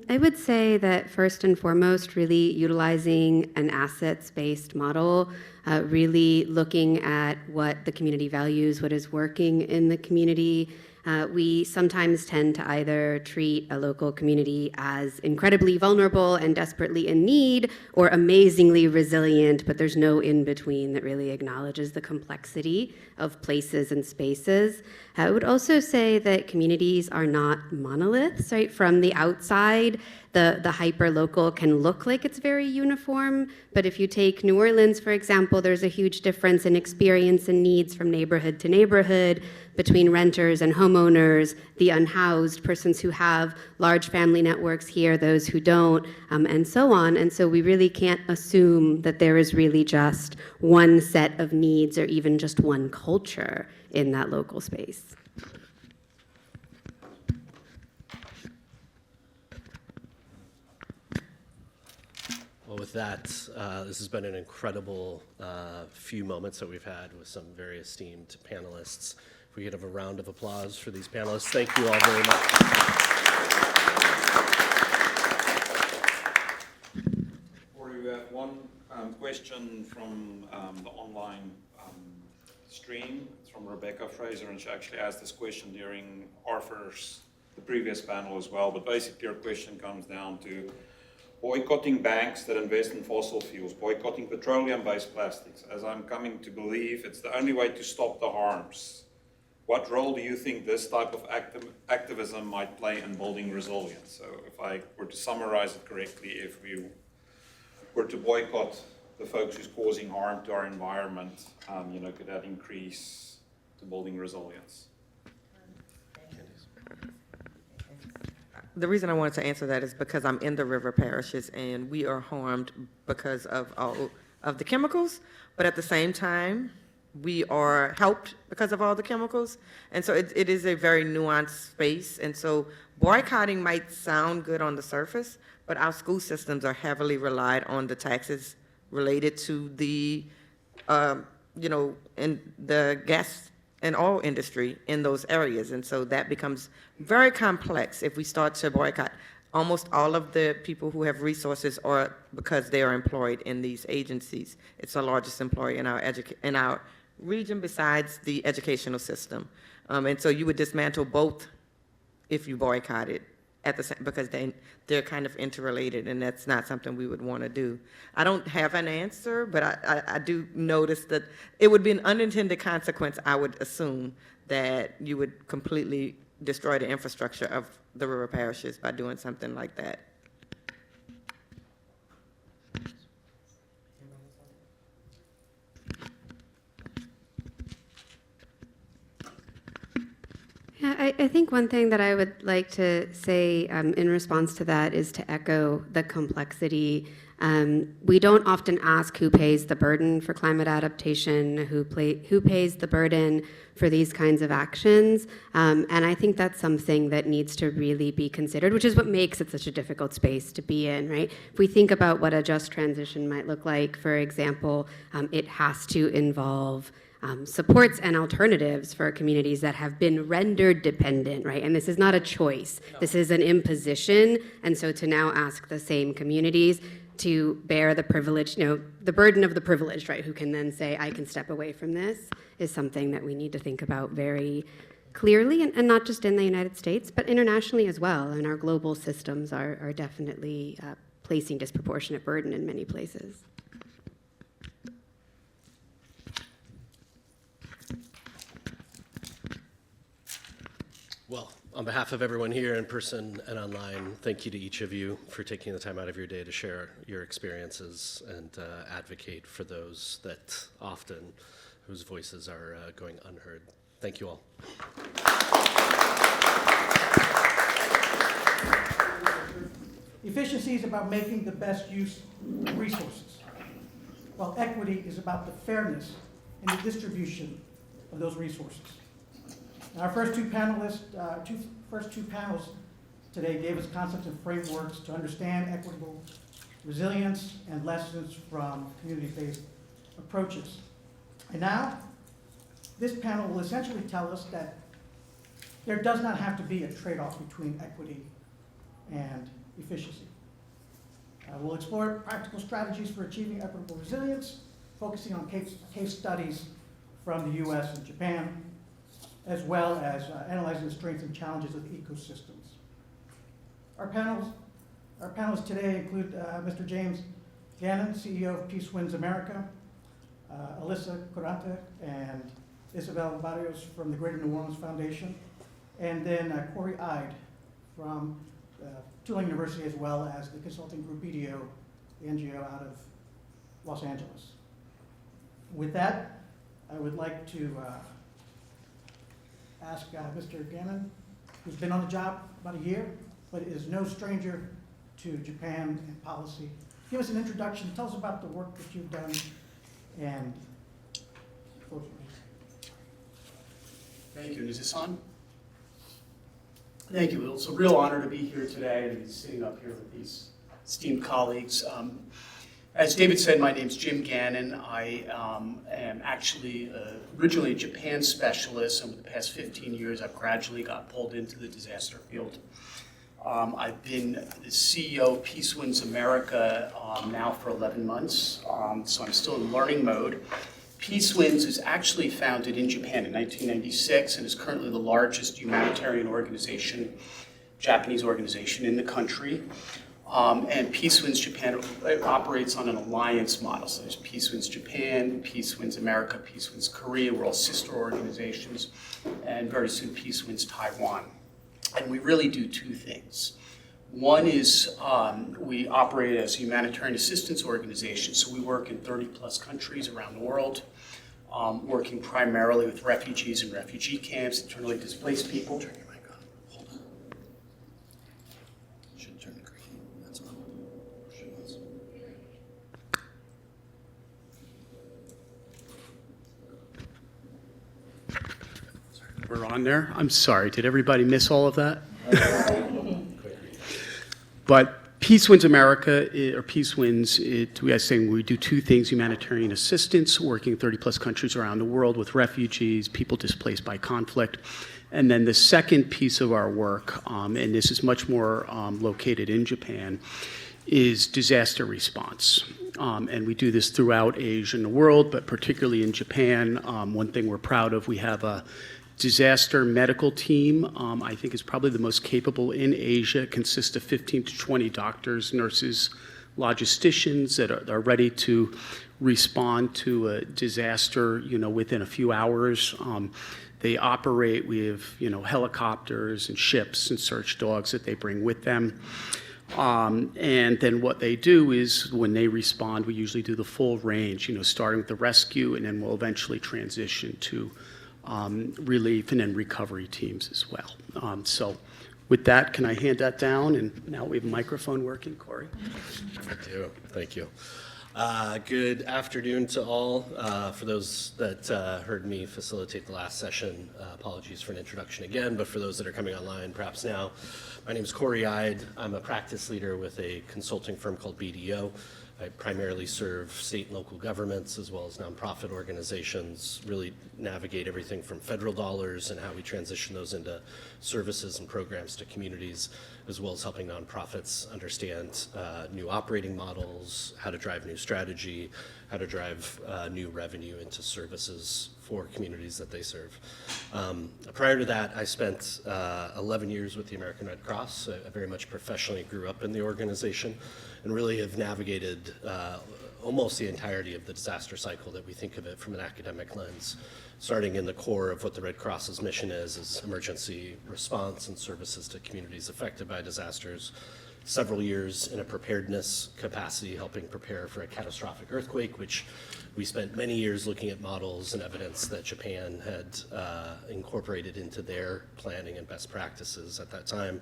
Q: I would say that first and foremost, really utilizing an assets-based model, really looking at what the community values, what is working in the community. We sometimes tend to either treat a local community as incredibly vulnerable and desperately in need, or amazingly resilient, but there's no in-between that really acknowledges the complexity of places and spaces. I would also say that communities are not monoliths, right? From the outside, the hyper-local can look like it's very uniform, but if you take New Orleans, for example, there's a huge difference in experience and needs from neighborhood to neighborhood, between renters and homeowners, the unhoused, persons who have large family networks here, those who don't, and so on. And so we really can't assume that there is really just one set of needs or even just one culture in that local space.
M: Well, with that, this has been an incredible few moments that we've had with some very esteemed panelists. If we could have a round of applause for these panelists. Thank you all very much.
B: Corey, we have one question from the online stream. It's from Rebecca Fraser, and she actually asked this question during the previous panel as well. But basically, her question comes down to boycotting banks that invest in fossil fuels, boycotting petroleum-based plastics. As I'm coming to believe, it's the only way to stop the harms. What role do you think this type of activism might play in building resilience? So if I were to summarize it correctly, if we were to boycott the folks who's causing harm to our environment, could that increase to building resilience?
R: The reason I wanted to answer that is because I'm in the river parishes and we are harmed because of all of the chemicals, but at the same time, we are helped because of all the chemicals. And so it is a very nuanced space. And so boycotting might sound good on the surface, but our school systems are heavily relied on the taxes related to the, in the gas and oil industry in those areas. And so that becomes very complex if we start to boycott. Almost all of the people who have resources are because they are employed in these agencies. It's the largest employer in our region besides the educational system. And so you would dismantle both if you boycott it at the same, because they're kind of interrelated, and that's not something we would want to do. I don't have an answer, but I do notice that it would be an unintended consequence, I would assume, that you would completely destroy the infrastructure of the river parishes by doing something like that.
Q: Yeah, I think one thing that I would like to say in response to that is to echo the complexity. We don't often ask who pays the burden for climate adaptation, who pays the burden for these kinds of actions, and I think that's something that needs to really be considered, which is what makes it such a difficult space to be in, right? If we think about what a just transition might look like, for example, it has to involve supports and alternatives for communities that have been rendered dependent, right? And this is not a choice. This is an imposition. And so to now ask the same communities to bear the privilege, the burden of the privileged, right, who can then say, I can step away from this, is something that we need to think about very clearly, and not just in the United States, but internationally as well. And our global systems are definitely placing disproportionate burden in many places.
M: Well, on behalf of everyone here in person and online, thank you to each of you for taking the time out of your day to share your experiences and advocate for those that often whose voices are going unheard. Thank you all.
S: Efficiency is about making the best use of resources, while equity is about the fairness in the distribution of those resources. And our first two panels today gave us concepts and frameworks to understand equitable resilience and lessons from community-based approaches. And now, this panel will essentially tell us that there does not have to be a trade-off between equity and efficiency. We'll explore practical strategies for achieving equitable resilience, focusing on case studies from the US and Japan, as well as analyzing the strengths and challenges of ecosystems. Our panelists today include Mr. James Gannon, CEO of Peace Winds America, Alyssa Corante and Isabel Barrios from the Greater New Orleans Foundation, and then Corey Ide from Tulane University, as well as the consulting group BDO, the NGO out of Los Angeles. With that, I would like to ask Mr. Gannon, who's been on the job about a year, but is no stranger to Japan and policy. Give us an introduction, tell us about the work that you've done, and
T: thank you. Is this on? Thank you. It's a real honor to be here today and to be sitting up here with these esteemed colleagues. As David said, my name's Jim Gannon. I am actually originally a Japan specialist, and over the past 15 years, I've gradually got pulled into the disaster field. I've been the CEO of Peace Winds America now for 11 months, so I'm still in learning mode. Peace Winds is actually founded in Japan in 1996 and is currently the largest humanitarian organization, Japanese organization in the country. And Peace Winds Japan operates on an alliance model. So there's Peace Winds Japan, Peace Winds America, Peace Winds Korea. We're all sister organizations, and very soon Peace Winds Taiwan. And we really do two things. One is we operate as a humanitarian assistance organization, so we work in 30+ countries around the world, working primarily with refugees and refugee camps, internally displaced people. Turn your mic on. Hold on. Should turn to green. That's on. We're on there. I'm sorry. Did everybody miss all of that? But Peace Winds America, or Peace Winds, we do two things: humanitarian assistance, working in 30+ countries around the world with refugees, people displaced by conflict. And then the second piece of our work, and this is much more located in Japan, is disaster response. And we do this throughout Asia and the world, but particularly in Japan. One thing we're proud of, we have a disaster medical team. I think is probably the most capable in Asia. It consists of 15 to 20 doctors, nurses, logisticians that are ready to respond to a disaster, within a few hours. They operate, we have, helicopters and ships and search dogs that they bring with them. And then what they do is when they respond, we usually do the full range, starting with the rescue, and then we'll eventually transition to relief and then recovery teams as well. So with that, can I hand that down? And now we have a microphone working, Corey.
M: Thank you. Good afternoon to all. For those that heard me facilitate the last session, apologies for an introduction again, but for those that are coming online perhaps now, my name is Corey Ide. I'm a practice leader with a consulting firm called BDO. I primarily serve state and local governments as well as nonprofit organizations, really navigate everything from federal dollars and how we transition those into services and programs to communities, as well as helping nonprofits understand new operating models, how to drive new strategy, how to drive new revenue into services for communities that they serve. Prior to that, I spent 11 years with the American Red Cross. I very much professionally grew up in the organization and really have navigated almost the entirety of the disaster cycle that we think of it from an academic lens, starting in the core of what the Red Cross's mission is emergency response and services to communities affected by disasters. Several years in a preparedness capacity, helping prepare for a catastrophic earthquake, which we spent many years looking at models and evidence that Japan had incorporated into their planning and best practices at that time,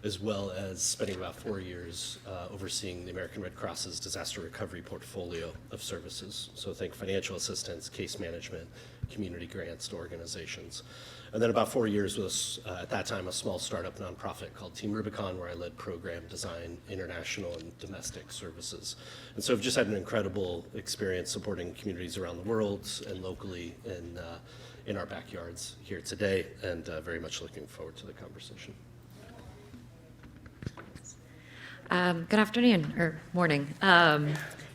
M: as well as spending about 4 years overseeing the American Red Cross's disaster recovery portfolio of services. So think financial assistance, case management, community grants to organizations. And then about 4 years with, at that time, a small startup nonprofit called Team Rubicon, where I led program design, international and domestic services. And so I've just had an incredible experience supporting communities around the world and locally in our backyards here today, and very much looking forward to the conversation.
U: Good afternoon, or morning,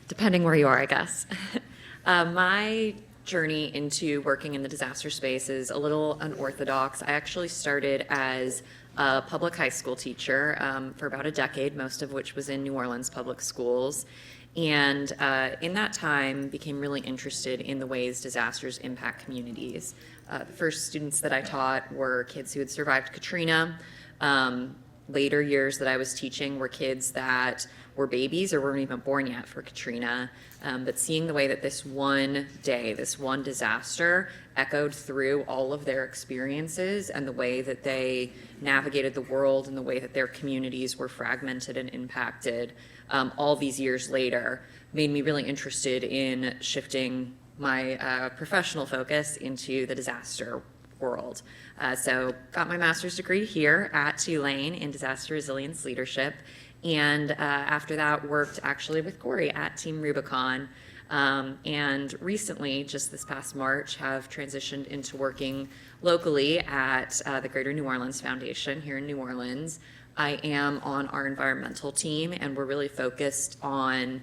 U: depending where you are, I guess. My journey into working in the disaster space is a little unorthodox. I actually started as a public high school teacher for about a decade, most of which was in New Orleans public schools. And in that time, became really interested in the ways disasters impact communities. The first students that I taught were kids who had survived Katrina. Later years that I was teaching were kids that were babies or weren't even born yet for Katrina. But seeing the way that this one day, this one disaster echoed through all of their experiences and the way that they navigated the world and the way that their communities were fragmented and impacted all these years later made me really interested in shifting my professional focus into the disaster world. So got my master's degree here at Tulane in disaster resilience leadership. And after that, worked actually with Corey at Team Rubicon. And recently, just this past March, have transitioned into working locally at the Greater New Orleans Foundation here in New Orleans. I am on our environmental team, and we're really focused on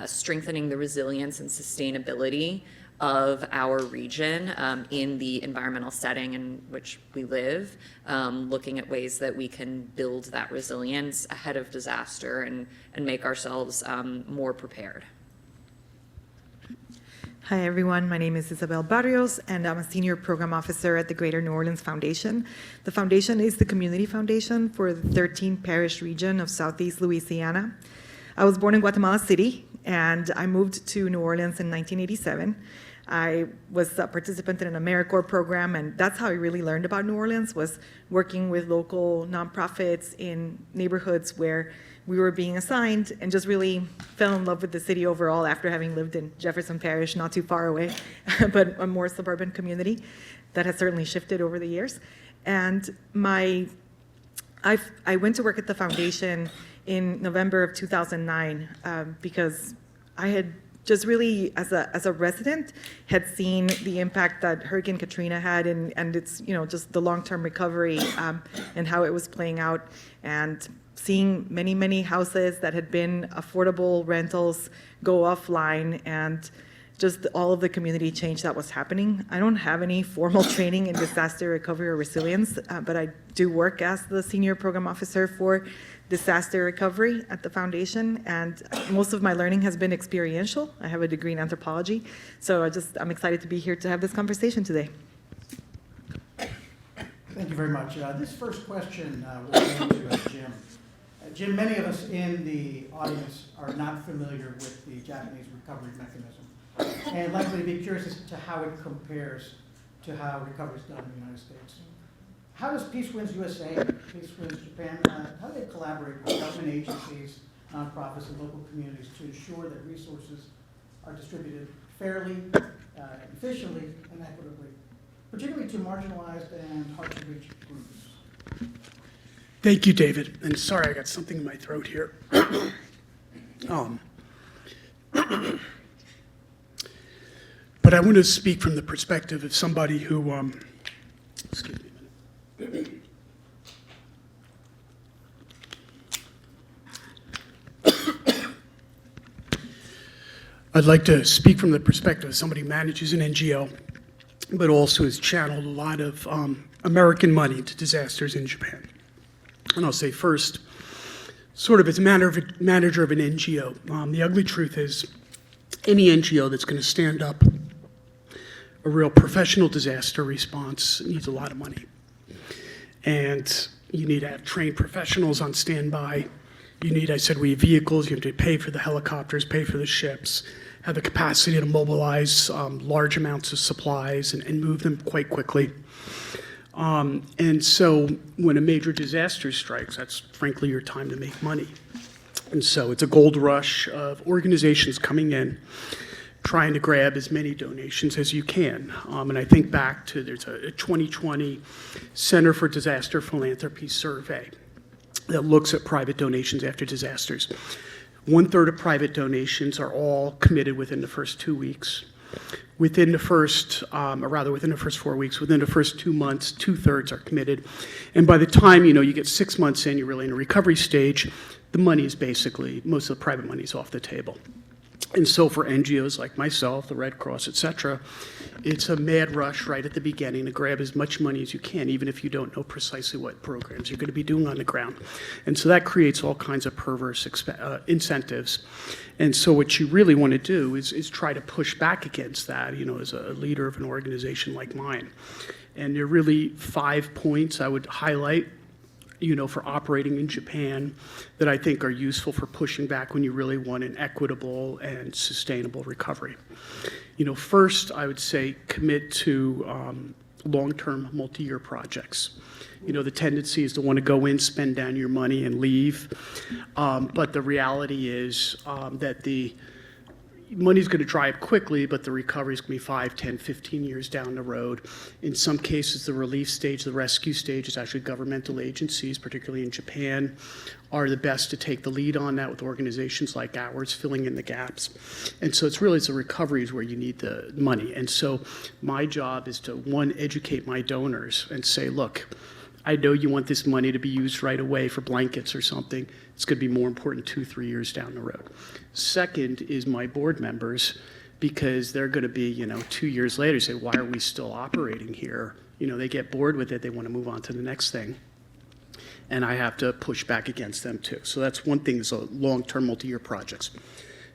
U: strengthening the resilience and sustainability of our region in the environmental setting in which we live, looking at ways that we can build that resilience ahead of disaster and make ourselves more prepared.
V: Hi everyone, my name is Isabel Barrios and I'm a senior program officer at the Greater New Orleans Foundation. The foundation is the community foundation for the 13 parish region of Southeast Louisiana. I was born in Guatemala City and I moved to New Orleans in 1987. I was a participant in an AmeriCorps program, and that's how I really learned about New Orleans, was working with local nonprofits in neighborhoods where we were being assigned, and just really fell in love with the city overall after having lived in Jefferson Parish, not too far away, but a more suburban community that has certainly shifted over the years. And I went to work at the foundation in November of 2009 because I had just really, as a resident, had seen the impact that Hurricane Katrina had and its, just the long-term recovery and how it was playing out, and seeing many, many houses that had been affordable rentals go offline, and just all of the community change that was happening. I don't have any formal training in disaster recovery or resilience, but I do work as the senior program officer for disaster recovery at the foundation, and most of my learning has been experiential. I have a degree in anthropology, so I'm excited to be here to have this conversation today.
S: Thank you very much. This first question will go to Jim. Jim, many of us in the audience are not familiar with the Japanese recovery mechanism, and likely to be curious as to how it compares to how recovery is done in the United States. How does Peace Winds USA, Peace Winds Japan, how do they collaborate with government agencies, nonprofits, and local communities to ensure that resources are distributed fairly, efficiently, and equitably, particularly to marginalized and hard-to-reach groups?
T: Thank you, David. And sorry, I got something in my throat here. But I want to speak from the perspective of somebody who, excuse me a minute. I'd like to speak from the perspective of somebody who manages an NGO, but also has channeled a lot of American money into disasters in Japan. And I'll say first, sort of as a manager of an NGO, the ugly truth is any NGO that's going to stand up a real professional disaster response needs a lot of money. And you need to have trained professionals on standby. You need, I said, we have vehicles. You have to pay for the helicopters, pay for the ships, have the capacity to mobilize large amounts of supplies and move them quite quickly. And so when a major disaster strikes, that's frankly your time to make money. And so it's a gold rush of organizations coming in, trying to grab as many donations as you can. And I think back to, there's a 2020 Center for Disaster Philanthropy survey that looks at private donations after disasters. 1/3 of private donations are all committed within the first 2 weeks. Within the first, within the first 4 weeks, within the first 2 months, 2/3 are committed. And by the time, you get 6 months in, you're really in a recovery stage, the money is basically, most of the private money is off the table. And so for NGOs like myself, the Red Cross, et cetera, it's a mad rush right at the beginning to grab as much money as you can, even if you don't know precisely what programs you're going to be doing on the ground. And so that creates all kinds of perverse incentives. And so what you really want to do is try to push back against that, as a leader of an organization like mine. And there are really 5 points I would highlight, for operating in Japan that I think are useful for pushing back when you really want an equitable and sustainable recovery. First, I would say commit to long-term multi-year projects. The tendency is to want to go in, spend down your money, and leave. But the reality is that the money's going to dry up quickly, but the recovery is going to be 5, 10, 15 years down the road. In some cases, the relief stage, the rescue stage is actually governmental agencies, particularly in Japan, are the best to take the lead on that with organizations like ours filling in the gaps. And so it's the recovery is where you need the money. And so my job is to, one, educate my donors and say, look, I know you want this money to be used right away for blankets or something. It's going to be more important 2, 3 years down the road. Second is my board members, because they're going to be, 2 years later say, why are we still operating here? They get bored with it. They want to move on to the next thing. And I have to push back against them too. So that's one thing, is long-term multi-year projects.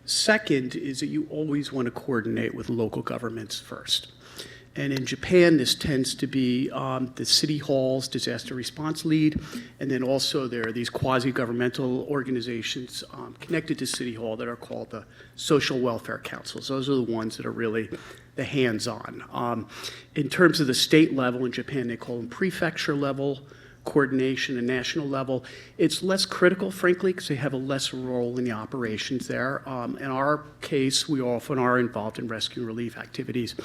T: Second is that you always want to coordinate with local governments first. And in Japan, this tends to be the city hall's disaster response lead, and then also there are these quasi-governmental organizations connected to City Hall that are called the social welfare councils. Those are the ones that are really the hands-on. In terms of the state level in Japan, they call them prefecture level coordination and national level. It's less critical, frankly, because they have a lesser role in the operations there. In our case, we often are involved in rescue and relief activities.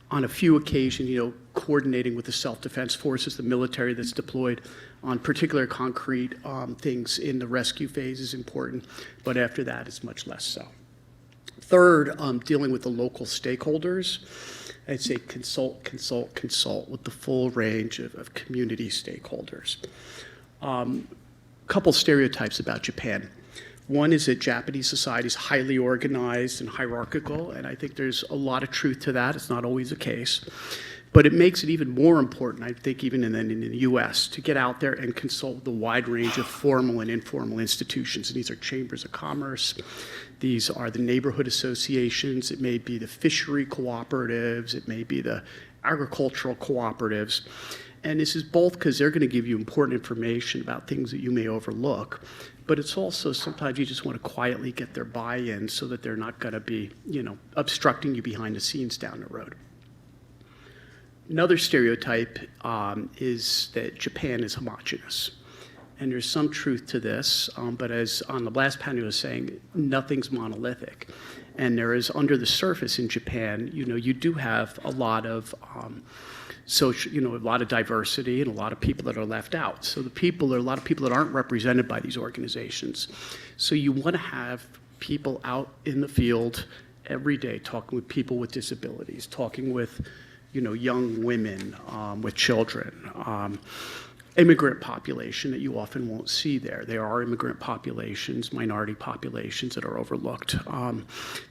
T: On a few occasions, coordinating with the self-defense forces, the military that's deployed on particular concrete things in the rescue phase is important, but after that, it's much less so. Third, dealing with the local stakeholders. I'd say consult with the full range of community stakeholders. Couple stereotypes about Japan. One is that Japanese society is highly organized and hierarchical, and I think there's a lot of truth to that. It's not always the case. But it makes it even more important, I think, even in the U.S., to get out there and consult the wide range of formal and informal institutions. And these are chambers of commerce. These are the neighborhood associations. It may be the fishery cooperatives. It may be the agricultural cooperatives. And this is both because they're going to give you important information about things that you may overlook, but it's also sometimes you just want to quietly get their buy-in so that they're not going to be, obstructing you behind the scenes down the road. Another stereotype is that Japan is homogenous. And there's some truth to this, but as on the last panel I was saying, nothing's monolithic. And there is, under the surface in Japan, you do have a lot of social, a lot of diversity and a lot of people that are left out. So there are a lot of people that aren't represented by these organizations. So you want to have people out in the field every day, talking with people with disabilities, talking with, young women with children, immigrant population that you often won't see there. There are immigrant populations, minority populations that are overlooked.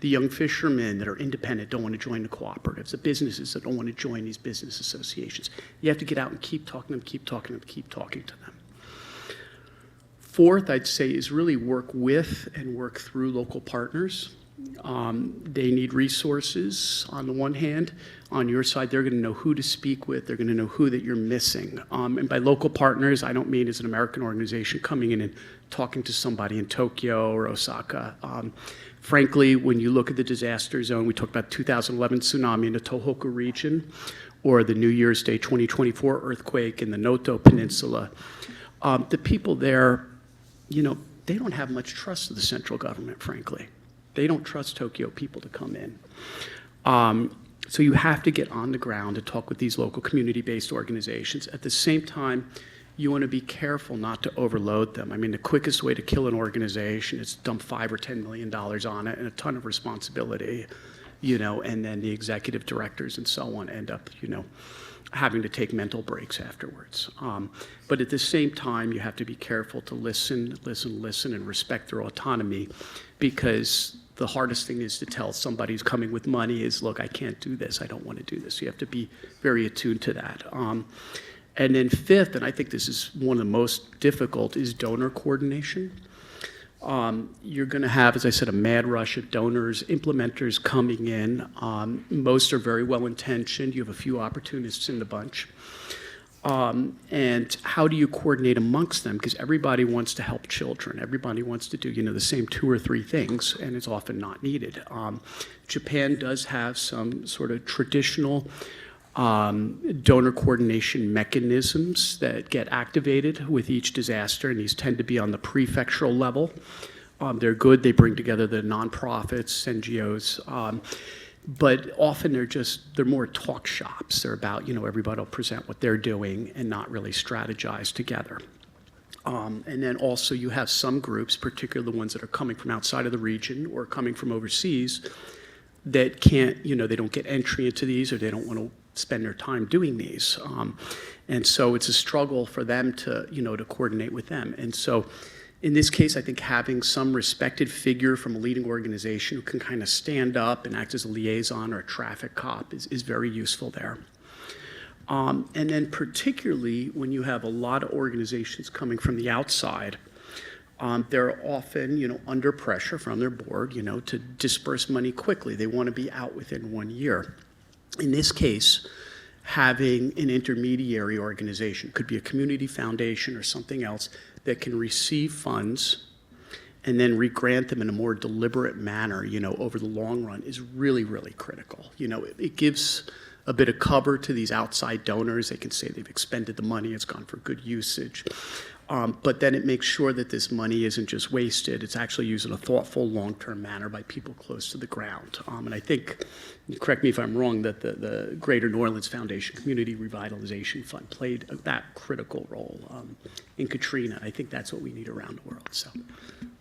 T: The young fishermen that are independent don't want to join the cooperatives, the businesses that don't want to join these business associations. You have to get out and keep talking to them, keep talking to them, keep talking to them. Fourth, I'd say, is really work with and work through local partners. They need resources on the one hand. On your side, they're going to know who to speak with. They're going to know who that you're missing. And by local partners, I don't mean as an American organization coming in and talking to somebody in Tokyo or Osaka. Frankly, when you look at the disaster zone, we talked about 2011 tsunami in the Tohoku region, or the New Year's Day 2024 earthquake in the Noto Peninsula. The people there, they don't have much trust of the central government, frankly. They don't trust Tokyo people to come in. So you have to get on the ground to talk with these local community-based organizations. At the same time, you want to be careful not to overload them. I mean, the quickest way to kill an organization is dump $5 or $10 million on it and a ton of responsibility, and then the executive directors and so on end up, having to take mental breaks afterwards. But at the same time, you have to be careful to listen, and respect their autonomy, because the hardest thing is to tell somebody who's coming with money is, look, I can't do this, I don't want to do this. You have to be very attuned to that. And then fifth, and I think this is one of the most difficult, is donor coordination. You're going to have, as I said, a mad rush of donors, implementers coming in. Most are very well-intentioned. You have a few opportunists in the bunch. And how do you coordinate amongst them? Because everybody wants to help children. Everybody wants to do, the same 2 or 3 things, and it's often not needed. Japan does have some sort of traditional donor coordination mechanisms that get activated with each disaster, and these tend to be on the prefectural level. They're good. They bring together the nonprofits, NGOs. But often they're more talk shops. They're about, everybody will present what they're doing and not really strategize together. And then also you have some groups, particularly the ones that are coming from outside of the region or coming from overseas, that can't, they don't get entry into these, or they don't want to spend their time doing these. And so it's a struggle for them to, to coordinate with them. And so in this case, I think having some respected figure from a leading organization who can kind of stand up and act as a liaison or a traffic cop is very useful there. And then particularly when you have a lot of organizations coming from the outside, they're often, under pressure from their board, to disperse money quickly. They want to be out within 1 year. In this case, having an intermediary organization, could be a community foundation or something else, that can receive funds and then re-grant them in a more deliberate manner, over the long run is really, really critical. It gives a bit of cover to these outside donors. They can say they've expended the money, it's gone for good usage. But then it makes sure that this money isn't just wasted. It's actually used in a thoughtful, long-term manner by people close to the ground. And I think, correct me if I'm wrong, that the Greater New Orleans Foundation Community Revitalization Fund played that critical role in Katrina. I think that's what we need around the world. So,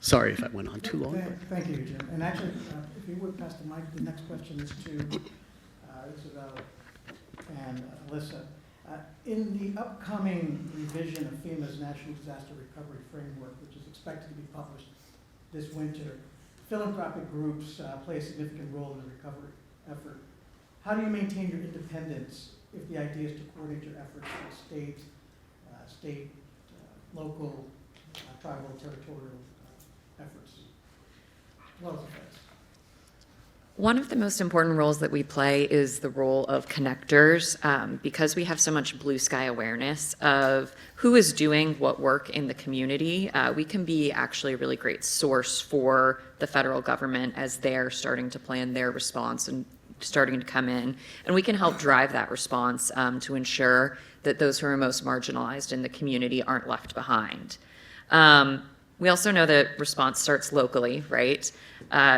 T: sorry if I went on too long.
S: Thank you, Jim. And actually, if you would pass the mic, the next question is to Isabel and Alyssa. In the upcoming revision of FEMA's National Disaster Recovery Framework, which is expected to be published this winter, philanthropic groups play a significant role in the recovery effort. How do you maintain your independence if the idea is to coordinate your efforts with state, local, tribal, territorial efforts, as well as the feds?
U: One of the most important roles that we play is the role of connectors, because we have so much blue sky awareness of who is doing what work in the community. We can be actually a really great source for the federal government as they're starting to plan their response and starting to come in. And we can help drive that response to ensure that those who are most marginalized in the community aren't left behind. We also know that response starts locally, right?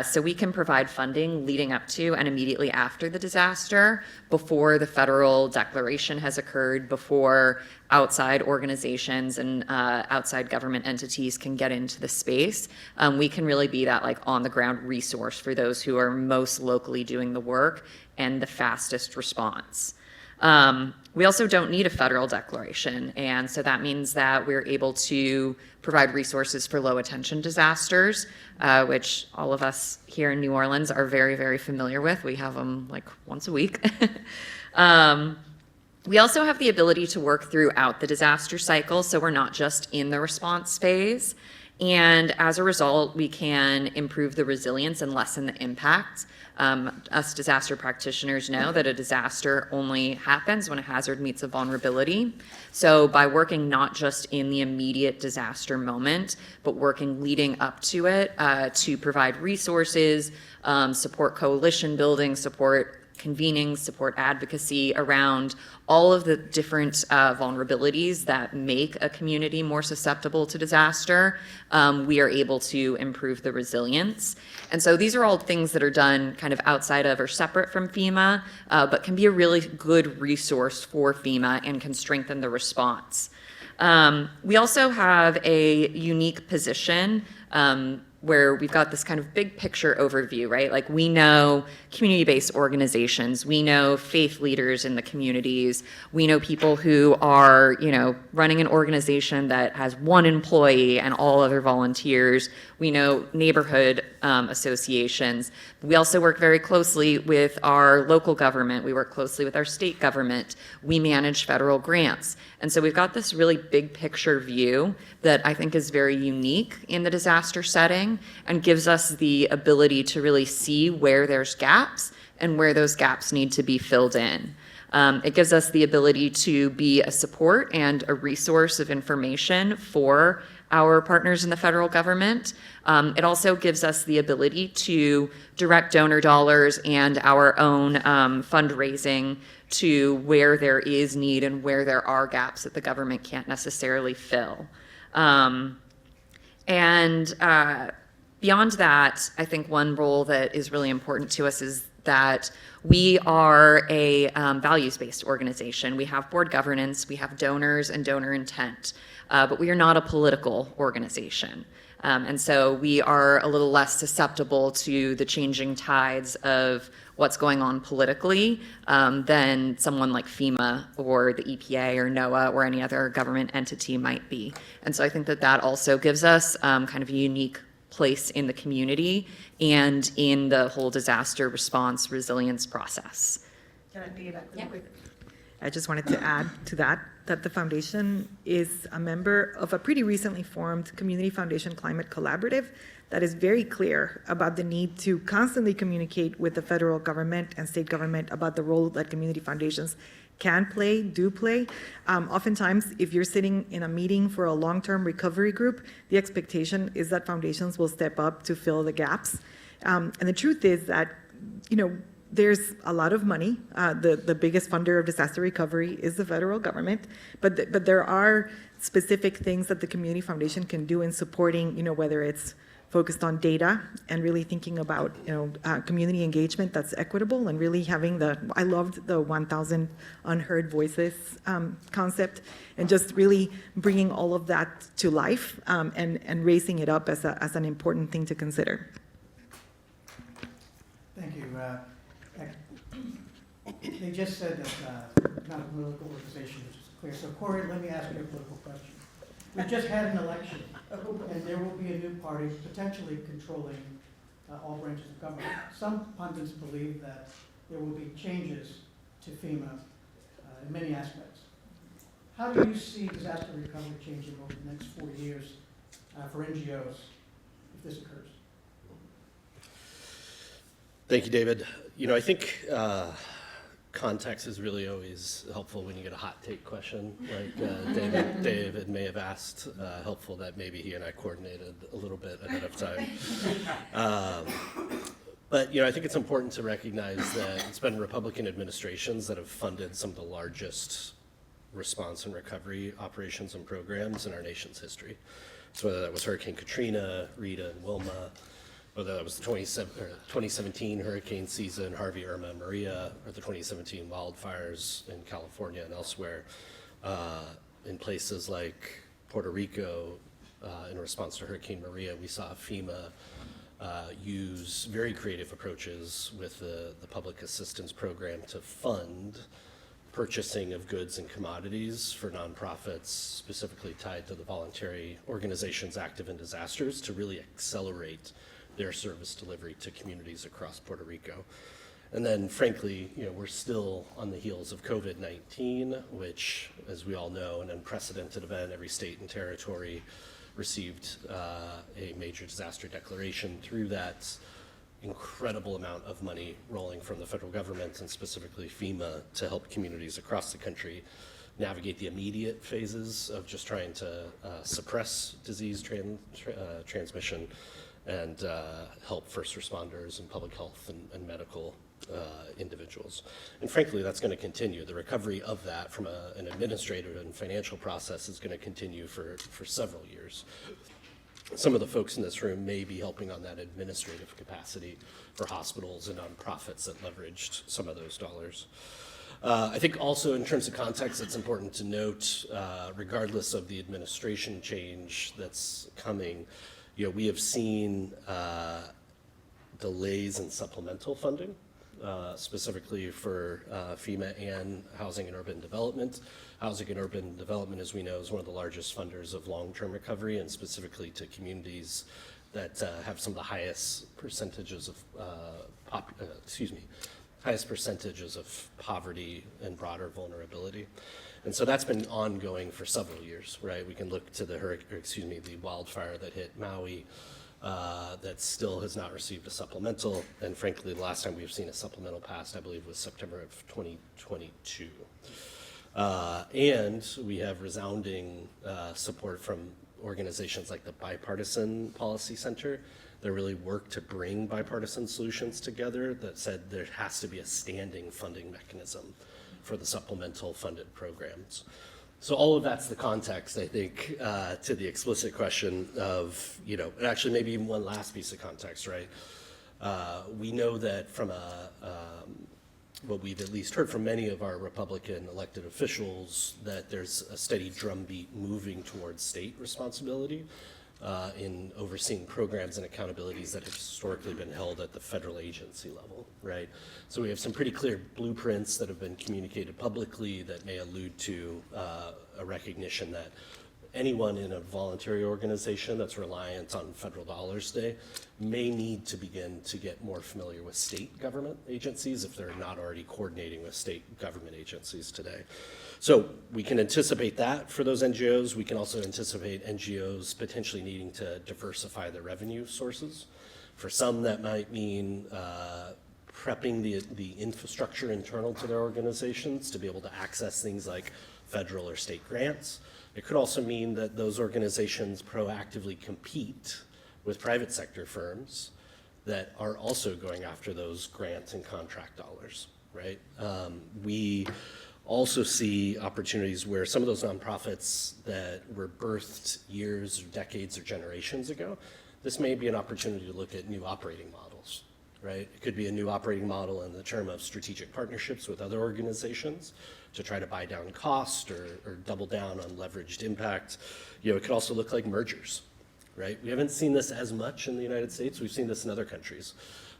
U: So we can provide funding leading up to and immediately after the disaster, before the federal declaration has occurred, before outside organizations and outside government entities can get into the space. We can really be that like on the ground resource for those who are most locally doing the work and the fastest response. We also don't need a federal declaration, and so that means that we're able to provide resources for low attention disasters, which all of us here in New Orleans are very, very familiar with. We have them like once a week. We also have the ability to work throughout the disaster cycle, so we're not just in the response phase. And as a result, we can improve the resilience and lessen the impact. Us disaster practitioners know that a disaster only happens when a hazard meets a vulnerability. So by working not just in the immediate disaster moment, but working leading up to it to provide resources, support coalition building, support convening, support advocacy around all of the different vulnerabilities that make a community more susceptible to disaster, we are able to improve the resilience. And so these are all things that are done kind of outside of or separate from FEMA, but can be a really good resource for FEMA and can strengthen the response. We also have a unique position where we've got this kind of big picture overview, right? Like we know community-based organizations, we know faith leaders in the communities, we know people who are, you know, running an organization that has one employee and all other volunteers. We know neighborhood associations. We also work very closely with our local government. We work closely with our state government. We manage federal grants. And so we've got this really big picture view that I think is very unique in the disaster setting and gives us the ability to really see where there's gaps and where those gaps need to be filled in. It gives us the ability to be a support and a resource of information for our partners in the federal government. It also gives us the ability to direct donor dollars and our own fundraising to where there is need and where there are gaps that the government can't necessarily fill. Beyond that, I think one role that is really important to us is that we are a values-based organization. We have board governance, we have donors and donor intent, but we are not a political organization. And so we are a little less susceptible to the changing tides of what's going on politically than someone like FEMA or the EPA or NOAA or any other government entity might be. And so I think that that also gives us kind of a unique place in the community and in the whole disaster response resilience process.
V: Can I piggyback real quick? I just wanted to add to that the foundation is a member of a pretty recently formed Community Foundation Climate Collaborative that is very clear about the need to constantly communicate with the federal government and state government about the role that community foundations can play, do play. Oftentimes, if you're sitting in a meeting for a long-term recovery group, the expectation is that foundations will step up to fill the gaps. And the truth is that, you know, there's a lot of money. The biggest funder of disaster recovery is the federal government, but there are specific things that the community foundation can do in supporting, you know, whether it's focused on data and really thinking about, you know, community engagement that's equitable and really having I loved the 1,000 unheard voices concept and just really bringing all of that to life and raising it up as an important thing to consider.
S: Thank you. They just said that not a political organization, which is clear. So Corey, let me ask you a political question. We just had an election, and there will be a new party potentially controlling all branches of government. Some pundits believe that there will be changes to FEMA in many aspects. How do you see disaster recovery changing over the next 4 years for NGOs if this occurs?
M: Thank you, David. You know, I think context is really always helpful when you get a hot take question like David may have asked. Helpful that maybe he and I coordinated a little bit ahead of time. But you know, I think it's important to recognize that it's been Republican administrations that have funded some of the largest response and recovery operations and programs in our nation's history. So whether that was Hurricane Katrina, Rita, and Wilma, whether that was the 2017 hurricane season, Harvey, Irma, and Maria, or the 2017 wildfires in California and elsewhere, in places like Puerto Rico, in response to Hurricane Maria, we saw FEMA use very creative approaches with the public assistance program to fund purchasing of goods and commodities for nonprofits, specifically tied to the voluntary organizations active in disasters, to really accelerate their service delivery to communities across Puerto Rico. And then, frankly, we're still on the heels of COVID-19, which, as we all know, an unprecedented event. Every state and territory received a major disaster declaration through that incredible amount of money rolling from the federal government and specifically FEMA to help communities across the country navigate the immediate phases of just trying to suppress disease transmission and help first responders and public health and medical individuals. And frankly, that's going to continue. The recovery of that from an administrative and financial process is going to continue for several years. Some of the folks in this room may be helping on that administrative capacity for hospitals and nonprofits that leveraged some of those dollars. I think also in terms of context, it's important to note, regardless of the administration change that's coming, we have seen delays in supplemental funding, specifically for FEMA and Housing and Urban Development. Housing and Urban Development, as we know, is one of the largest funders of long-term recovery, and specifically to communities that have some of the highest percentages of poverty and broader vulnerability. And so that's been ongoing for several years, right? We can look to the wildfire that hit Maui that still has not received a supplemental. And frankly, the last time we've seen a supplemental passed, I believe, was September of 2022. And we have resounding support from organizations like the Bipartisan Policy Center that really work to bring bipartisan solutions together, that said there has to be a standing funding mechanism for the supplemental funded programs. So all of that's the context, I think, to the explicit question of, and actually maybe even one last piece of context, right? We know that from what we've at least heard from many of our Republican elected officials, that there's a steady drumbeat moving towards state responsibility in overseeing programs and accountabilities that have historically been held at the federal agency level, right? So we have some pretty clear blueprints that have been communicated publicly that may allude to a recognition that anyone in a voluntary organization that's reliant on federal dollars today may need to begin to get more familiar with state government agencies if they're not already coordinating with state government agencies today. So we can anticipate that for those NGOs. We can also anticipate NGOs potentially needing to diversify their revenue sources. For some, that might mean prepping the infrastructure internal to their organizations to be able to access things like federal or state grants. It could also mean that those organizations proactively compete with private sector firms that are also going after those grants and contract dollars, right? We also see opportunities where some of those nonprofits that were birthed years or decades or generations ago, this may be an opportunity to look at new operating models, right? It could be a new operating model in the term of strategic partnerships with other organizations to try to buy down cost or double down on leveraged impact. It could also look like mergers, right? We haven't seen this as much in the United States. We've seen this in other countries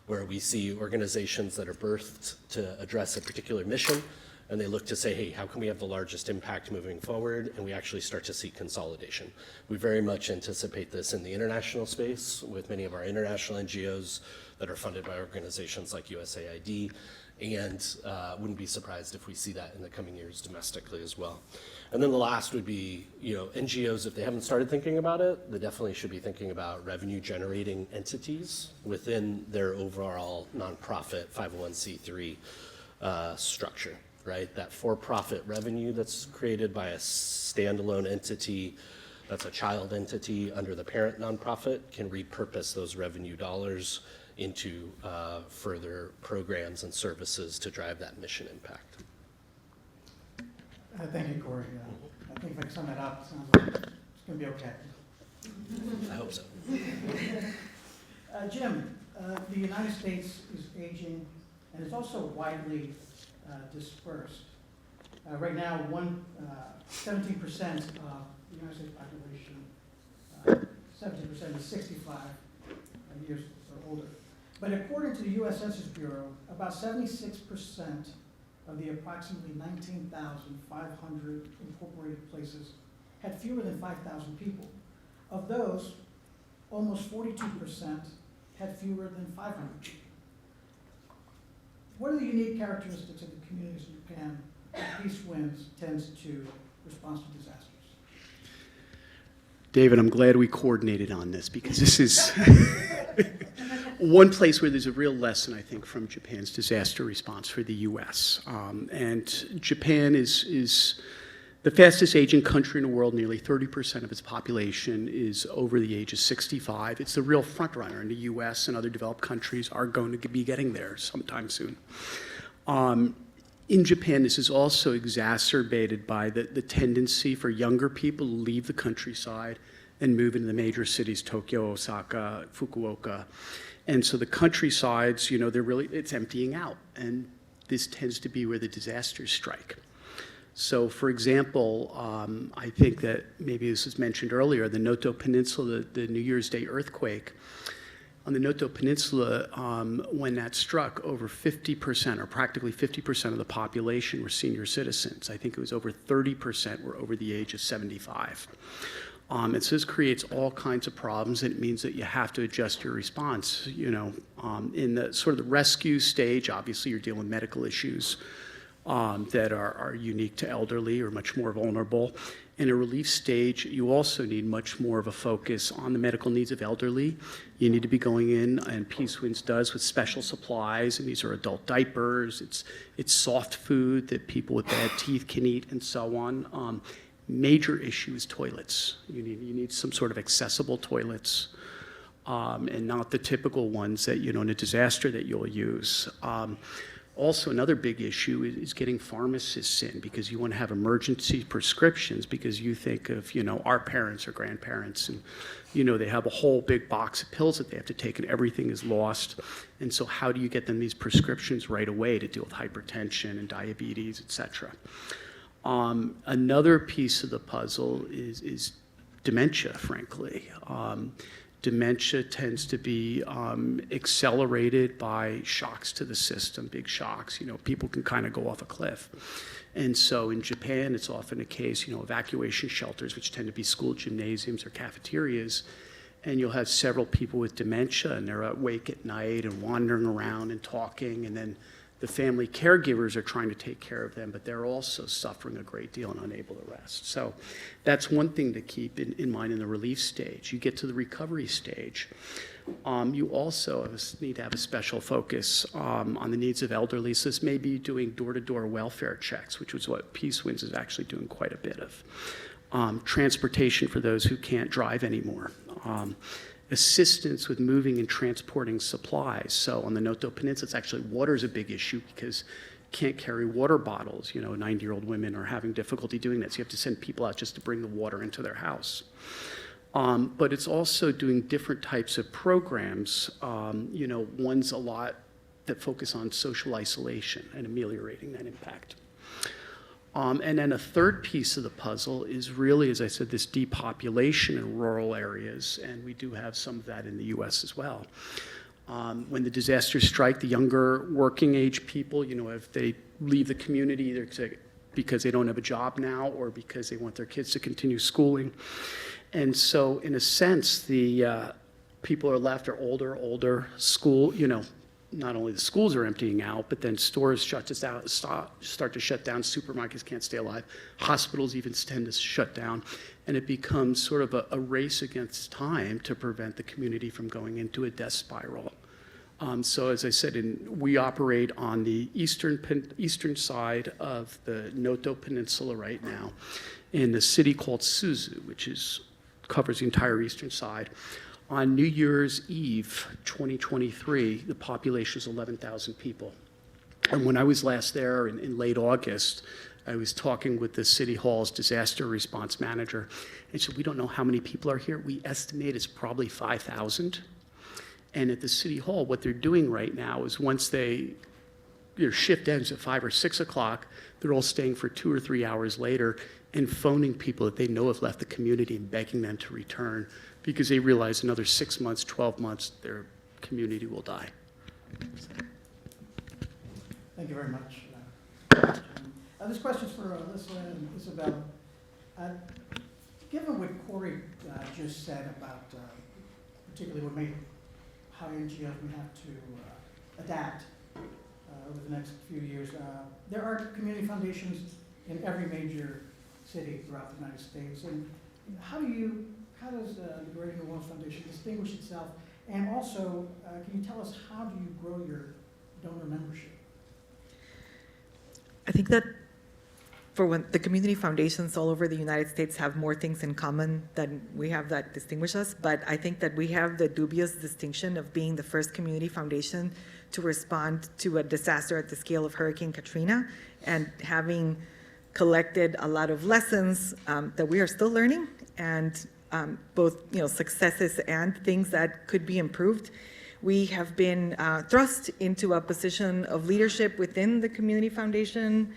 M: where we see organizations that are birthed to address a particular mission, and they look to say, hey, how can we have the largest impact moving forward? And we actually start to see consolidation. We very much anticipate this in the international space with many of our international NGOs that are funded by organizations like USAID, and wouldn't be surprised if we see that in the coming years domestically as well. And then the last would be, NGOs, if they haven't started thinking about it, they definitely should be thinking about revenue generating entities within their overall nonprofit 501c3 structure, right? That for-profit revenue that's created by a standalone entity that's a child entity under the parent nonprofit can repurpose those revenue dollars into further programs and services to drive that mission impact.
S: Thank you, Corey. I think if I sum it up, it sounds like it's going to be okay.
M: I hope so.
S: Jim, the United States is aging and it's also widely dispersed. Right now, 17% of the United States population, 17% is 65 years or older. But according to the U.S. Census Bureau, about 76% of the approximately 19,500 incorporated places had fewer than 5,000 people. Of those, almost 42% had fewer than 500 people. What are the unique characteristics of the communities in Japan that Peace Winds tends to respond to disasters?
T: David, I'm glad we coordinated on this because this is one place where there's a real lesson, I think, from Japan's disaster response for the U.S. And Japan is the fastest aging country in the world. Nearly 30% of its population is over the age of 65. It's the real front runner, and the U.S. and other developed countries are going to be getting there sometime soon. In Japan, this is also exacerbated by the tendency for younger people to leave the countryside and move into the major cities, Tokyo, Osaka, Fukuoka. And so the countrysides, it's emptying out. And this tends to be where the disasters strike. So, for example, I think that maybe this was mentioned earlier, the Noto Peninsula, the New Year's Day earthquake. On the Noto Peninsula, when that struck, over 50%, or practically 50% of the population were senior citizens. I think it was over 30% were over the age of 75. And so this creates all kinds of problems, and it means that you have to adjust your response. In the sort of the rescue stage, obviously you're dealing with medical issues that are unique to elderly or much more vulnerable. In a relief stage, you also need much more of a focus on the medical needs of elderly. You need to be going in, and Peace Winds does, with special supplies, and these are adult diapers, it's soft food that people with bad teeth can eat, and so on. Major issue is toilets. You need some sort of accessible toilets, and not the typical ones that, in a disaster that you'll use. Also, another big issue is getting pharmacists in, because you want to have emergency prescriptions, because you think of, our parents or grandparents, and, they have a whole big box of pills that they have to take, and everything is lost. And so how do you get them these prescriptions right away to deal with hypertension and diabetes, et cetera? Another piece of the puzzle is dementia, frankly. Dementia tends to be accelerated by shocks to the system, big shocks. People can kind of go off a cliff. And so in Japan, it's often a case, evacuation shelters, which tend to be school gymnasiums or cafeterias, and you'll have several people with dementia, and they're awake at night and wandering around and talking, and then the family caregivers are trying to take care of them, but they're also suffering a great deal and unable to rest. So that's one thing to keep in mind in the relief stage. You get to the recovery stage. You also need to have a special focus on the needs of elderly. So this may be doing door-to-door welfare checks, which is what Peace Winds is actually doing quite a bit of. Transportation for those who can't drive anymore. Assistance with moving and transporting supplies. So on the Noto Peninsula, it's actually water is a big issue because you can't carry water bottles. 90-year-old women are having difficulty doing that, so you have to send people out just to bring the water into their house. But it's also doing different types of programs. One's a lot that focus on social isolation and ameliorating that impact. And then a third piece of the puzzle is really, as I said, this depopulation in rural areas, and we do have some of that in the U.S. as well. When the disasters strike, the younger working age people, if they leave the community either because they don't have a job now or because they want their kids to continue schooling. And so in a sense, the people are left are older, school, not only the schools are emptying out, but then stores start to shut down, supermarkets can't stay alive, hospitals even tend to shut down, and it becomes sort of a race against time to prevent the community from going into a death spiral. So as I said, we operate on the eastern side of the Noto Peninsula right now, in the city called Suzu, which covers the entire eastern side. On New Year's Eve, 2023, the population is 11,000 people. And when I was last there in late August, I was talking with the City Hall's disaster response manager, and she said, we don't know how many people are here. We estimate it's probably 5,000. And at the City Hall, what they're doing right now is once their shift ends at 5 or 6 o'clock, they're all staying for 2 or 3 hours later and phoning people that they know have left the community and begging them to return because they realize another 6 months, 12 months, their community will die.
S: Thank you very much. This question's for Alyssa and Isabella. Given what Corey just said about particularly what made how NGOs may have to adapt over the next few years, there are community foundations in every major city throughout the United States. And how does the Greater New Orleans Foundation distinguish itself? And also, can you tell us how do you grow your donor membership?
V: I think that for when the community foundations all over the United States have more things in common than we have that distinguish us, but I think that we have the dubious distinction of being the first community foundation to respond to a disaster at the scale of Hurricane Katrina, and having collected a lot of lessons that we are still learning, and both successes and things that could be improved. We have been thrust into a position of leadership within the community foundation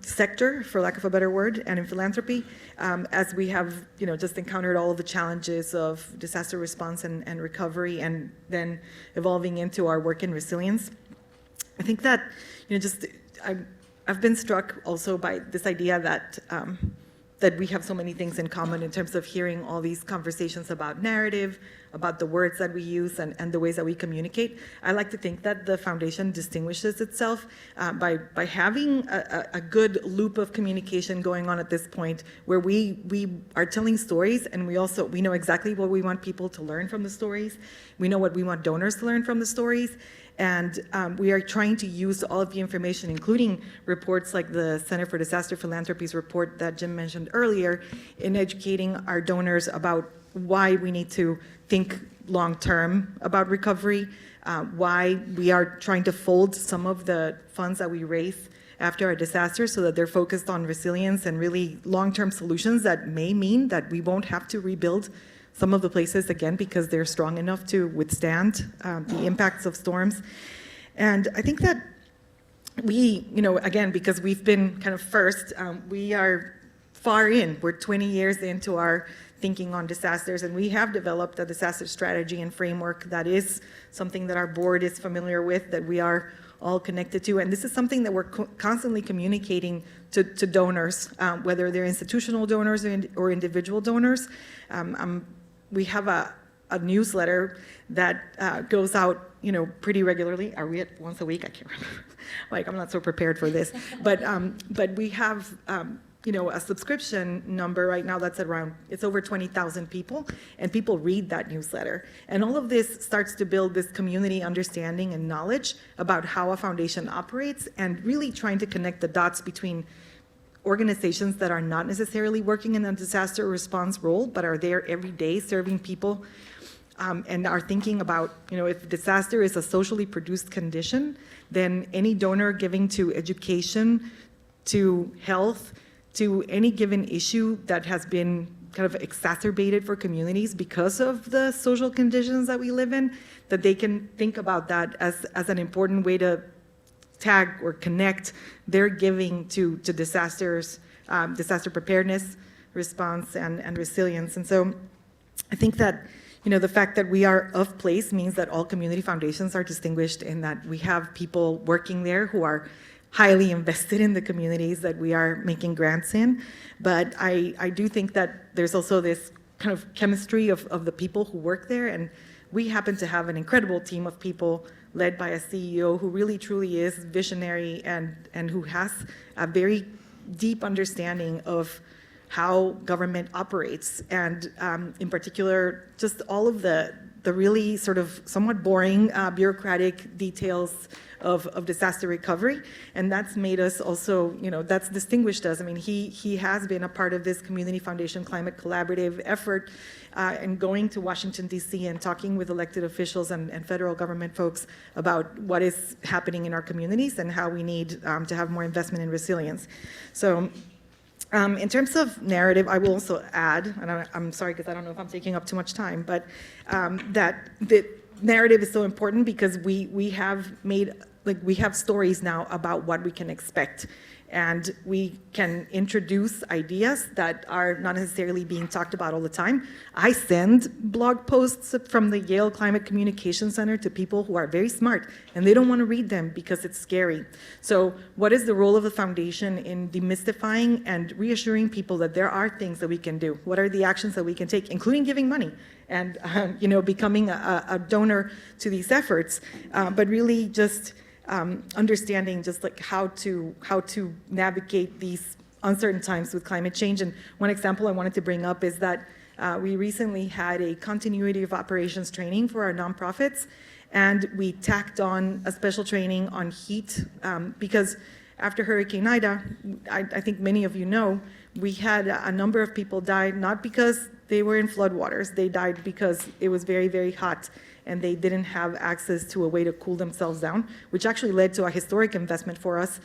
V: sector, for lack of a better word, and in philanthropy, as we have just encountered all of the challenges of disaster response and recovery, and then evolving into our work in resilience. I think that I've been struck also by this idea that that we have so many things in common in terms of hearing all these conversations about narrative, about the words that we use and the ways that we communicate. I like to think that the foundation distinguishes itself by having a good loop of communication going on at this point, where we are telling stories, and we know exactly what we want people to learn from the stories. We know what we want donors to learn from the stories. And we are trying to use all of the information, including reports like the Center for Disaster Philanthropy's report that Jim mentioned earlier, in educating our donors about why we need to think long-term about recovery, why we are trying to fold some of the funds that we raise after a disaster so that they're focused on resilience and really long-term solutions that may mean that we won't have to rebuild some of the places again because they're strong enough to withstand the impacts of storms. And I think that we, again, because we've been kind of first, we are far in. We're 20 years into our thinking on disasters, and we have developed a disaster strategy and framework that is something that our board is familiar with, that we are all connected to. And this is something that we're constantly communicating to donors, whether they're institutional donors or individual donors. We have a newsletter that goes out, pretty regularly. Are we at once a week? I can't remember. I'm not so prepared for this. But we have, a subscription number right now that's it's over 20,000 people, and people read that newsletter. And all of this starts to build this community understanding and knowledge about how a foundation operates, and really trying to connect the dots between organizations that are not necessarily working in a disaster response role, but are there every day serving people, and are thinking about, if disaster is a socially produced condition, then any donor giving to education, to health, to any given issue that has been kind of exacerbated for communities because of the social conditions that we live in, that they can think about that as an important way to tag or connect their giving to disasters, disaster preparedness, response, and resilience. And so I think that, the fact that we are of place means that all community foundations are distinguished in that we have people working there who are highly invested in the communities that we are making grants in. But I do think that there's also this kind of chemistry of the people who work there, and we happen to have an incredible team of people led by a CEO who really truly is visionary and who has a very deep understanding of how government operates, and in particular, just all of the the really sort of somewhat boring bureaucratic details of disaster recovery, and that's made us also, that's distinguished us. I mean, he has been a part of this Community Foundation Climate Collaborative effort, and going to Washington, D.C. and talking with elected officials and federal government folks about what is happening in our communities and how we need to have more investment in resilience. So in terms of narrative, I will also add, and I'm sorry because I don't know if I'm taking up too much time, but that the narrative is so important because we have stories now about what we can expect. And we can introduce ideas that are not necessarily being talked about all the time. I send blog posts from the Yale Climate Communication Center to people who are very smart, and they don't want to read them because it's scary. So what is the role of the foundation in demystifying and reassuring people that there are things that we can do? What are the actions that we can take, including giving money and becoming a donor to these efforts, but really just understanding just like how to navigate these uncertain times with climate change. And one example I wanted to bring up is that we recently had a continuity of operations training for our nonprofits, and we tacked on a special training on heat because after Hurricane Ida, I think many of you know, we had a number of people die not because they were in floodwaters, they died because it was very, very hot and they didn't have access to a way to cool themselves down, which actually led to a historic investment for us.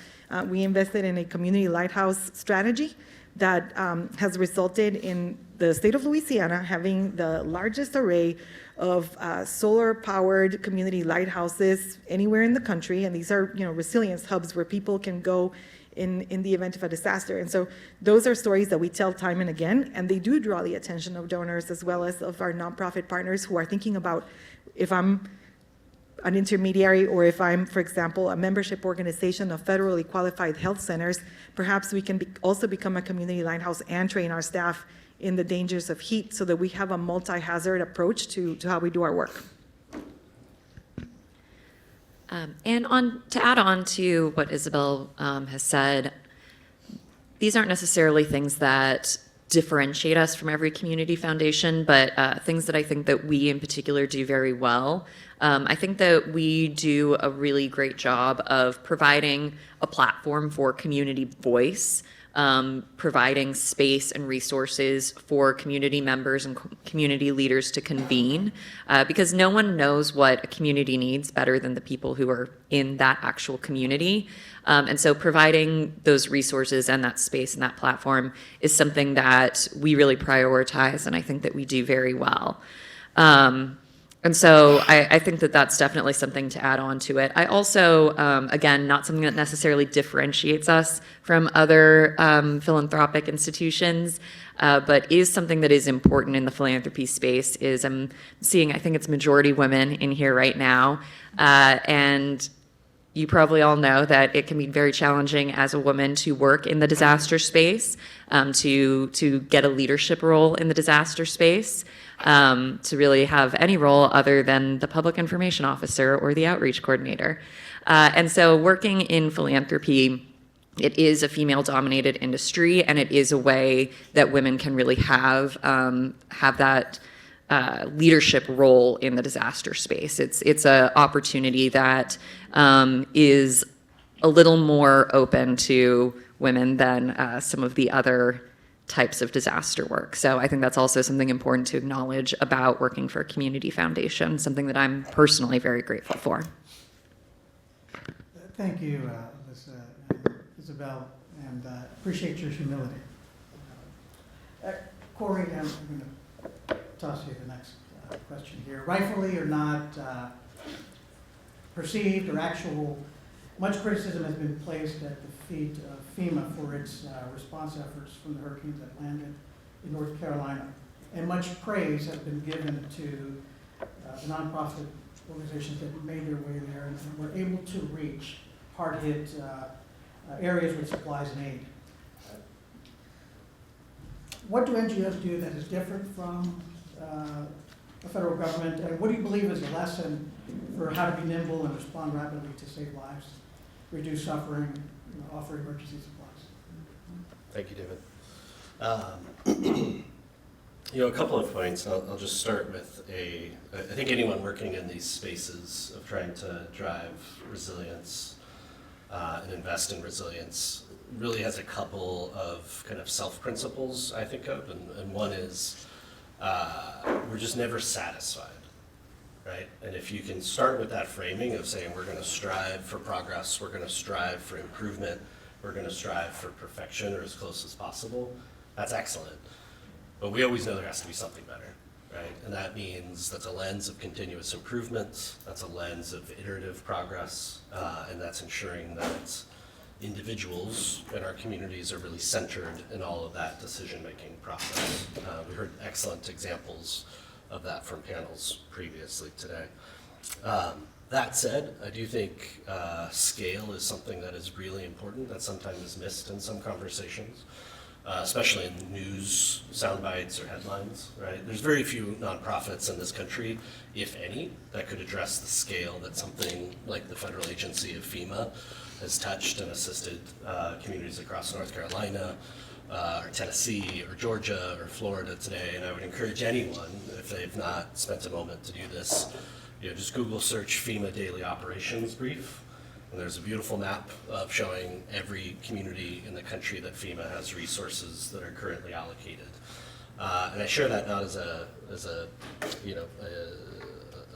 V: We invested in a community lighthouse strategy that has resulted in the state of Louisiana having the largest array of solar-powered community lighthouses anywhere in the country, and these are resilience hubs where people can go in the event of a disaster. And so those are stories that we tell time and again, and they do draw the attention of donors as well as of our nonprofit partners who are thinking about, if I'm an intermediary or if I'm, for example, a membership organization of federally qualified health centers, perhaps we can also become a community lighthouse and train our staff in the dangers of heat so that we have a multi-hazard approach to how we do our work.
U: And to add on to what Isabel has said, these aren't necessarily things that differentiate us from every community foundation, but things that I think that we in particular do very well. I think that we do a really great job of providing a platform for community voice, providing space and resources for community members and community leaders to convene, because no one knows what a community needs better than the people who are in that actual community. And so providing those resources and that space and that platform is something that we really prioritize, and I think that we do very well. And so I think that that's definitely something to add on to it. I also, again, not something that necessarily differentiates us from other philanthropic institutions, but is something that is important in the philanthropy space is I'm seeing, I think it's majority women in here right now. And you probably all know that it can be very challenging as a woman to work in the disaster space, to get a leadership role in the disaster space. To really have any role other than the public information officer or the outreach coordinator. And so working in philanthropy, it is a female-dominated industry, and it is a way that women can really have that leadership role in the disaster space. It's an opportunity that is a little more open to women than some of the other types of disaster work. So I think that's also something important to acknowledge about working for a community foundation, something that I'm personally very grateful for.
S: Thank you, Isabel, and appreciate your humility. Corey, I'm going to toss you the next question here. Rightfully or not, perceived or actual, much criticism has been placed at the feet of FEMA for its response efforts from the hurricanes that landed in North Carolina. And much praise has been given to the nonprofit organizations that made their way there and were able to reach hard-hit areas with supplies and aid. What do NGOs do that is different from the federal government? And what do you believe is a lesson for how to be nimble and respond rapidly to save lives, reduce suffering, offer emergency supplies?
M: Thank you, David. A couple of points. I'll just start with I think anyone working in these spaces of trying to drive resilience and invest in resilience really has a couple of kind of self-principles I think of, and one is we're just never satisfied, right? And if you can start with that framing of saying we're going to strive for progress, we're going to strive for improvement, we're going to strive for perfection or as close as possible, that's excellent. But we always know there has to be something better, right? And that means that's a lens of continuous improvement, that's a lens of iterative progress, and that's ensuring that individuals in our communities are really centered in all of that decision-making process. We heard excellent examples of that from panels previously today. That said, I do think scale is something that is really important that sometimes is missed in some conversations. Especially in news sound bites or headlines, right? There's very few nonprofits in this country, if any, that could address the scale that something like the federal agency of FEMA has touched and assisted communities across North Carolina, or Tennessee, or Georgia, or Florida today. And I would encourage anyone, if they've not spent a moment to do this, just Google search FEMA Daily Operations Brief. And there's a beautiful map of showing every community in the country that FEMA has resources that are currently allocated. And I share that not as a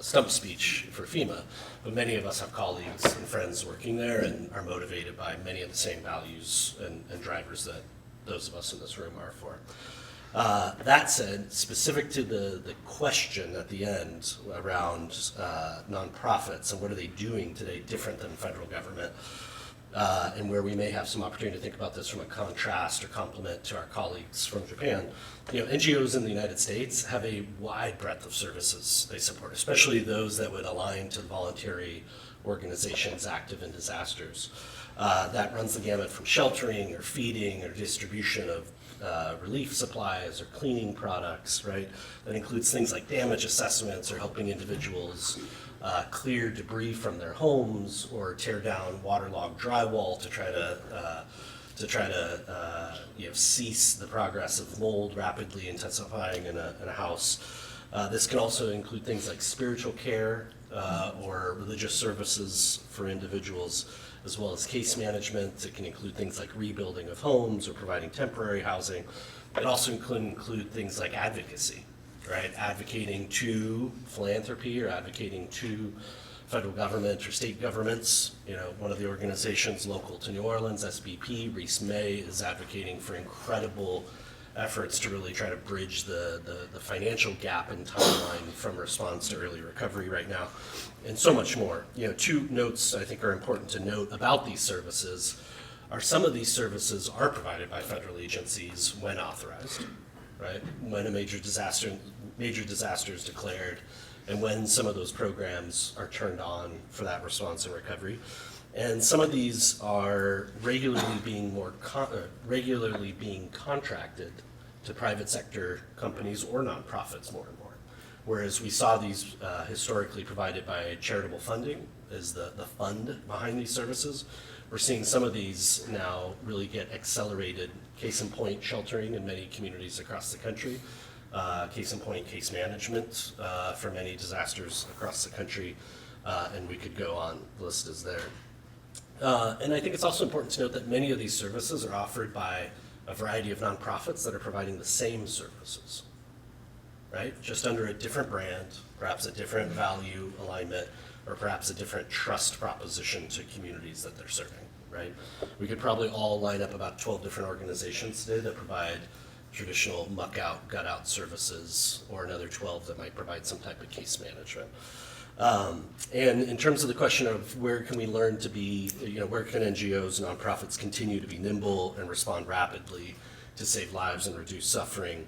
M: stump speech for FEMA, but many of us have colleagues and friends working there and are motivated by many of the same values and drivers that those of us in this room are for. That said, specific to the question at the end around nonprofits and what are they doing today different than federal government, and where we may have some opportunity to think about this from a contrast or complement to our colleagues from Japan, NGOs in the United States have a wide breadth of services they support, especially those that would align to voluntary organizations active in disasters. That runs the gamut from sheltering or feeding or distribution of relief supplies or cleaning products, right? That includes things like damage assessments or helping individuals clear debris from their homes or tear down waterlogged drywall to try to cease the progress of mold rapidly intensifying in a house. This can also include things like spiritual care or religious services for individuals, as well as case management. It can include things like rebuilding of homes or providing temporary housing. It also can include things like advocacy, right? Advocating to philanthropy or advocating to federal government or state governments. One of the organizations local to New Orleans, SBP, Reese May, is advocating for incredible efforts to really try to bridge the financial gap in timeline from response to early recovery right now, and so much more. Two notes I think are important to note about these services are some of these services are provided by federal agencies when authorized, right? When a major disaster is declared, and when some of those programs are turned on for that response and recovery. And some of these are regularly being contracted to private sector companies or nonprofits more and more. Whereas we saw these historically provided by charitable funding as the fund behind these services. We're seeing some of these now really get accelerated. Case in point, sheltering in many communities across the country. Case in point, case management for many disasters across the country. And we could go on, the list is there. And I think it's also important to note that many of these services are offered by a variety of nonprofits that are providing the same services, right? Just under a different brand, perhaps a different value alignment, or perhaps a different trust proposition to communities that they're serving, right? We could probably all line up about 12 different organizations today that provide traditional muck out, gut out services, or another 12 that might provide some type of case management. And in terms of the question of where can we learn to be, where can NGOs and nonprofits continue to be nimble and respond rapidly to save lives and reduce suffering?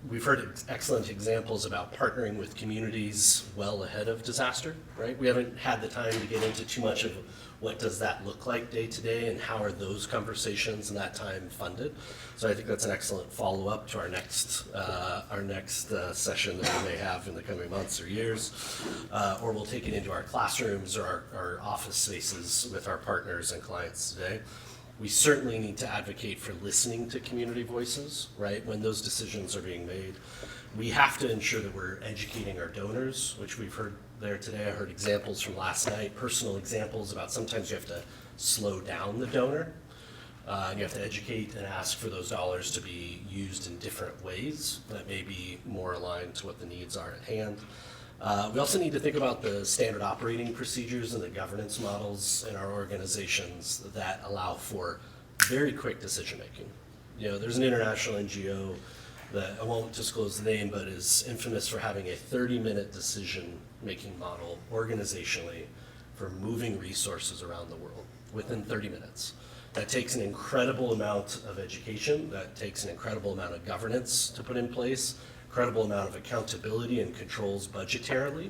M: We've heard excellent examples about partnering with communities well ahead of disaster, right? We haven't had the time to get into too much of what does that look like day to day and how are those conversations and that time funded. So I think that's an excellent follow-up to our next session that we may have in the coming months or years, or we'll take it into our classrooms or our office spaces with our partners and clients today. We certainly need to advocate for listening to community voices, right, when those decisions are being made. We have to ensure that we're educating our donors, which we've heard there today. I heard examples from last night, personal examples about sometimes you have to slow down the donor. And you have to educate and ask for those dollars to be used in different ways that may be more aligned to what the needs are at hand. We also need to think about the standard operating procedures and the governance models in our organizations that allow for very quick decision making. You know, there's an international NGO that I won't disclose the name, but is infamous for having a 30-minute decision-making model organizationally for moving resources around the world within 30 minutes. That takes an incredible amount of education, that takes an incredible amount of governance to put in place, incredible amount of accountability and controls budgetarily,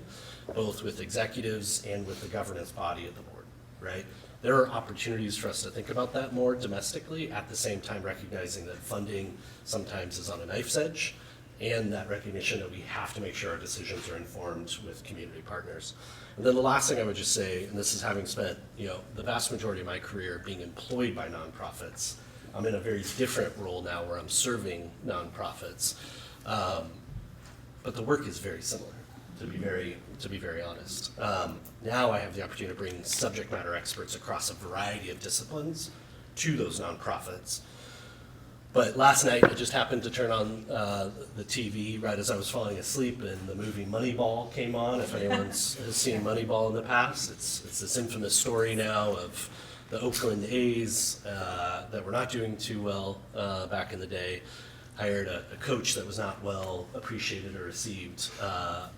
M: both with executives and with the governance body of the board, right? There are opportunities for us to think about that more domestically, at the same time recognizing that funding sometimes is on a knife's edge, and that recognition that we have to make sure our decisions are informed with community partners. And then the last thing I would just say, and this is having spent, you know, the vast majority of my career being employed by nonprofits, I'm in a very different role now where I'm serving nonprofits, but the work is very similar, to be very honest. Now I have the opportunity to bring subject matter experts across a variety of disciplines to those nonprofits. But last night I just happened to turn on the TV right as I was falling asleep, and the movie Moneyball came on. If anyone has seen Moneyball in the past, it's this infamous story now of the Oakland A's that were not doing too well back in the day. Hired a coach that was not well appreciated or received,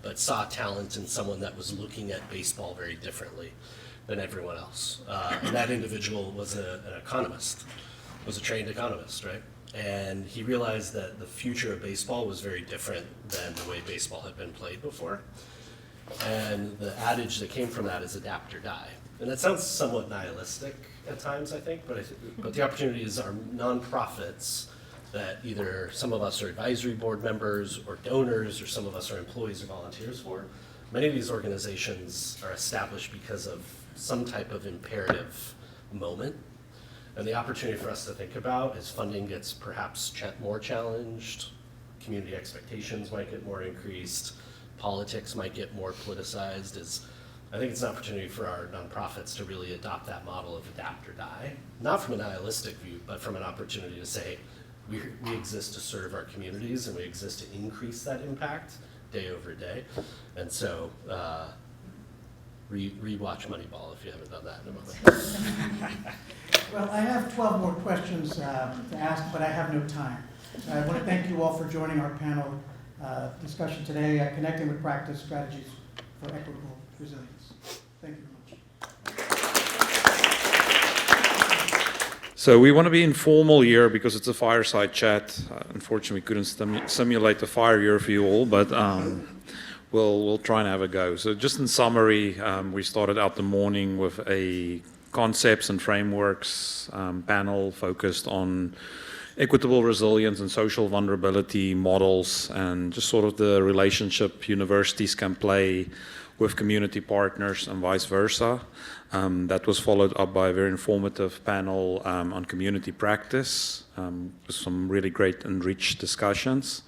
M: but saw talent in someone that was looking at baseball very differently than everyone else. And that individual was an economist, was a trained economist, right? And he realized that the future of baseball was very different than the way baseball had been played before. And the adage that came from that is adapt or die. And that sounds somewhat nihilistic at times, I think, but the opportunity is our nonprofits that either some of us are advisory board members or donors, or some of us are employees or volunteers for. Many of these organizations are established because of some type of imperative moment. And the opportunity for us to think about as funding gets perhaps more challenged, community expectations might get more increased, politics might get more politicized, I think it's an opportunity for our nonprofits to really adopt that model of adapt or die, not from a nihilistic view, but from an opportunity to say, we exist to serve our communities, and we exist to increase that impact day over day. And so rewatch Moneyball if you haven't done that in a moment.
S: Well, I have 12 more questions to ask, but I have no time. I want to thank you all for joining our panel discussion today, Connecting with Practice Strategies for Equitable Resilience. Thank you very much.
B: So we want to be informal here because it's a fireside chat. Unfortunately, we couldn't simulate the fire here for you all, but we'll try and have a go. So just in summary, we started out the morning with a concepts and frameworks panel focused on equitable resilience and social vulnerability models, and just sort of the relationship universities can play with community partners and vice versa. That was followed up by a very informative panel on community practice with some really great and rich discussions.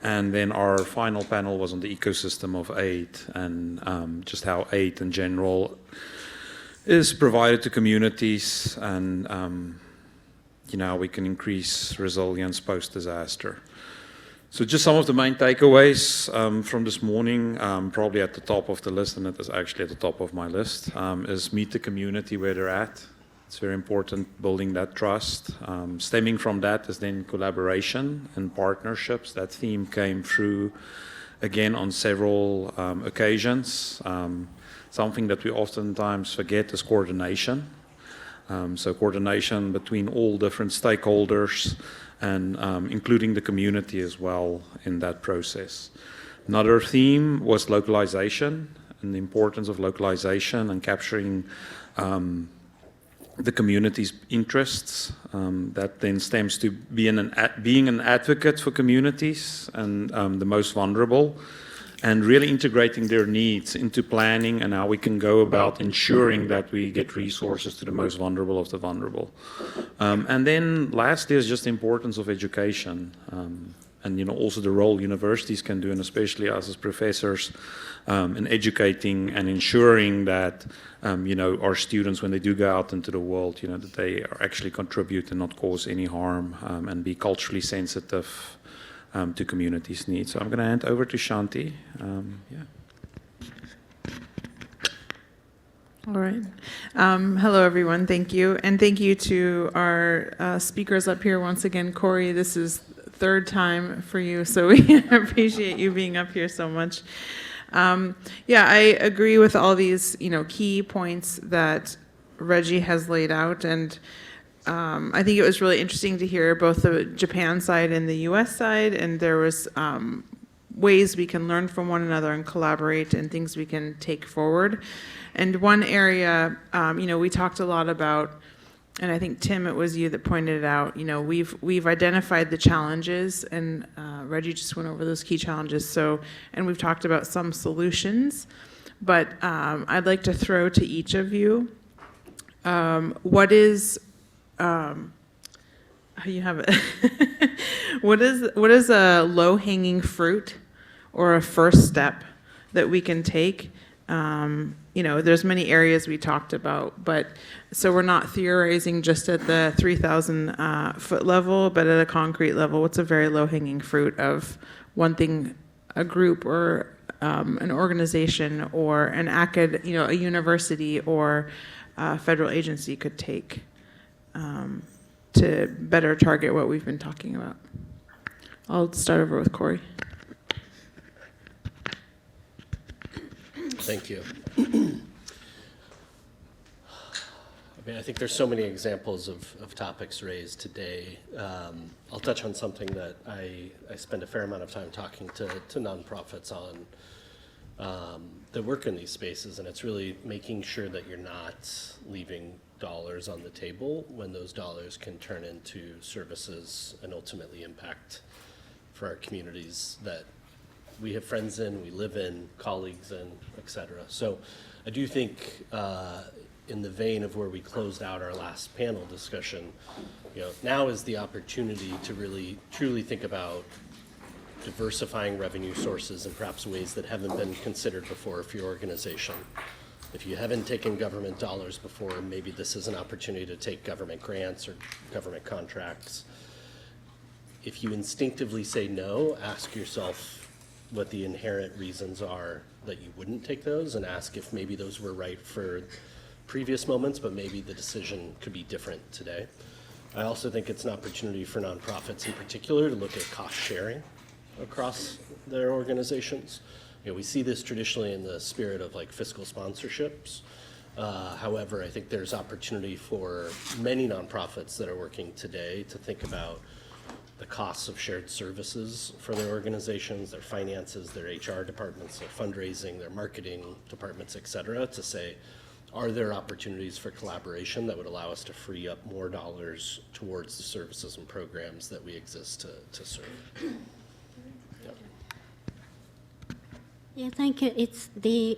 B: And then our final panel was on the ecosystem of aid and just how aid in general is provided to communities, and how we can increase resilience post-disaster. So just some of the main takeaways from this morning, probably at the top of the list, and it is actually at the top of my list, is meet the community where they're at. It's very important building that trust. Stemming from that is then collaboration and partnerships. That theme came through again on several occasions. Something that we oftentimes forget is coordination. So coordination between all different stakeholders and including the community as well in that process. Another theme was localization and the importance of localization and capturing the community's interests. That then stems to being an advocate for communities and the most vulnerable,
G: and really integrating their needs into planning and how we can go about ensuring that we get resources to the most vulnerable of the vulnerable. And then lastly is just the importance of education, and also the role universities can do, and especially us as professors, in educating and ensuring that our students, when they do go out into the world, that they actually contribute and not cause any harm, and be culturally sensitive to communities' needs. So I'm going to hand over to Shanti.
C: All right. Hello, everyone. Thank you. And thank you to our speakers up here once again. Corey, this is third time for you, so we appreciate you being up here so much. I agree with all these, key points that Reggie has laid out, and I think it was really interesting to hear both the Japan side and the U.S. side, and there was ways we can learn from one another and collaborate and things we can take forward. And one area, we talked a lot about, and I think, Tim, it was you that pointed it out, we've identified the challenges, and Reggie just went over those key challenges. And we've talked about some solutions, but I'd like to throw to each of you, what is, you have it. What is a low-hanging fruit or a first step that we can take? There's many areas we talked about, but so we're not theorizing just at the 3,000 foot level, but at a concrete level. What's a very low-hanging fruit of one thing a group or an organization or a university or a federal agency could take to better target what we've been talking about? I'll start over with Corey.
M: Thank you. I think there's so many examples of topics raised today. I'll touch on something that I spend a fair amount of time talking to nonprofits on that work in these spaces, and it's really making sure that you're not leaving dollars on the table when those dollars can turn into services and ultimately impact for our communities that we have friends in, we live in, colleagues in, et cetera. So I do think in the vein of where we closed out our last panel discussion, now is the opportunity to really truly think about diversifying revenue sources and perhaps ways that haven't been considered before for your organization. If you haven't taken government dollars before, maybe this is an opportunity to take government grants or government contracts. If you instinctively say no, ask yourself what the inherent reasons are that you wouldn't take those, and ask if maybe those were right for previous moments, but maybe the decision could be different today. I also think it's an opportunity for nonprofits in particular to look at cost sharing across their organizations. We see this traditionally in the spirit of fiscal sponsorships. However, I think there's opportunity for many nonprofits that are working today to think about the costs of shared services for their organizations, their finances, their HR departments, their fundraising, their marketing departments, et cetera, to say, are there opportunities for collaboration that would allow us to free up more dollars towards the services and programs that we exist to serve?
D: Yeah, thank you. It's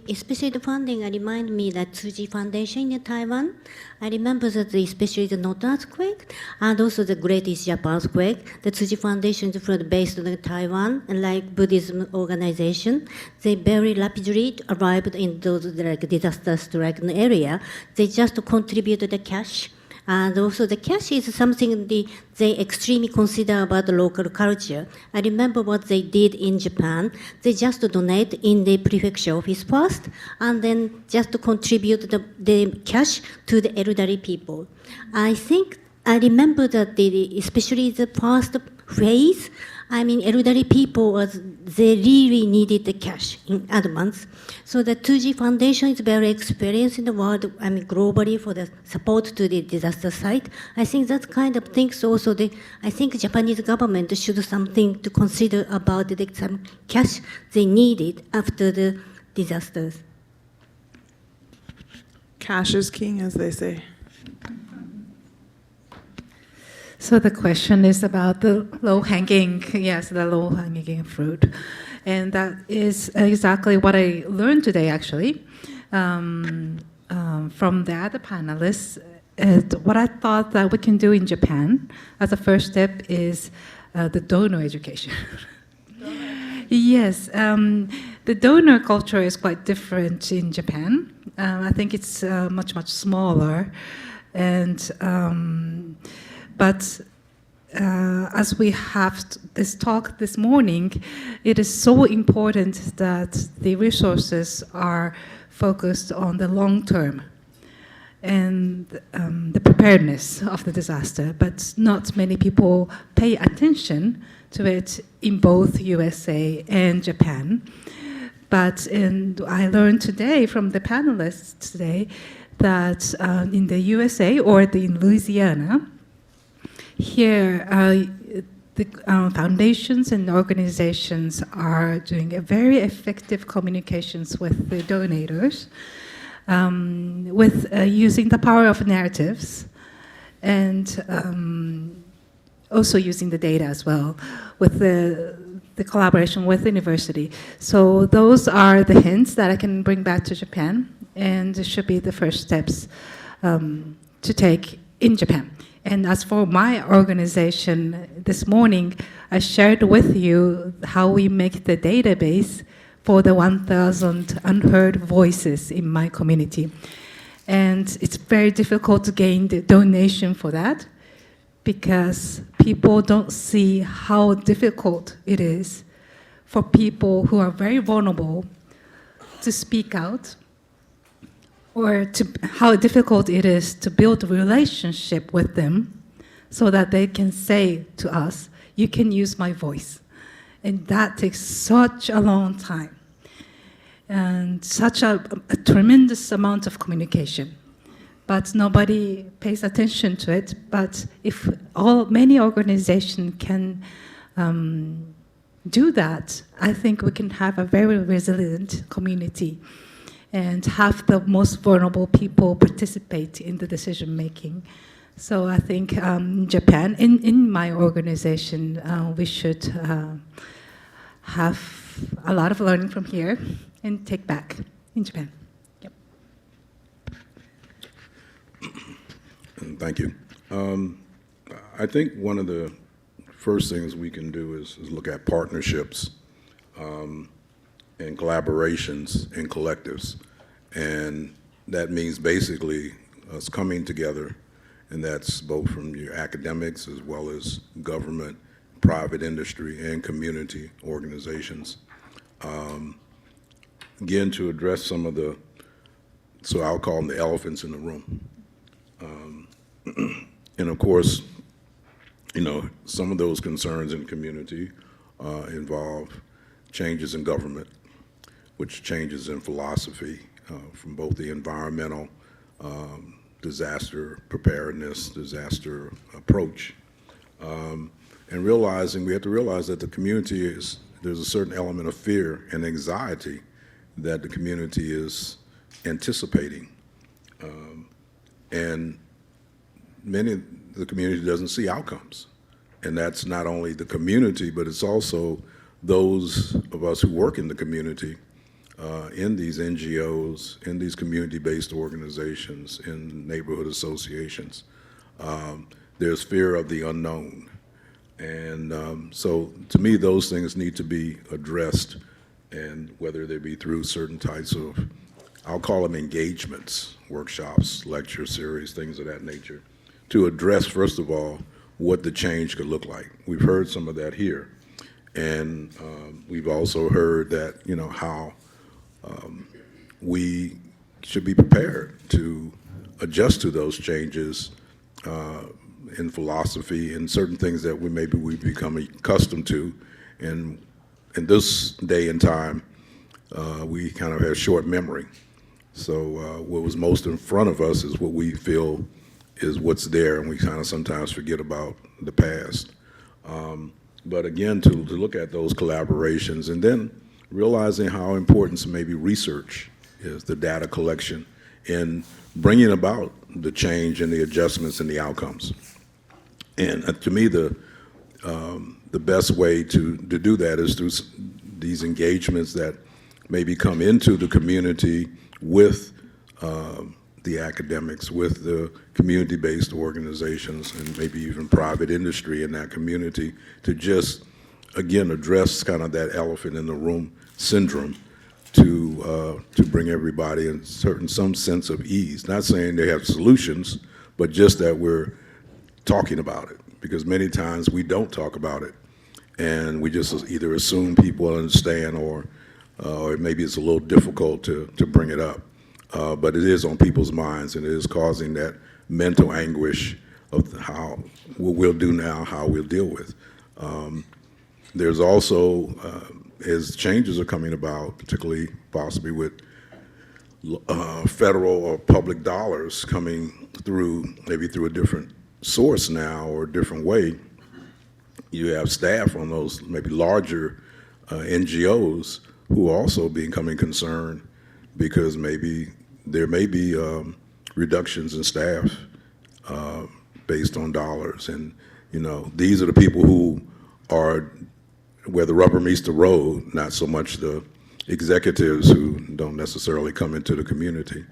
D: especially the funding. I remind me that Tsuji Foundation in Taiwan. I remember that especially the Noto earthquake and also the Great East Japan earthquake. The Tsuji Foundation is based in Taiwan, and like Buddhism organization, they very rapidly arrived in those disaster-stricken area. They just contributed the cash. And also the cash is something they extremely consider about the local culture. I remember what they did in Japan. They just donate in the prefecture office first, and then just contribute the cash to the elderly people. I remember that especially the first phase, elderly people, they really needed the cash in advance. So the 2G Foundation is very experienced in the world, globally for the support to the disaster site. I think that kind of things also, I think Japanese government should do something to consider about some cash they needed after the disasters.
C: Cash is king, as they say.
N: So the question is about the low-hanging fruit. And that is exactly what I learned today, actually, from the other panelists. What I thought that we can do in Japan as a first step is the donor education. Yes, the donor culture is quite different in Japan. I think it's much, much smaller. And but as we have this talk this morning, it is so important that the resources are focused on the long term and the preparedness of the disaster, but not many people pay attention to it in both USA and Japan. But I learned today from the panelists today that in the USA or in Louisiana, here the foundations and organizations are doing a very effective communications with the donators, with using the power of narratives, and also using the data as well, with the collaboration with the university. So those are the hints that I can bring back to Japan, and it should be the first steps to take in Japan. And as for my organization, this morning, I shared with you how we make the database for the 1,000 unheard voices in my community. And it's very difficult to gain the donation for that because people don't see how difficult it is for people who are very vulnerable to speak out, or how difficult it is to build a relationship with them so that they can say to us, you can use my voice. And that takes such a long time and such a tremendous amount of communication. But nobody pays attention to it. But if many organizations can do that, I think we can have a very resilient community and have the most vulnerable people participate in the decision making. So I think Japan, in my organization, we should have a lot of learning from here and take back in Japan. Yep.
F: Thank you. I think one of the first things we can do is look at partnerships and collaborations and collectives. And that means basically us coming together, and that's both from your academics as well as government, private industry, and community organizations. Again, to address some of the, so I'll call them the elephants in the room. And of course, you know, some of those concerns in the community involve changes in government, which changes in philosophy from both the environmental disaster preparedness, disaster approach, and we have to realize that the community there's a certain element of fear and anxiety that the community is anticipating. And many of the community doesn't see outcomes. And that's not only the community, but it's also those of us who work in the community, in these NGOs, in these community-based organizations, in neighborhood associations. There's fear of the unknown. And so to me, those things need to be addressed, and whether they be through certain types of, I'll call them engagements, workshops, lecture series, things of that nature, to address, first of all, what the change could look like. We've heard some of that here. And we've also heard that, you know, how we should be prepared to adjust to those changes in philosophy and certain things that we've become accustomed to. And in this day and time, we kind of have short memory. So what was most in front of us is what we feel is what's there, and we kind of sometimes forget about the past. But again, to look at those collaborations and then realizing how important maybe research is, the data collection, in bringing about the change and the adjustments and the outcomes. And to me, the best way to do that is through these engagements that maybe come into the community with the academics, with the community-based organizations, and maybe even private industry in that community, to just, again, address kind of that elephant in the room syndrome, to bring everybody in some sense of ease. Not saying they have solutions, but just that we're talking about it, because many times we don't talk about it, and we just either assume people understand, or maybe it's a little difficult to bring it up. But it is on people's minds, and it is causing that mental anguish of what we'll do now, how we'll deal with. There's also, as changes are coming about, particularly possibly with federal or public dollars coming through, maybe through a different source now or a different way, you have staff on those maybe larger NGOs who are also becoming concerned, because maybe there may be reductions in staff based on dollars. And, you know, these are the people who are where the rubber meets the road, not so much the executives who don't necessarily come into the community.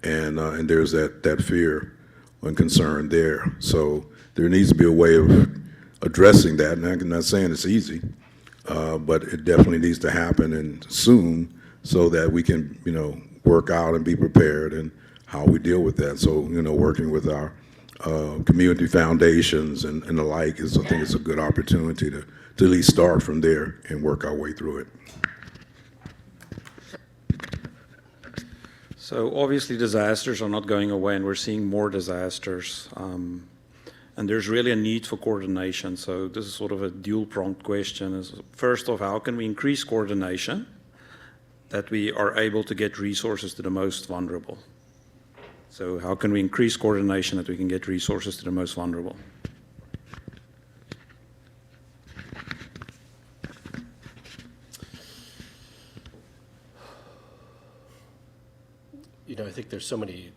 F: And there's that fear and concern there. So there needs to be a way of addressing that. And I'm not saying it's easy, but it definitely needs to happen, and soon, so that we can, you know, work out and be prepared and how we deal with that. So, you know, working with our community foundations and the like I think it's a good opportunity to at least start from there and work our way through it.
G: So obviously disasters are not going away, and we're seeing more disasters. And there's really a need for coordination. So this is sort of a dual-pronged question. Is first off, how can we increase coordination that we are able to get resources to the most vulnerable? So how can we increase coordination that we can get resources to the most vulnerable?
M: You know, I think there's so many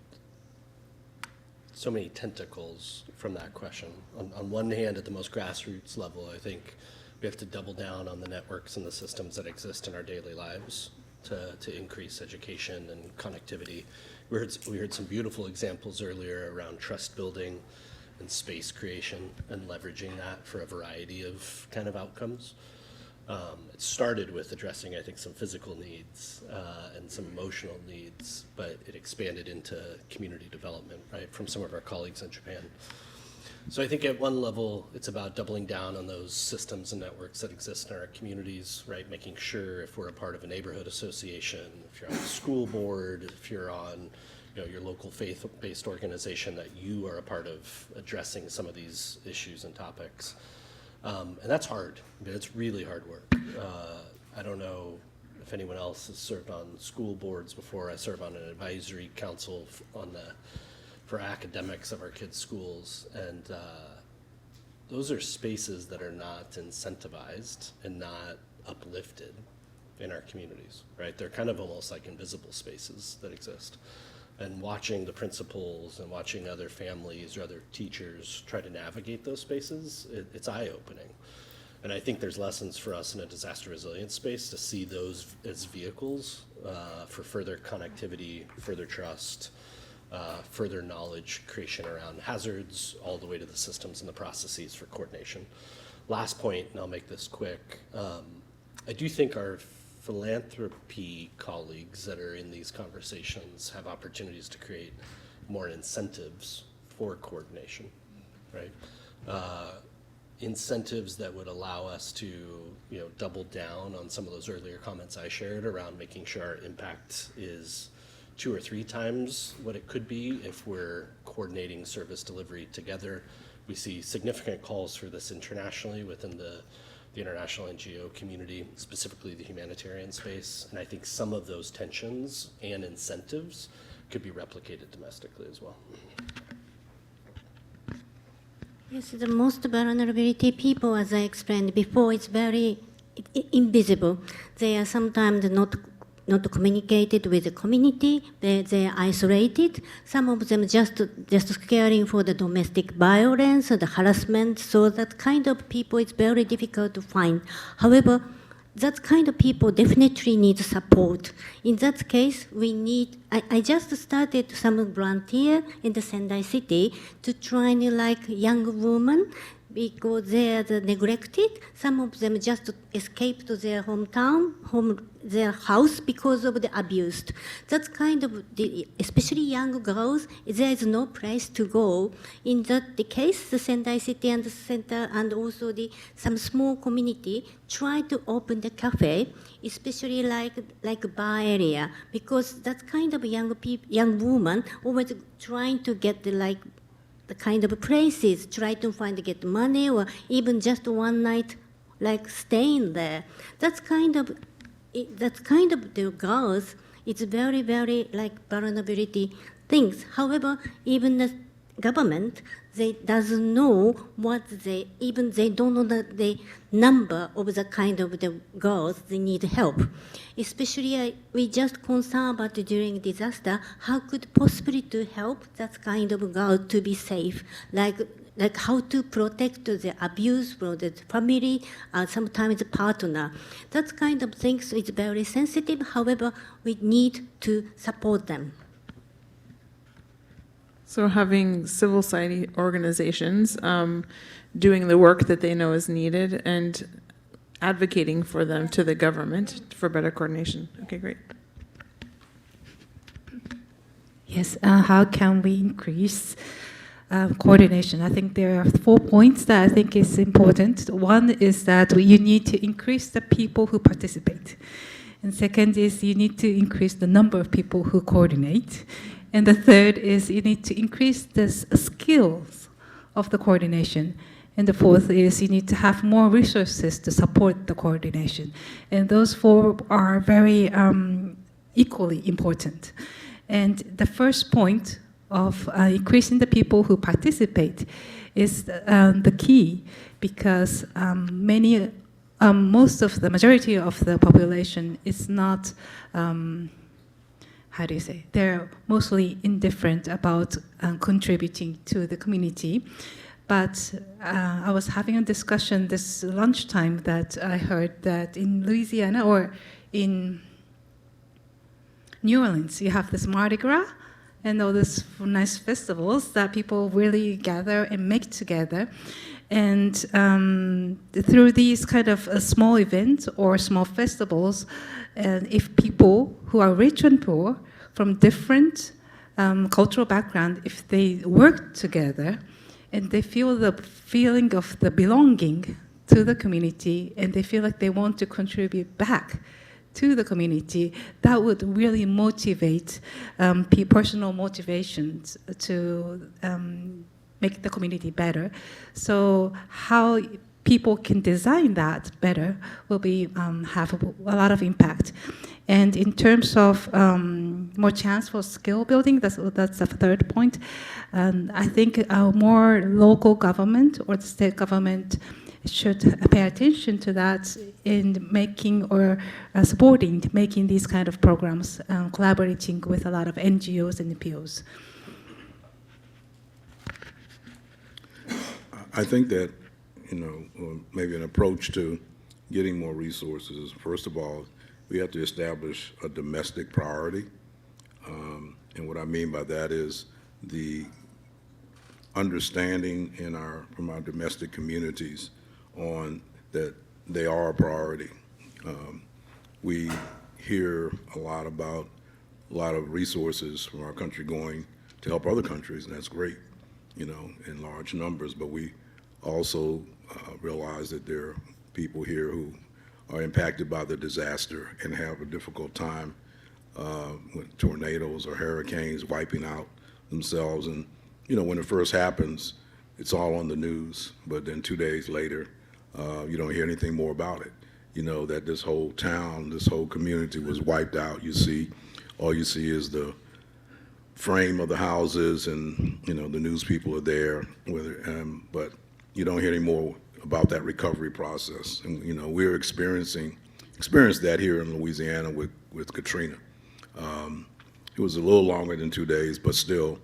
M: tentacles from that question. On one hand, at the most grassroots level, I think we have to double down on the networks and the systems that exist in our daily lives to increase education and connectivity. We heard some beautiful examples earlier around trust building and space creation and leveraging that for a variety of kind of outcomes. It started with addressing, I think, some physical needs and some emotional needs, but it expanded into community development, right, from some of our colleagues in Japan. So I think at one level, it's about doubling down on those systems and networks that exist in our communities, right, making sure if we're a part of a neighborhood association, if you're on a school board, if you're on, you know, your local faith-based organization, that you are a part of addressing some of these issues and topics. And that's hard. I mean, it's really hard work. I don't know if anyone else has served on school boards before. I serve on an advisory council for academics of our kids' schools. And those are spaces that are not incentivized and not uplifted in our communities, right? They're kind of almost like invisible spaces that exist. And watching the principals and watching other families or other teachers try to navigate those spaces, it's eye-opening. And I think there's lessons for us in a disaster resilience space to see those as vehicles for further connectivity, further trust, further knowledge creation around hazards, all the way to the systems and the processes for coordination. Last point, and I'll make this quick. I do think our philanthropy colleagues that are in these conversations have opportunities to create more incentives for coordination, right? Incentives that would allow us to, you know, double down on some of those earlier comments I shared around making sure our impact is 2 or 3 times what it could be if we're coordinating service delivery together. We see significant calls for this internationally within the international NGO community, specifically the humanitarian space. And I think some of those tensions and incentives could be replicated domestically as well.
D: Yes, the most vulnerability people, as I explained before, it's very invisible. They are sometimes not communicated with the community. They are isolated. Some of them just caring for the domestic violence or the harassment. So that kind of people is very difficult to find. However, that kind of people definitely need support. In that case, we need, I just started some volunteer in the Sendai city to train like young women because they are neglected. Some of them just escaped to their hometown, their house because of the abuse. That's kind of, especially young girls, there is no place to go. In that the case, the Sendai city and the center and also some small community try to open the cafe, especially like bar area, because that kind of young woman always trying to get the kind of places, try to get money or even just one night like staying there. That's kind of the girls, it's very, very like vulnerability things. However, even the government, they doesn't know they don't know the number of the kind of the girls they need help. Especially we just concerned about during disaster, how could possibly to help that kind of girl to be safe, like how to protect the abuse from the family, sometimes the partner. That kind of things is very sensitive. However, we need to support them.
C: So having civil society organizations doing the work that they know is needed and advocating for them to the government for better coordination. Okay, great.
N: Yes, how can we increase coordination? I think there are 4 points that I think is important. One is that you need to increase the people who participate. And second is you need to increase the number of people who coordinate. And the third is you need to increase the skills of the coordination. And the fourth is you need to have more resources to support the coordination. And those 4 are very equally important. And the first point of increasing the people who participate is the key, because most of the majority of the population is not, how do you say, they're mostly indifferent about contributing to the community. But I was having a discussion this lunchtime that I heard that in Louisiana or in New Orleans, you have this Mardi Gras and all these nice festivals that people really gather and make together. And through these kind of small events or small festivals, and if people who are rich and poor from different cultural background, if they work together and they feel the feeling of the belonging to the community and they feel like they want to contribute back to the community, that would really motivate personal motivations to make the community better. So how people can design that better will be have a lot of impact. And in terms of more chance for skill building, that's the third point. I think more local government or the state government should pay attention to that in making or supporting making these kind of programs, collaborating with a lot of NGOs and NPOs.
F: I think that, maybe an approach to getting more resources is, first of all, we have to establish a domestic priority. And what I mean by that is the understanding from our domestic communities on that they are a priority. We hear a lot about a lot of resources from our country going to help other countries, and that's great, in large numbers, but we also realize that there are people here who are impacted by the disaster and have a difficult time with tornadoes or hurricanes wiping out themselves. And, when it first happens, it's all on the news, but then 2 days later, you don't hear anything more about it. That this whole town, this whole community was wiped out. All you see is the frame of the houses and, the news people are there, but you don't hear any more about that recovery process. And, we're experienced that here in Louisiana with Katrina. It was a little longer than 2 days, but still,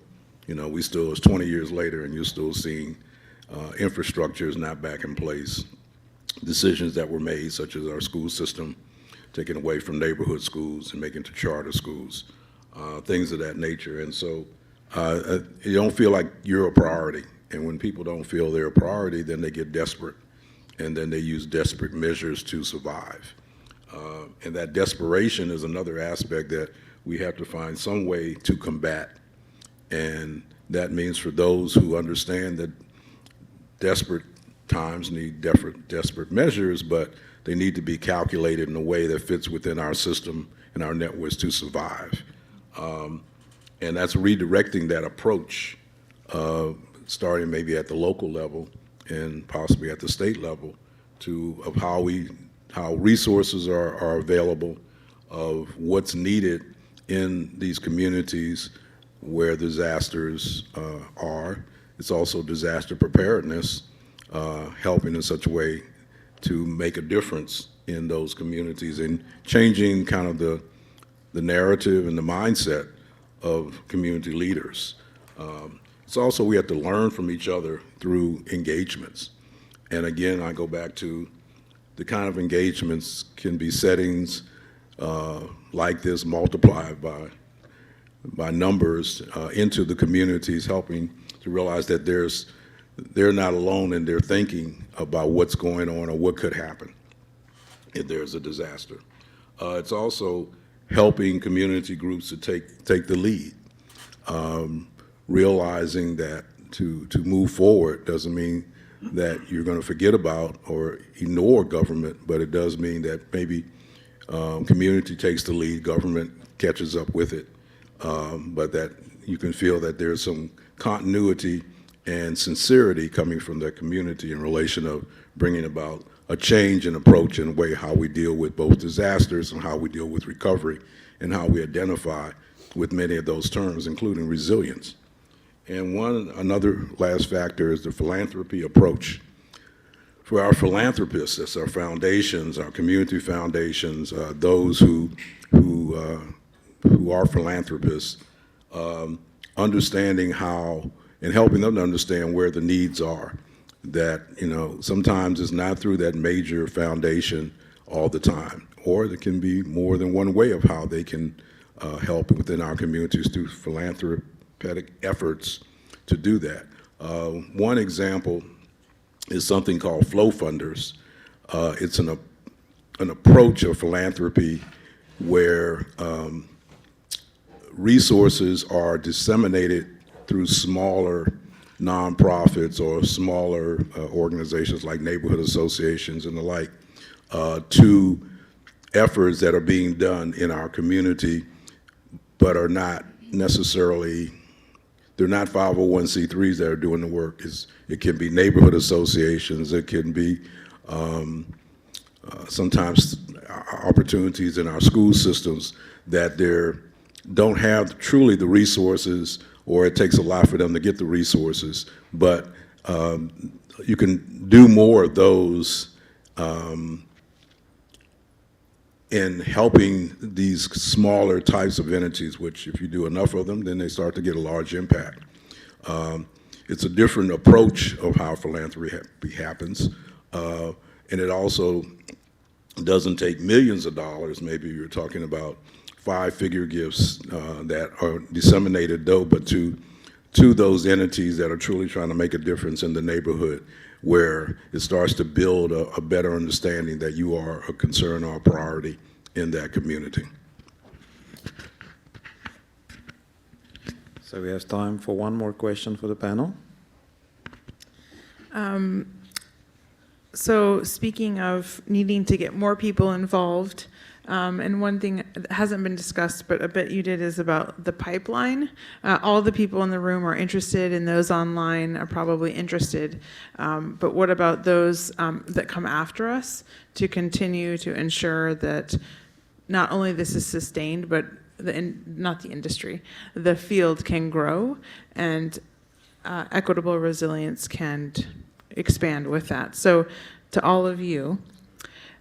F: it's 20 years later and you're still seeing infrastructure is not back in place. decisions that were made, such as our school system taken away from neighborhood schools and making to charter schools, things of that nature. And so you don't feel like you're a priority. And when people don't feel they're a priority, then they get desperate. And then they use desperate measures to survive. And that desperation is another aspect that we have to find some way to combat. And that means for those who understand that desperate times need desperate measures, but they need to be calculated in a way that fits within our system and our networks to survive. And that's redirecting that approach, starting maybe at the local level and possibly at the state level, of how resources are available, of what's needed in these communities where disasters are. It's also disaster preparedness, helping in such a way to make a difference in those communities and changing kind of the narrative and the mindset of community leaders. It's also we have to learn from each other through engagements. And again, I go back to the kind of engagements can be settings like this multiplied by numbers into the communities, helping to realize that they're not alone in their thinking about what's going on or what could happen if there's a disaster. It's also helping community groups to take the lead, realizing that to move forward doesn't mean that you're going to forget about or ignore government, but it does mean that maybe community takes the lead, government catches up with it, but that you can feel that there's some continuity and sincerity coming from the community in relation of bringing about a change in approach in a way how we deal with both disasters and how we deal with recovery and how we identify with many of those terms, including resilience. And another last factor is the philanthropy approach. For our philanthropists, that's our foundations, our community foundations, those who are philanthropists, understanding how and helping them to understand where the needs are. That, sometimes it's not through that major foundation all the time, or there can be more than one way of how they can help within our communities through philanthropic efforts to do that. One example is something called flow funders. It's an approach of philanthropy where resources are disseminated through smaller nonprofits or smaller organizations like neighborhood associations and the like to efforts that are being done in our community but are not necessarily, they're not 501c3s that are doing the work. It can be neighborhood associations, it can be sometimes opportunities in our school systems that don't have truly the resources, or it takes a lot for them to get the resources, but you can do more of those in helping these smaller types of entities, which if you do enough of them, then they start to get a large impact. It's a different approach of how philanthropy happens, and it also doesn't take millions of dollars. Maybe you're talking about 5-figure gifts that are disseminated, though, but to those entities that are truly trying to make a difference in the neighborhood, where it starts to build a better understanding that you are a concern or a priority in that community.
G: So we have time for one more question for the panel.
C: So speaking of needing to get more people involved, and one thing that hasn't been discussed, but I bet you did, is about the pipeline. All the people in the room are interested, and those online are probably interested. But what about those that come after us to continue to ensure that not only this is sustained, but not the industry, the field can grow and equitable resilience can expand with that. So to all of you,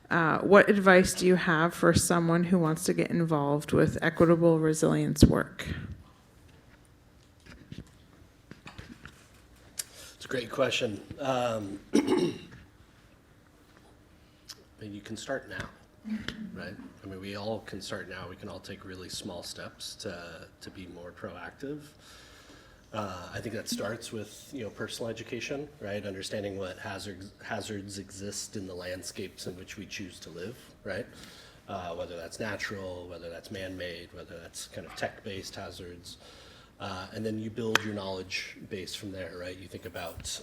C: what advice do you have for someone who wants to get involved with equitable resilience work?
M: It's a great question. and you can start now, right? I mean, we all can start now. We can all take really small steps to be more proactive. I think that starts with, you know, personal education, right? Understanding what hazards exist in the landscapes in which we choose to live, right? Whether that's natural, whether that's man-made, whether that's kind of tech-based hazards. And then you build your knowledge base from there, right? You think about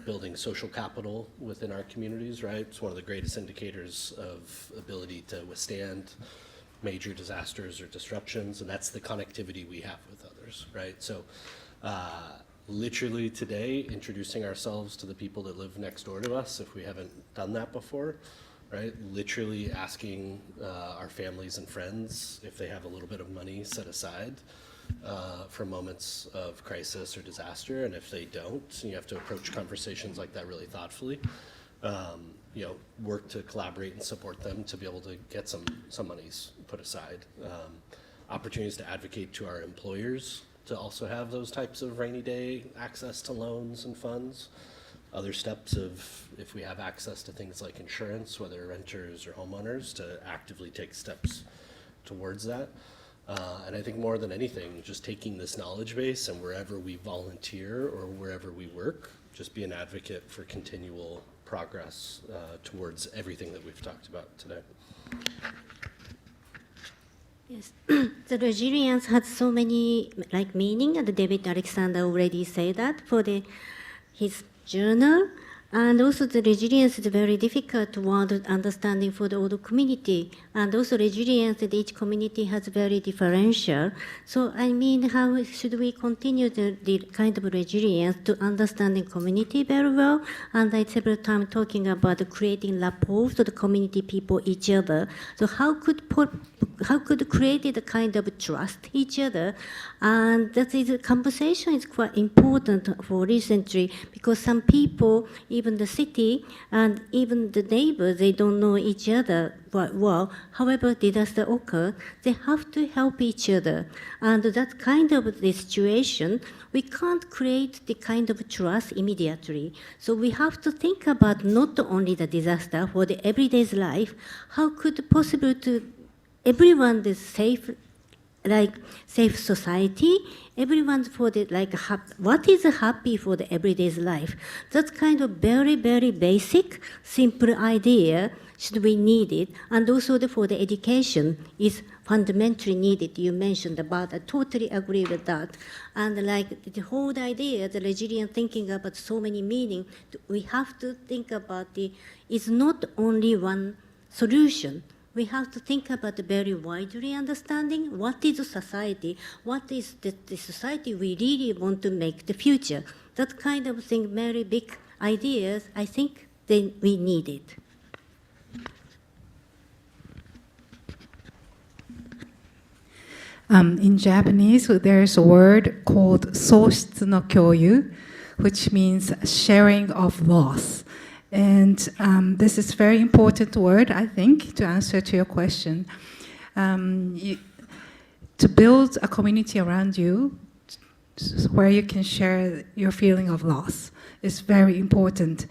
M: building social capital within our communities, right? It's one of the greatest indicators of ability to withstand major disasters or disruptions, and that's the connectivity we have with others, right? So literally today, introducing ourselves to the people that live next door to us, if we haven't done that before, right? Literally asking our families and friends if they have a little bit of money set aside for moments of crisis or disaster, and if they don't, you have to approach conversations like that really thoughtfully. You know, work to collaborate and support them to be able to get some monies put aside. Opportunities to advocate to our employers to also have those types of rainy day access to loans and funds. Other steps of, if we have access to things like insurance, whether renters or homeowners, to actively take steps towards that. And I think more than anything, just taking this knowledge base and wherever we volunteer or wherever we work, just be an advocate for continual progress towards everything that we've talked about today.
D: Yes, the resilience has so many meaning, and David Alexander already said that for his journal. And also the resilience is very difficult word understanding for the older community. And also resilience in each community has very differential. So I mean, how should we continue the kind of resilience to understanding community very well? And I several times talking about creating rapport to the community people each other. So how could create the kind of trust each other? And that is, conversation is quite important for recently, because some people, even the city and even the neighbors, they don't know each other quite well. However, disaster occurs, they have to help each other. And that kind of the situation, we can't create the kind of trust immediately. So we have to think about not only the disaster, for the everyday's life, how could possible to everyone is safe, safe society, everyone for the what is happy for the everyday's life. That's kind of very, very basic, simple idea should be needed, and also for the education is fundamentally needed. You mentioned about, I totally agree with that. And the whole idea, the resilient thinking about so many meaning, we have to think about it's not only one solution. We have to think about the very widely understanding what is society, what is the society we really want to make the future. That kind of thing, very big ideas, I think then we need it.
N: In Japanese, there's a word called 喪失の共有, which means sharing of loss. And this is a very important word, I think, to answer to your question. To build a community around you where you can share your feeling of loss is very important.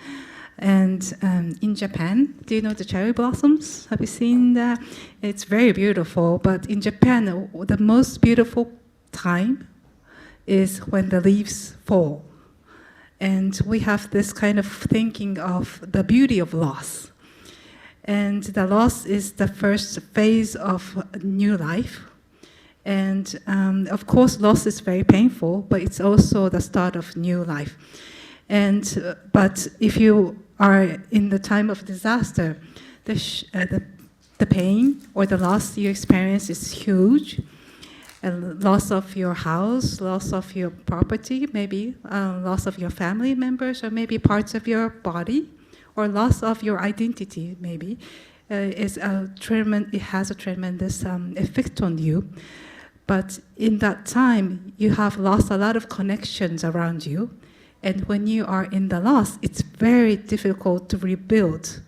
N: And in Japan, do you know the cherry blossoms? Have you seen that? It's very beautiful, but in Japan, the most beautiful time is when the leaves fall. And we have this kind of thinking of the beauty of loss. And the loss is the first phase of new life. And of course, loss is very painful, but it's also the start of new life. And but if you are in the time of disaster, the pain or the loss you experience is huge. Loss of your house, loss of your property, maybe loss of your family members, or maybe parts of your body, or loss of your identity, maybe, it has a tremendous effect on you. But in that time, you have lost a lot of connections around you. And when you are in the loss, it's very difficult to rebuild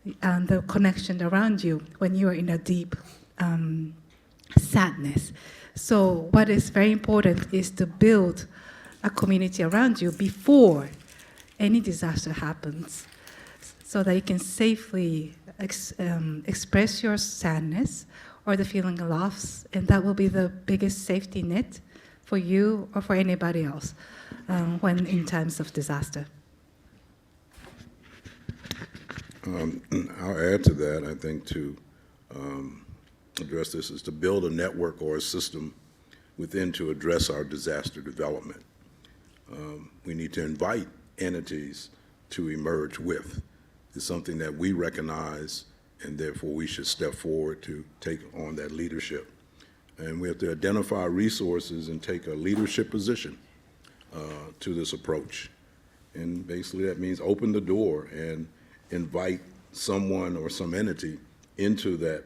N: the connection around you when you are in a deep sadness. So what is very important is to build a community around you before any disaster happens. so that you can safely express your sadness or the feeling of loss, and that will be the biggest safety net for you or for anybody else when in times of disaster.
F: I'll add to that. I think to address this is to build a network or a system within to address our disaster development. We need to invite entities to emerge with. It's something that we recognize, and therefore we should step forward to take on that leadership. And we have to identify resources and take a leadership position to this approach. And basically that means open the door and invite someone or some entity into that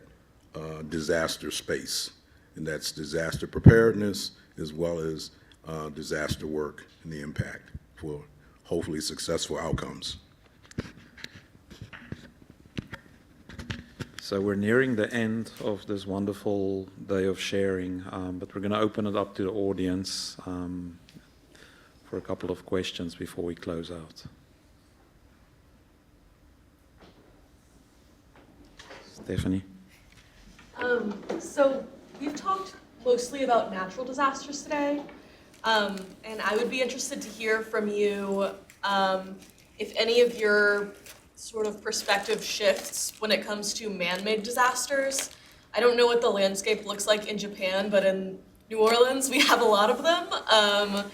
F: disaster space. And that's disaster preparedness as well as disaster work and the impact for hopefully successful outcomes.
G: So we're nearing the end of this wonderful day of sharing, but we're going to open it up to the audience for a couple of questions before we close out. Stephanie?
K: So we've talked mostly about natural disasters today, and I would be interested to hear from you if any of your sort of perspective shifts when it comes to man-made disasters. I don't know what the landscape looks like in Japan, but in New Orleans we have a lot of them.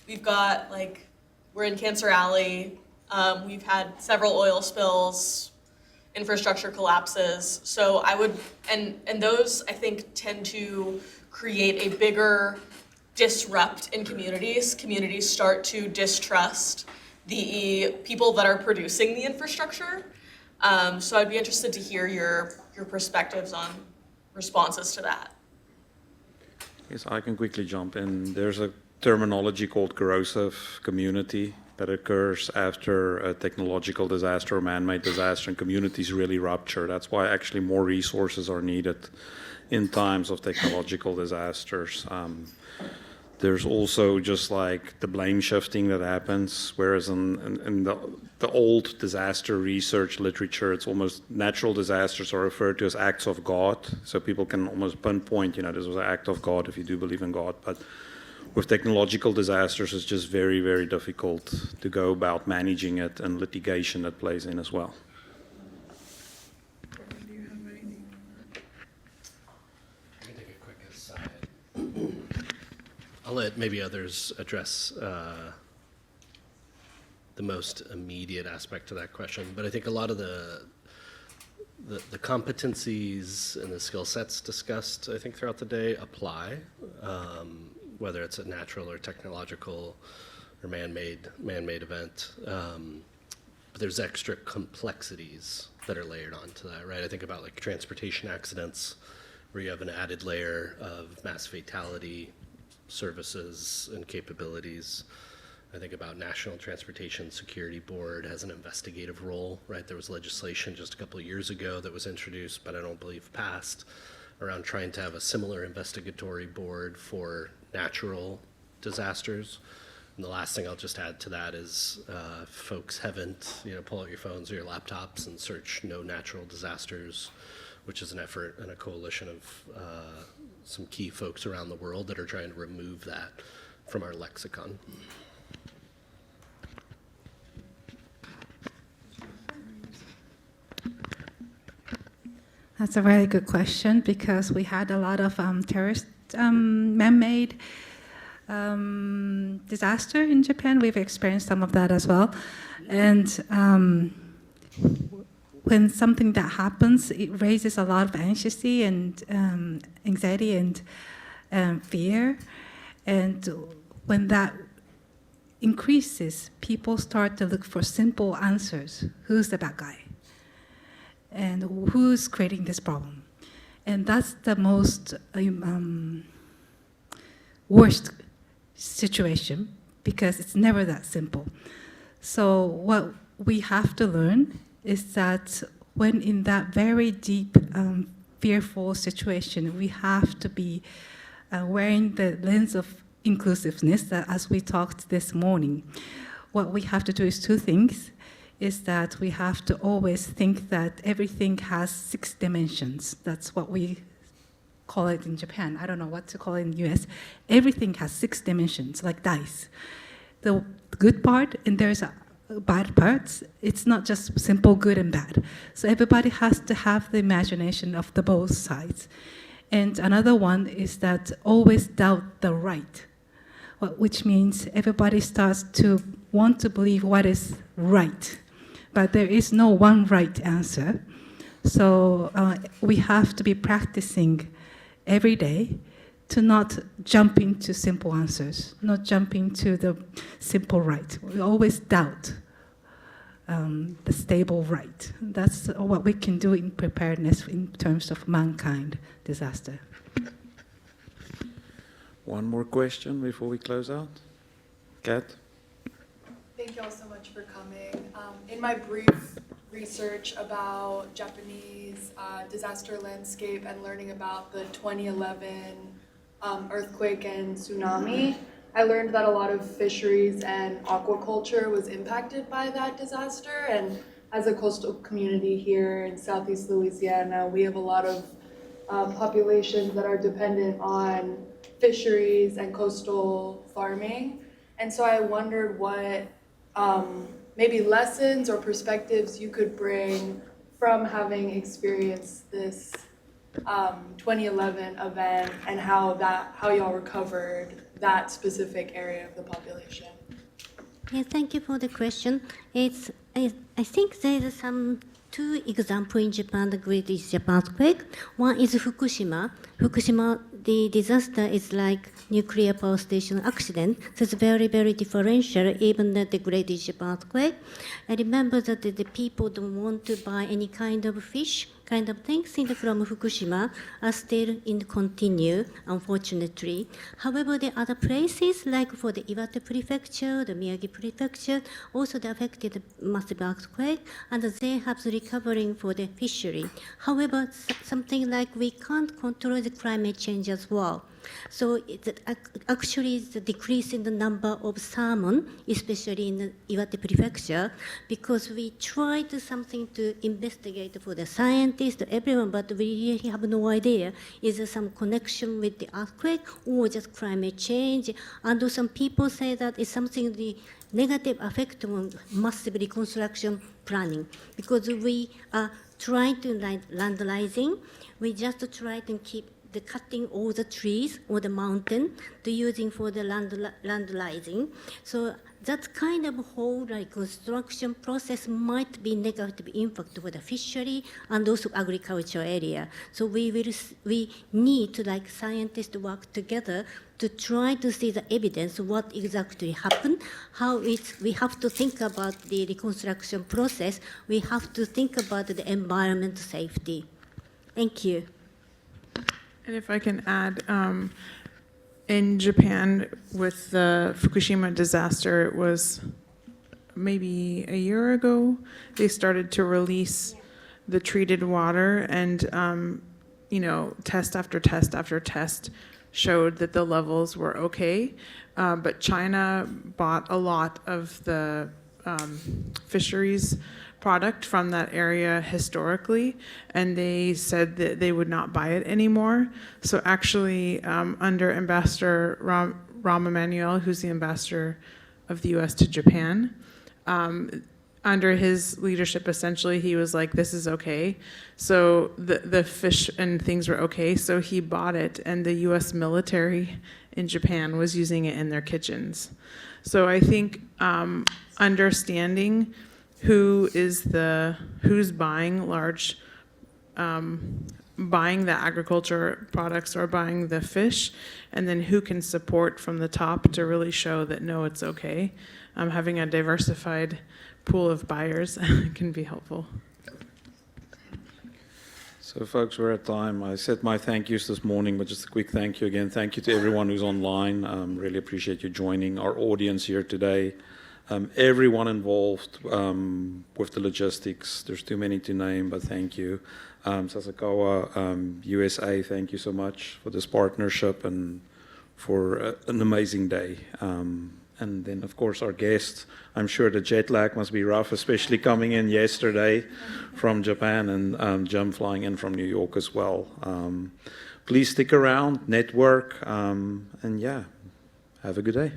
K: We've got, like, we're in Cancer Alley, we've had several oil spills, infrastructure collapses. So I would, and those I think tend to create a bigger disrupt in communities. Communities start to distrust the people that are producing the infrastructure. So I'd be interested to hear your perspectives on responses to that.
G: Yes, I can quickly jump in. There's a terminology called corrosive community that occurs after a technological disaster or man-made disaster, and communities really rupture. That's why actually more resources are needed in times of technological disasters. There's also just like the blame shifting that happens, whereas in the old disaster research literature, it's almost natural disasters are referred to as acts of God. So people can almost pinpoint, this was an act of God if you do believe in God. But with technological disasters, it's just very, very difficult to go about managing it, and litigation that plays in as well.
M: I can take a quick aside. I'll let maybe others address the most immediate aspect to that question, but I think a lot of the competencies and the skill sets discussed, I think, throughout the day apply, whether it's a natural or technological or man-made event. But there's extra complexities that are layered onto that, right? I think about like transportation accidents, where you have an added layer of mass fatality services and capabilities. I think about National Transportation Security Board has an investigative role, right? There was legislation just a couple of years ago that was introduced, but I don't believe passed, around trying to have a similar investigatory board for natural disasters. And the last thing I'll just add to that is folks haven't, pull out your phones or your laptops and search no natural disasters, which is an effort and a coalition of some key folks around the world that are trying to remove that from our lexicon.
N: That's a very good question, because we had a lot of terrorist man-made disaster in Japan. We've experienced some of that as well. And when something that happens, it raises a lot of anxiety and anxiety and fear. And when that increases, people start to look for simple answers. Who's the bad guy? And who's creating this problem? And that's the most worst situation, because it's never that simple. So what we have to learn is that when in that very deep, fearful situation, we have to be wearing the lens of inclusiveness, that as we talked this morning. What we have to do is two things, is that we have to always think that everything has 6 dimensions. That's what we call it in Japan. I don't know what to call it in the US. Everything has 6 dimensions, like dice. The good part, and there's bad parts. It's not just simple good and bad. So everybody has to have the imagination of the both sides. And another one is that always doubt the right, which means everybody starts to want to believe what is right. But there is no one right answer. So we have to be practicing every day to not jump into simple answers, not jump into the simple right. We always doubt the stable right. That's what we can do in preparedness in terms of mankind disaster.
G: One more question before we close out. Kat?
K: Thank you all so much for coming. In my brief research about Japanese disaster landscape and learning about the 2011 earthquake and tsunami, I learned that a lot of fisheries and aquaculture was impacted by that disaster. And as a coastal community here in Southeast Louisiana, we have a lot of populations that are dependent on fisheries and coastal farming. And so I wondered what maybe lessons or perspectives you could bring from having experienced this 2011 event and how y'all recovered that specific area of the population.
D: Yeah, thank you for the question. I think there are some 2 examples in Japan, the Great Japan earthquake. One is Fukushima. Fukushima, the disaster is like nuclear power station accident. So it's very, very differential, even at the Great Japan earthquake. I remember that the people don't want to buy any kind of fish, kind of things from Fukushima are still in continue, unfortunately. However, the other places, like for the Iwate Prefecture, the Miyagi Prefecture, also they affected massive earthquake, and they have the recovering for the fishery. However, something like we can't control the climate change as well. So actually the decrease in the number of salmon, especially in the Iwate Prefecture, because we tried something to investigate for the scientists, everyone, but we really have no idea. Is there some connection with the earthquake or just climate change? And some people say that it's something the negative effect on massive reconstruction planning, because we are trying to landalizing. We just try to keep the cutting all the trees or the mountain to using for the landalizing. So that kind of whole construction process might be negative impact for the fishery and also agriculture area. So we need to scientists work together to try to see the evidence what exactly happened, how we have to think about the reconstruction process. We have to think about the environment safety. Thank you.
C: And if I can add, in Japan with the Fukushima disaster, it was maybe a year ago, they started to release the treated water, and test after test after test showed that the levels were okay. But China bought a lot of the fisheries product from that area historically, and they said that they would not buy it anymore. So actually, under Ambassador Rahm Emanuel, who's the ambassador of the U.S. to Japan, under his leadership, essentially, he was like, this is okay. So the fish and things were okay, so he bought it, and the U.S. military in Japan was using it in their kitchens. So I think understanding who's buying buying the agriculture products or buying the fish, and then who can support from the top to really show that no, it's okay. Having a diversified pool of buyers can be helpful.
G: So folks, we're at time. I said my thank yous this morning, but just a quick thank you again. Thank you to everyone who's online. Really appreciate you joining our audience here today. Everyone involved with the logistics, there's too many to name, but thank you. Sasakawa, USA, thank you so much for this partnership and for an amazing day. And And then, of course, our guests. I'm sure the jet lag must be rough, especially coming in yesterday from Japan and Jim flying in from New York as well. Please stick around, network, and yeah, have a good day.